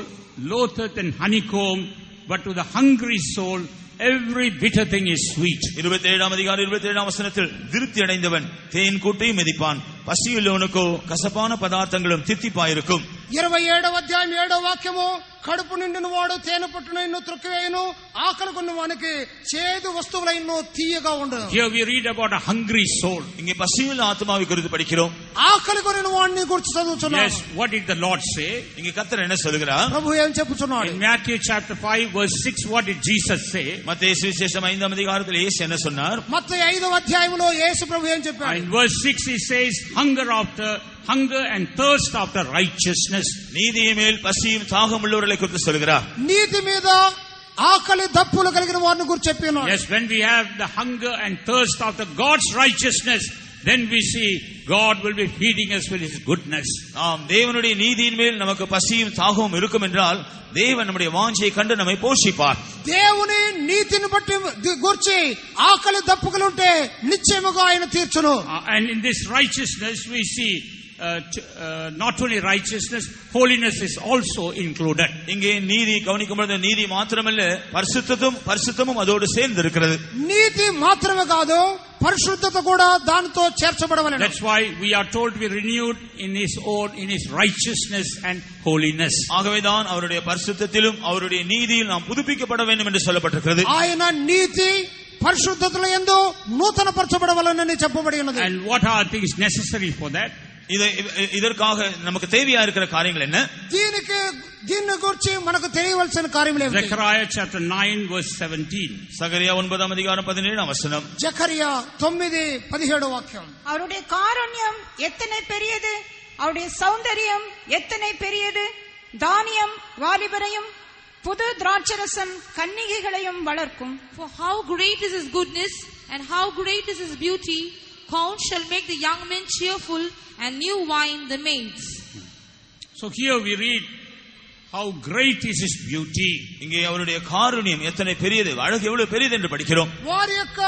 loatheth and honeycomb, but to the hungry soul every bitter thing is sweet. 27ஆம் அதிகாரம் 27ஆம் வசனத்தில் திருப்தி அடைந்தவன் தேன் கூட்டையும் மிதிப்பான், பசியுள்ளவனுக்கோ கசப்பான பதார்த்தங்களும் தித்திப்பாயிருக்கும். 27వ అధ్యాయం 7వ వాక్యము, కడుపు నిండిన వాడు తేనె పట్టును ఇన్ను త్రొక్కివేయును, ఆకలి కొన్న వానికి చేదు వస్తువుల ఇన్ను తీయగా ఉండును. Here we read about a hungry soul. இங்கே பசியுள்ள ஆத்மாவை குறித்து படிக்கிறோம். ఆకలి కొనిన వాడిని గురించి చదువుతున్నాం. Yes, what did the Lord say? இங்கே கர்த்தர் என்ன சொல்கிறார்? ప్రభు ఏం చెప్పుచున్నాడు? In Matthew chapter 5 verse 6, what did Jesus say? மத்தேயு சுவிசேஷம் 5ஆம் அதிகாரத்தில் இயேசு என்ன சொன்னார்? మత్తయి 5వ అధ్యాయంలో యేసు ప్రభు ఏం చెప్పాడు? In verse 6 he says, hunger and thirst after righteousness. நீதியை மேல் பசியும் தாகம் உள்ளவர்களை குறித்து சொல்கிறார். నీతి మీద ఆకలి దప్పులు కలిగిన వారిని గురించి చెప్పినాడు. Yes, when we have the hunger and thirst after God's righteousness, then we see God will be feeding us with His goodness. நாம் தேவனுடைய நீதியின் மேல் நமக்கு பசியும் தாகமும் இருக்கும் என்றால் தேவன் நம்முடைய வாஞ்சையை கண்டு நம்மை போஷிப்பார். దేవుని నీతిని బట్టి గురించి ఆకలి దప్పులు ఉంటే నిశ్చయముగా ఆయన తీర్చును. And in this righteousness we see not only righteousness, holiness is also included. இங்கே நீதி கவனிக்கும் பொழுது நீதி மாத்திரமல்ல பரிசுத்தமும் அதோடு சேர்ந்து இருக்கிறது. నీతి మాత్రమే కాదు, పరిశుద్ధత కూడా దానితో చేర్చబడవలెను. That's why we are told to be renewed in His righteousness and holiness. ஆகவேதான் அவருடைய பரிசுத்தத்திலும் அவருடைய நீதியில் நாம் புதுப்பிக்கப்பட வேண்டும் என்று சொல்லப்பட்டிருக்கிறது. ఆయన నీతి పరిశుద్ధతల యందు నూతన పరచబడవలెనని చెప్పబడి ఉన్నది. And what are things necessary for that? இதற்காக நமக்கு தேவையா இருக்கிற காரியங்கள் என்ன? దీని గురించి మనకు తెలియవలసిన కార్యములు ఏమిటి? Zechariah chapter 9 verse 17. சகரியா 9ஆம் அதிகாரம் 17ஆம் வசனம். జకరియా 9:17 వాక్యం. அவருடைய காருண்யம் எத்தனை பெரியது, அவருடைய சௌந்தரியம் எத்தனை பெரியது. தானியம் வாலிபரையும் புது திராட்சரசம் கன்னிகைகளையும் வளர்க்கும். For how great is His goodness and how great is His beauty. Corn shall make the young men cheerful and new wine the maids. So here we read how great is His beauty. இங்கே அவருடைய காருண்யம் எத்தனை பெரியது, அழகு எவ்வளவு பெரியது என்று படிக்கிறோம். వారి యొక్క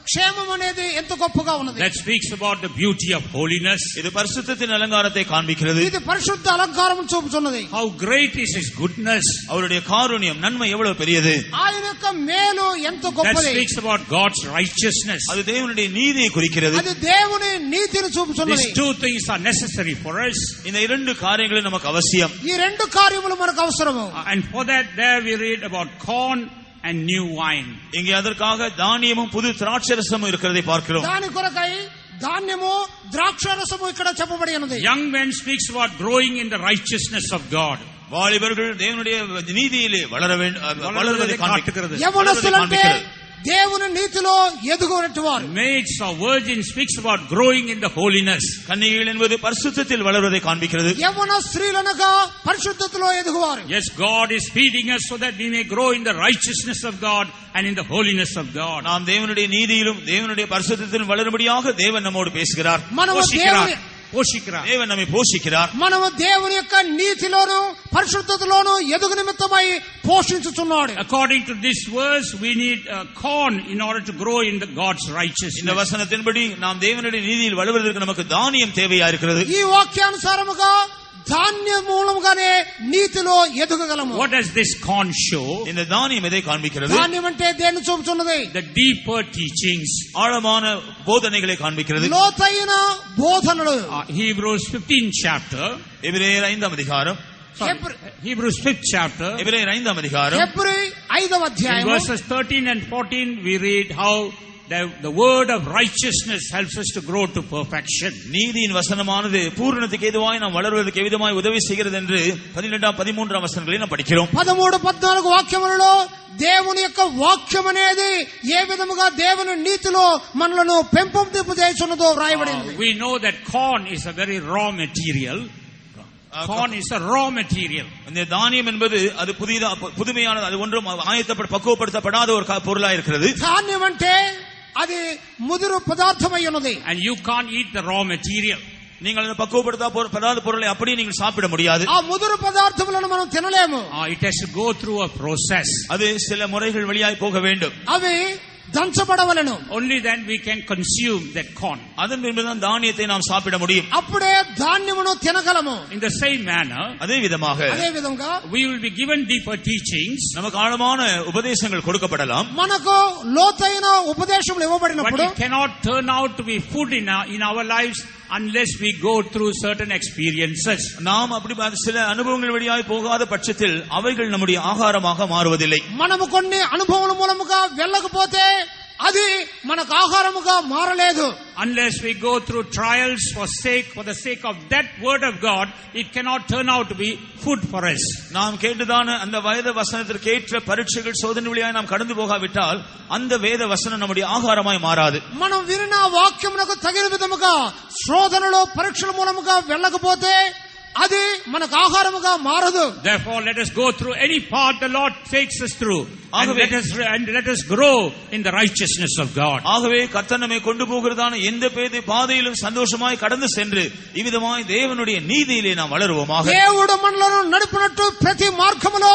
క్షేమం అనేది ఎంత గొప్పగా ఉన్నది. That speaks about the beauty of holiness. இது பரிசுத்தத்தின் அலங்காரத்தை காண்பிக்கிறது. ఇది పరిశుద్ధ అలంకారం చూపుతున్నది. How great is His goodness. அவருடைய காருண்யம் நன்மை எவ்வளவு பெரியது. ఆయన యొక్క మేలు ఎంత That గొప్పది. speaks about God's righteousness. அது தேவனுடைய நீதியை குறிக்கிறது. అది దేవుని నీతిని చూపుతున్నది. These two things are necessary for us. இந்த இரண்டு காரியங்களும் நமக்கு அவசியம். ఈ రెండు కార్యములు మనకు అవసరము. And for that there we read about corn and new wine. இங்கே அதற்காக தானியமும் புது திராட்சரசமும் இருக்கிறதை பார்க்கிறோம். దాని కొరకై ధాన్యము ద్రాక్షారసము ఇక్కడ చెప్పబడి ఉన్నది. Young men speaks about growing in the righteousness of God. வாலிபர்கள் தேவனுடைய நீதியிலே வளருவதை காண்பிக்கிறது. యవనస్తులంటే దేవుని నీతిలో ఎదుగునట్టు వారు. Maids or virgins speaks about growing in the holiness. கன்னிகைகள் என்பது பரிசுத்தத்தில் வளருவதை காண்பிக்கிறது. యవన స్త్రీలనగా పరిశుద్ధతలో ఎదుగువారు. Yes, God is feeding us so that we may grow in the righteousness of God and in the holiness of God. நாம் தேவனுடைய நீதியிலும் தேவனுடைய பரிசுத்தத்திலும் வளரும்படியாக தேவன் நம்மோடு பேசுகிறார். தேவன் நம்மை போஷிக்கிறார். మనము దేవుని యొక్క నీతిలోను పరిశుద్ధతలోను ఎదుగు నిమిత్తమై పోషించుచున్నాడు. According to this verse we need corn in order to grow in the God's righteousness. இந்த வசனத்தின்படி நாம் தேவனுடைய நீதியில் வளருவதற்கு நமக்கு தானியம் தேவையா இருக்கிறது. ఈ వాక్యానుసారముగా ధాన్య మూలముగానే నీతిలో ఎదుగగలము. What does this corn show? இந்த தானியம் எதை காண்பிக்கிறது? ధాన్యం అంటే దేన్ని చూపుతున్నది? The deeper teachings. ஆழமான போதனைகளை காண்பிக்கிறது. లోతైన బోధనలు. Hebrews 15 chapter. எபிரேயர் 5ஆம் அதிகாரம். Hebrews 5th chapter. எபிரேயர் 5ஆம் அதிகாரம். హెబ్రీ 5వ అధ్యాయం. In verses 13 and 14 we read how the word of righteousness helps us to grow to perfection. நீதியின் வசனமானது பூரணத்துக்கு ஏதுவாய் நாம் வளருவதற்கு எவ்விதமாய் உதவி செய்கிறது என்று 12 13 வசனங்களை நாம் படிக்கிறோம். 13 14 వాక్యములలో దేవుని యొక్క వాక్యం అనేది ఏ విధముగా దేవుని నీతిలో మనలను పెంపొందింపు చేయుచున్నదో వ్రాయబడింది. We know that corn is a very raw material. Corn is a raw material. இந்த தானியம் என்பது அது புதுமையானது, அது ஒன்றும் பக்குவப்படுத்தப்படாத ஒரு பொருளா இருக்கிறது. ధాన్యం అంటే అది ముదురు పదార్థమై ఉన్నది. And you can't eat the raw material. நீங்கள் அந்த பக்குவப்படுத்தாத பொருளை அப்படியே நீங்கள் சாப்பிட முடியாது. ఆ ముదురు పదార్థములను మనం తినలేము. It has to go through a process. அது சில முறைகள் வழியாய் போக வேண்டும். అవి దంచబడవలెను. Only then we can consume that corn. அதன் பின்புதான் தானியத்தை நாம் சாப்பிட முடியும். అప్పుడే ధాన్యమును తినగలము. In the same manner, அதே விதமாக అదే విధంగా we will be given deeper teachings, நமக்கு ஆழமான உபதேசங்கள் கொடுக்கப்படலாம். మనకు లోతైన ఉపదేశములు but ఇవ్వబడినప్పుడు it cannot turn out to be food in our lives unless we go through certain experiences. நாம் அப்படி சில அனுபவங்கள் வழியாய் போகாத பட்சத்தில் அவைகள் நம்முடைய ஆகாரமாக மாறுவதில்லை. మనము కొన్ని అనుభవముల మూలముగా వెళ్ళకపోతే అది మనకు ఆహారముగా మారలేదు. Unless we go through trials for the sake of that word of God, it cannot turn out to be food for us. நாம் கேட்டுதான அந்த வேத வசனத்திற்கு ஏற்ற பரீட்சைகள் சோதனை வழியாய் நாம் கடந்து போகாவிட்டால் அந்த வேத வசனம் நம்முடைய ஆகாரமாய் மாறாது. మనం విన్న వాక్యమునకు తగిన విధముగా శోధనలో పరీక్షల మూలముగా వెళ్ళకపోతే అది మనకు ఆహారముగా మారదు. Therefore, let us go through any path the Lord takes us through, and let us grow in the righteousness of God. ஆகவே கர்த்தர் நம்மை கொண்டு போகிறதான எந்த பாதையிலும் சந்தோஷமாய் கடந்து சென்று இவ்விதமாய் தேவனுடைய நீதியிலே நாம் வளருவோமாக. దేవుడు మనలను నడిపినట్టు ప్రతి మార్గములో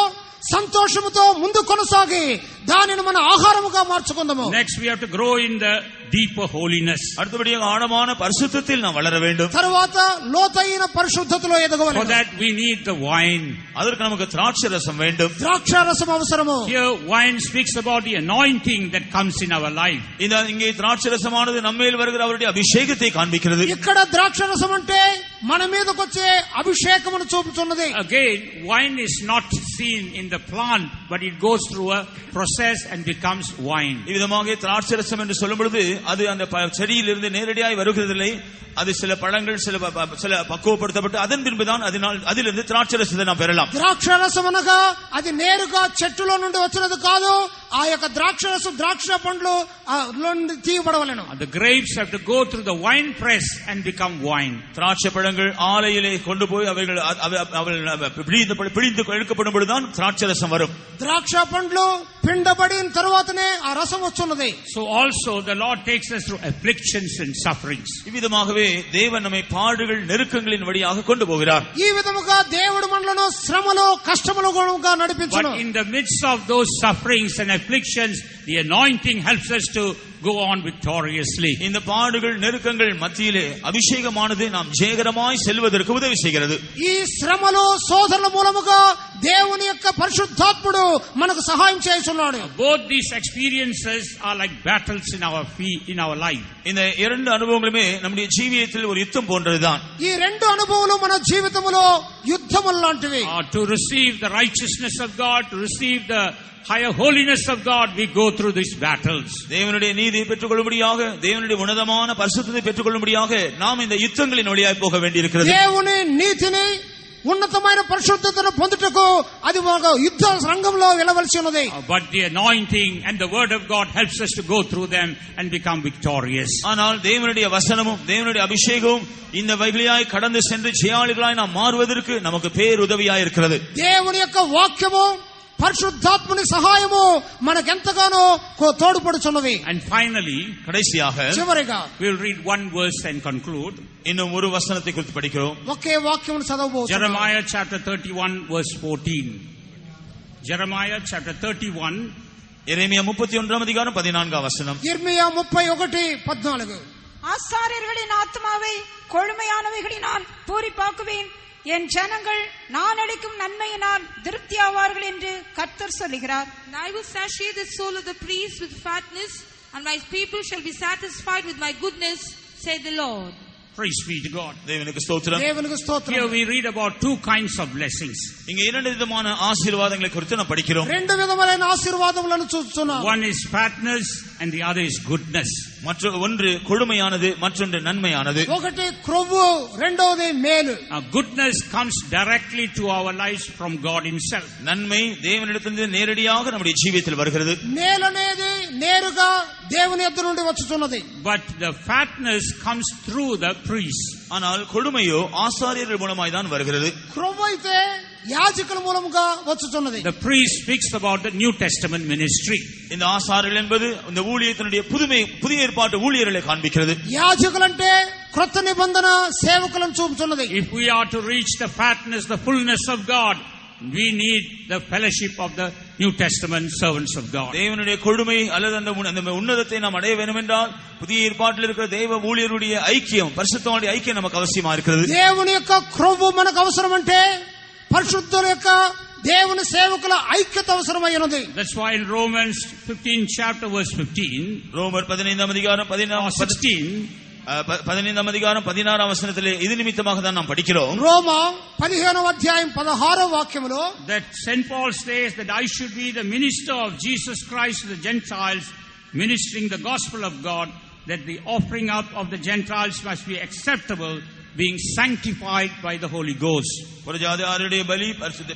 సంతోషముతో ముందు కొనసాగి దానిని మన ఆహారముగా మార్చుకుందాము. Next we have to grow in the deeper holiness. அடுத்தபடியாக ஆழமான பரிசுத்தத்தில் நாம் வளர வேண்டும். తరువాత లోతైన పరిశుద్ధతలో For ఎదగవలెను. that we need the wine. அதற்கு நமக்கு திராட்சை ரசம் வேண்டும். ద్రాక్షారసం అవసరము. Here wine speaks about the anointing that comes in our life. இங்கே திராட்சை ரசமானது நம்மேல் வருகிற அவருடைய அபிஷேகத்தை காண்பிக்கிறது. ఇక్కడ ద్రాక్షారసం అంటే మన మీదకి వచ్చే అభిషేకమును చూపుతున్నది. Again, wine is not seen in the plant, but it goes through a process and becomes wine. இவ்விதமாக திராட்சை ரசம் என்று சொல்லும் பொழுது அது அந்த செடியிலிருந்து நேரடியாய் வருகிறதில்லை. அது சில பழங்கள் சில பக்குவப்படுத்தப்பட்டு அதன் பின்புதான் அதிலிருந்து திராட்சை ரசத்தை நாம் பெறலாம். ద్రాక్షారసం అనగా అది నేరుగా చెట్టులో నుండి వచ్చినది కాదు. ఆ యొక్క ద్రాక్షారసం ద్రాక్ష పండ్లు నుండి తీయబడవలెను. The grapes have to go through the wine press and become wine. திராட்சை பழங்கள் ஆலையிலே கொண்டு போய் அவைகள் பிழிந்து எடுக்கப்படும் பொழுதுதான் திராட்சை ரசம் வரும். ద్రాక్ష పండ్లు పిండబడిన తర్వాతనే ఆ రసం వస్తున్నది. So also the Lord takes us through afflictions and sufferings. இவ்விதமாகவே தேவன் நம்மை பாடுகள் நெருக்கங்களின் வழியாக கொண்டு போகிறார். ఈ విధముగా దేవుడు మనలను శ్రమలో కష్టములో గుణంగా నడిపించును. But in the midst of those sufferings and afflictions, the anointing helps us to go on victoriously. இந்த பாடுகள் நெருக்கங்கள் மத்தியிலே அபிஷேகமானது நாம் ஜெயகரமாய் செல்வதற்கு உதவி செய்கிறது. ఈ శ్రమలో శోధనల మూలముగా దేవుని యొక్క పరిశుద్ధాత్ముడు మనకు సహాయం చేస్తున్నాడు. Both these experiences are like battles in our life. இந்த இரண்டு அனுபவங்களுமே நம்முடைய ஜீவியத்தில் ஒரு யுத்தம் போன்றதுதான். ఈ రెండు అనుభవాలు మన జీవితంలో యుద్ధముల లాంటివి. To receive the righteousness of God, to receive the higher holiness of God, we go through these battles. தேவனுடைய நீதியை பெற்றுக்கொள்ளும்படியாக, தேவனுடைய உன்னதமான பரிசுத்தத்தை பெற்றுக்கொள்ளும்படியாக நாம் இந்த யுத்தங்களின் வழியாக போக வேண்டியிருக்கிறது. దేవుని నీతిని ఉన్నతమైన పరిశుద్ధతను పొందుటకు అది ఒక యుద్ధ రంగంలో వెళ్ళవలసి ఉన్నది. But the anointing and the word of God helps us to go through them and become victorious. ஆனால் தேவனுடைய வசனமும் தேவனுடைய அபிஷேகமும் இந்த வழியாய் கடந்து சென்று ஜெயாளிகளாய் நாம் மாறுவதற்கு நமக்கு பேருதவியாய் இருக்கிறது. దేవుని యొక్క వాక్యము పరిశుద్ధాత్మని సహాయము మనకెంతగానో తోడ్పడుచున్నది. And finally, கடைசியாக చివరిగా we will read one verse and conclude. இன்னும் ஒரு வசனத்தை குறித்து படிக்கிறோம். ఒకే వాక్యమును చదవబోతున్నాం. Jeremiah chapter 31 verse 14. Jeremiah chapter 31. எரேமியா 31 அதிகாரம் 14 வசனம். இர்மியா 31:14. ஆசாரியர்களின் ஆத்மாவை கொழுமையானவைகளினால் பூரிப்பாக்குவேன். என் ஜனங்கள் நான் அளிக்கும் நன்மையினால் திருப்தியாவார்கள் என்று கர்த்தர் சொல்லுகிறார். And I will satiate the soul of the priest with fatness, and my people shall be satisfied with my goodness, saith the Lord. Praise be to God. தேவனுக்கு ஸ்தோத்திரம். దేవునికి స్తోత్రం. Here we read about two kinds of blessings. இங்க இரண்டு விதமான ஆசீர்வாதங்களை குறித்து நாம் படிக்கிறோம். రెండు విధములైన ఆశీర్వాదములను చూస్తున్నాం. One is fatness and the other is goodness. ஒன்று கொழுமையானது, மற்றொன்று நன்மையானது. ఒకటి క్రొవ్వు, రెండోది మేలు. Goodness comes directly to our lives from God himself. நன்மை தேவனிடத்திலிருந்து நேரடியாக நம்முடைய ஜீவியத்தில் வருகிறது. మేలు అనేది నేరుగా దేవుని యొద్ద నుండి వచ్చుచున్నది. But the fatness comes through the priest. ஆனால் கொழுமையோ ஆசாரியர்கள் மூலமாய் தான் வருகிறது. క్రొవ్వు అయితే యాజకుల మూలముగా వచ్చుచున్నది. The priest speaks about the New Testament ministry. இந்த ஆசாரியர்கள் என்பது இந்த ஊழியத்தினுடைய புதிய ஏற்பாட்டு ஊழியர்களை காண்பிக்கிறது. యాజకులంటే క్రొత్త నిబంధన సేవకులను చూపుచున్నది. If we are to reach the fatness, the fullness of God, we need the fellowship of the New Testament servants of God. தேவனுடைய கொடுமை அல்லது அந்த உன்னதத்தை நாம் அடைய வேண்டும் என்றால் புதிய ஏற்பாட்டில் இருக்கிற தேவ ஊழியருடைய ஐக்கியம், பரிசுத்தவானுடைய ஐக்கியம் நமக்கு அவசியமா இருக்கிறது. దేవుని యొక్క క్రొవ్వు మనకు అవసరం అంటే పరిశుద్ధుల యొక్క దేవుని సేవకుల ఐక్యత అవసరమైనది. That's why in Romans 15 chapter verse 15, ரோமர் 15ஆம் அதிகாரம் 15ஆம் அதிகாரம் 16ஆம் வசனத்திலே இது நிமித்தமாக தான் நாம் படிக்கிறோம். రోమా 15వ అధ్యాయం 16వ వాక్యములో that St. Paul says that I should be the minister of Jesus Christ to the Gentiles, ministering the gospel of God, that the offering up of the Gentiles must be acceptable, being sanctified by the Holy Ghost. புறஜாதியாருடைய பலி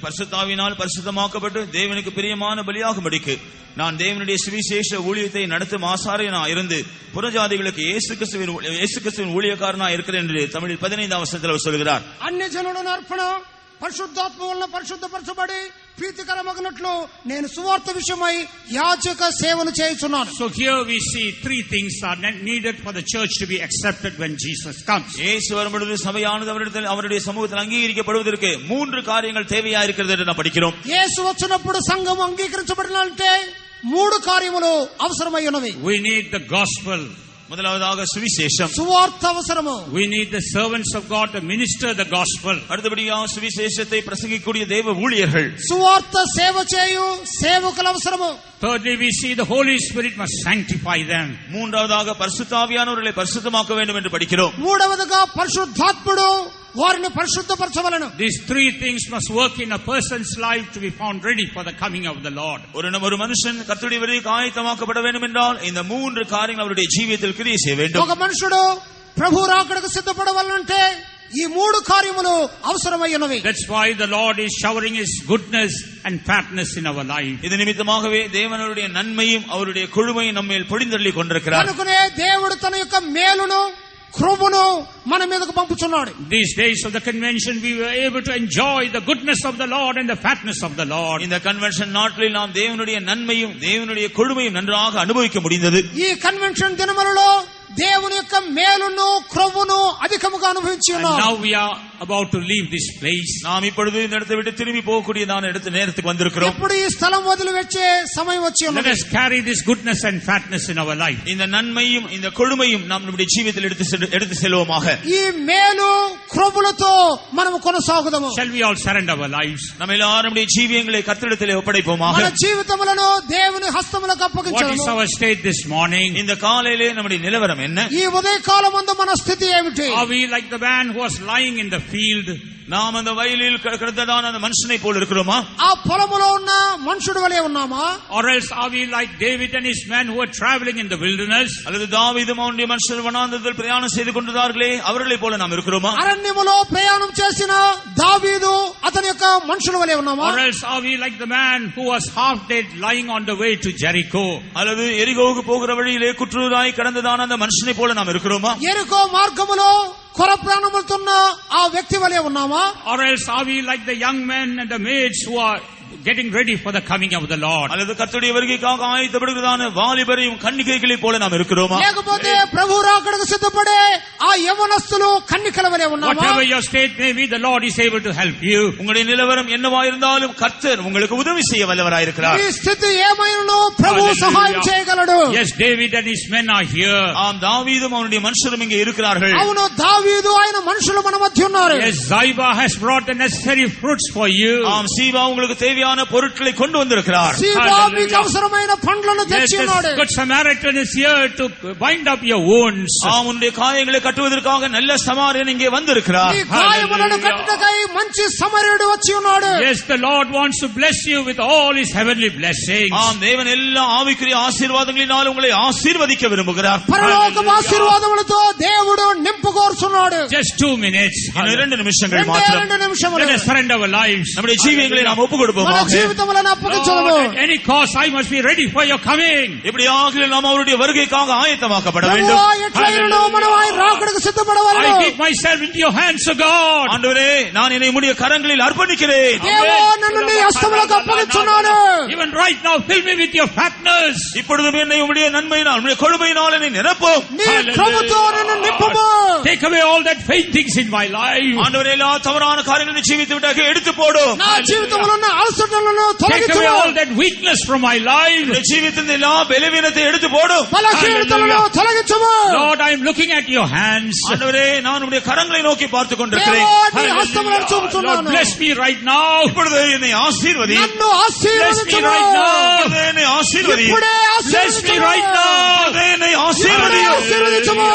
பரிசுத்தாவினால் பரிசுத்தமாக்கப்பட்டு தேவனுக்கு பிரியமான பலியாகும்படிக்கு நான் தேவனுடைய சுவிசேஷ ஊழியத்தை நடத்தும் ஆசாரியனாக இருந்து புறஜாதிகளுக்கு இயேசு கிறிஸ்துவின் ஊழியக்காரனாக இருக்கிறேன் என்று தமிழில் 15ஆம் வசனத்தில் சொல்கிறார். అన్ని జనులను అర్పణ పరిశుద్ధాత్మ వలన పరిశుద్ధపరచబడి ప్రీతికరమగునట్లు నేను సువార్త విషయమై యాజక సేవను చేయుచున్నాను. So here we see three things are needed for the church to be accepted when Jesus comes. இயேசு வரும்பொழுது சபையானது அவருடைய சமூகத்தில் அங்கீகரிக்கப்படுவதற்கு மூன்று காரியங்கள் தேவையா இருக்கிறது என்று நாம் படிக்கிறோம். యేసు వచ్చినప్పుడు సంఘం అంగీకరించబడాలంటే మూడు కార్యములు అవసరమై ఉన్నవి. We need the gospel. முதலாவதாக சுவிசேஷம், సువార్త అవసరము. We need the servants of God to minister the gospel. அடுத்தபடியாக சுவிசேஷத்தை பிரசங்கிக்கக்கூடிய தேவ ஊழியர்கள், సువార్త సేవ చేయు సేవకుల అవసరము. Thirdly, we see the Holy Spirit must sanctify them. மூன்றாவதாக பரிசுத்தாவியானவர்களை பரிசுத்தமாக்க வேண்டும் என்று படிக்கிறோம். మూడవదిగా పరిశుద్ధాత్ముడు వారిని పరిశుద్ధపరచవలెను. These three things must work in a person's life to be found ready for the coming of the Lord. ஒரு மனுஷன் கர்த்தருடைய வருகைக்கு ஆயத்தமாக்கப்பட வேண்டும் என்றால் இந்த மூன்று காரியங்கள் அவருடைய ஜீவியத்தில் கிரியை செய்ய வேண்டும். ఒక మనుషుడు ప్రభు రాకడకు సిద్ధపడవాలంటే ఈ మూడు కార్యములు అవసరమైనవి. That's why the Lord is showering His goodness and fatness in our life. இது நிமித்தமாகவே தேவனுடைய நன்மையும் அவருடைய கொழுமையும் நம்மேல் பொழிந்தள்ளி கொண்டிருக்கிறார். కనుకనే దేవుడు తన యొక్క మేలును కృపను మన మీదకు పంపుచున్నాడు. These days of the convention we were able to enjoy the goodness of the Lord and the fatness of the Lord. இந்த கன்வென்ஷன் நாட்களில் நாம் தேவனுடைய நன்மையும் தேவனுடைய கொழுமையும் நன்றாக அனுபவிக்க முடிந்தது. ఈ కన్వెన్షన్ దినములలో దేవుని యొక్క మేలును క్రొవ్వును అధికముగా అనుభవించి ఉన్నాం. Now we are about to leave this place. நாம் இப்பொழுது இந்த இடத்தை விட்டு திரும்பி போகக்கூடியதான நேரத்துக்கு வந்திருக்கிறோம். ఇప్పుడు ఈ స్థలం వదిలి వచ్చే సమయం వచ్చి Let ఉన్నది. us carry this goodness and fatness in our life. இந்த நன்மையும் இந்த கொழுமையும் நாம் நம்முடைய ஜீவிதத்தில் எடுத்து செல்வோமாக. ఈ మేలు క్రొవ్వులతో మనము కొనసాగుదాము. Shall we all surrender our lives? நம்ம எல்லாரும் நம்முடைய ஜீவியங்களை கர்த்தரிடத்திலே ஒப்படைப்போமாக. మన జీవితములను దేవుని హస్తములకు What is అప్పగించడము. our state this morning? இந்த காலையிலே நம்முடைய நிலவரம் என்ன? ఈ ఉదయకాలమందు మన స్థితి ఏమిటి? Are we like the man who was lying in the field? நாம் அந்த வயலில் கிடந்ததான அந்த மனுஷனை போல் இருக்கிறோமா? ఆ పొలములో ఉన్న మనుషుడు వలె ఉన్నామా? Or else are we like David and his men who were traveling in the wilderness? அல்லது தாவீதும் அவனுடைய மனுஷர் வனாந்தரத்தில் பிரயாணம் செய்து கொண்டிருந்தார்களே அவர்களைப் போல நாம் இருக்கிறோமா? అరణ్యములో ప్రయాణం చేసిన దావీదు అతని యొక్క మనుషుల వలె ఉన్నామా? Or else are we like the man who was half dead lying on the way to Jericho? அல்லது எரிகோவுக்கு போகிற வழியிலே குற்றூராய் கடந்ததான அந்த மனுஷனை போல நாம் இருக்கிறோமா? ఎరుకో మార్గములో కొర ప్రాణములతోన్న ఆ వ్యక్తి వలె ఉన్నామా? Or else are we like the young men and the maids who are getting ready for the coming of the Lord? அல்லது கர்த்தருடைய வருகைக்காக ஆயத்தப்படுகிறதான வாலிபரையும் கன்னிகைகளைப் போல நாம் இருக்கிறோமா? లేకపోతే ప్రభు రాకడకు సిద్ధపడే ఆ యవనస్తులు కన్నికల వలె ఉన్నామా? Whatever your state may be, the Lord is able to help you. உங்களுடைய நிலவரம் என்னவா இருந்தாலும் கர்த்தர் உங்களுக்கு உதவி செய்ய வல்லவராய் இருக்கிறார். ఈ స్థితి ఏమైనను ప్రభు సహాయం చేయగలడు. Yes, David and his men are here. ஆம், தாவீதும் அவனுடைய மனுஷரும் இங்கே இருக்கிறார்கள். అవును, దావీదు ఆయన మనుషులు మన మధ్య ఉన్నారు. Yes, Ziba has brought the necessary fruits for you. ஆம், சீபா உங்களுக்கு தேவையான பொருட்களை கொண்டு வந்திருக்கிறார். సీబా మీకు అవసరమైన పండ్లను Yes, తెచ్చి the ఉన్నాడు. good Samaritan is here to bind up your wounds. ஆம், உன்னுடைய காயங்களை கட்டுவதற்காக நல்ல சமாரியன் இங்கே வந்திருக்கிறார். ఈ గాయములను కట్టుటకై మంచి సమరయుడు వచ్చి ఉన్నాడు. Yes, the Lord wants to bless you with all His heavenly blessings. ஆம், தேவன் எல்லா ஆவிக்குரிய ஆசீர்வாதங்களினால் உங்களை ஆசீர்வதிக்க விரும்புகிறார். పరలోక ఆశీర్వాదములతో దేవుడు నింపుకోరుచున్నాడు. Just 2 minutes. இன்னும் 2 நிமிஷங்கள் రెండే மாத்திரம். 2 నిమిషములు. Let us surrender our lives. நம்முடைய ஜீவியங்களை நாம் ஒப்புக் మన கொடுப்போமாக. జీవితములను అప్పగించదము. Lord, at any cost, I must be ready for your coming. எப்படியாக நாம் அவருடைய வருகைக்காக ஆயத்தமாக்கப்பட வேண்டும். ప్రభువా, ఎట్లైనను మనం ఆయన రాకడకు సిద్ధపడవలెను. I give myself into your hands, O God. ஆண்டவரே, நான் என்னை உம்முடைய கரங்களில் அர்ப்பணிக்கிறேன். దేవా, నన్ను నీ హస్తములకు అప్పగించున్నాను. Even right now, fill me with your fatness. இப்பொழுதும் என்னை உம்முடைய நன்மையினால் உம்முடைய கொழுமையினால் என்னை நிரப்பும். నీ ప్రభుతో నన్ను నింపుము. Take away all that faint things in my life. ஆண்டவரே, எல்லா தவறான காரியங்களை ஜீவித்து விட்டாக எடுத்து போடும். నా జీవితంలో ఉన్న అలసట అలసటలను Take away తొలగించుము all that weakness from my life. என்னுடைய ஜீவிதத்தின் எல்லா பலவீனத்தை எடுத்து போடும். బలహీనతలను తొలగించుము Lord, I am looking at your hands. ஆண்டவரே, நான் உம்முடைய கரங்களை நோக்கி பார்த்துக் கொண்டிருக்கிறேன். దేవా, నీ Hallelujah. హస్తములను Lord, చూపుచున్నాను bless me right now. இப்பொழுது என்னை ஆசீர்வதி. నన్ను Bless me ఆశీర్వదించుము right now. இப்பொழுது என்னை ஆசீர்வதி. ఇప్పుడే Bless me right now. இப்பொழுது என்னை ஆசీర్వதி. ఆశీర్వదించుము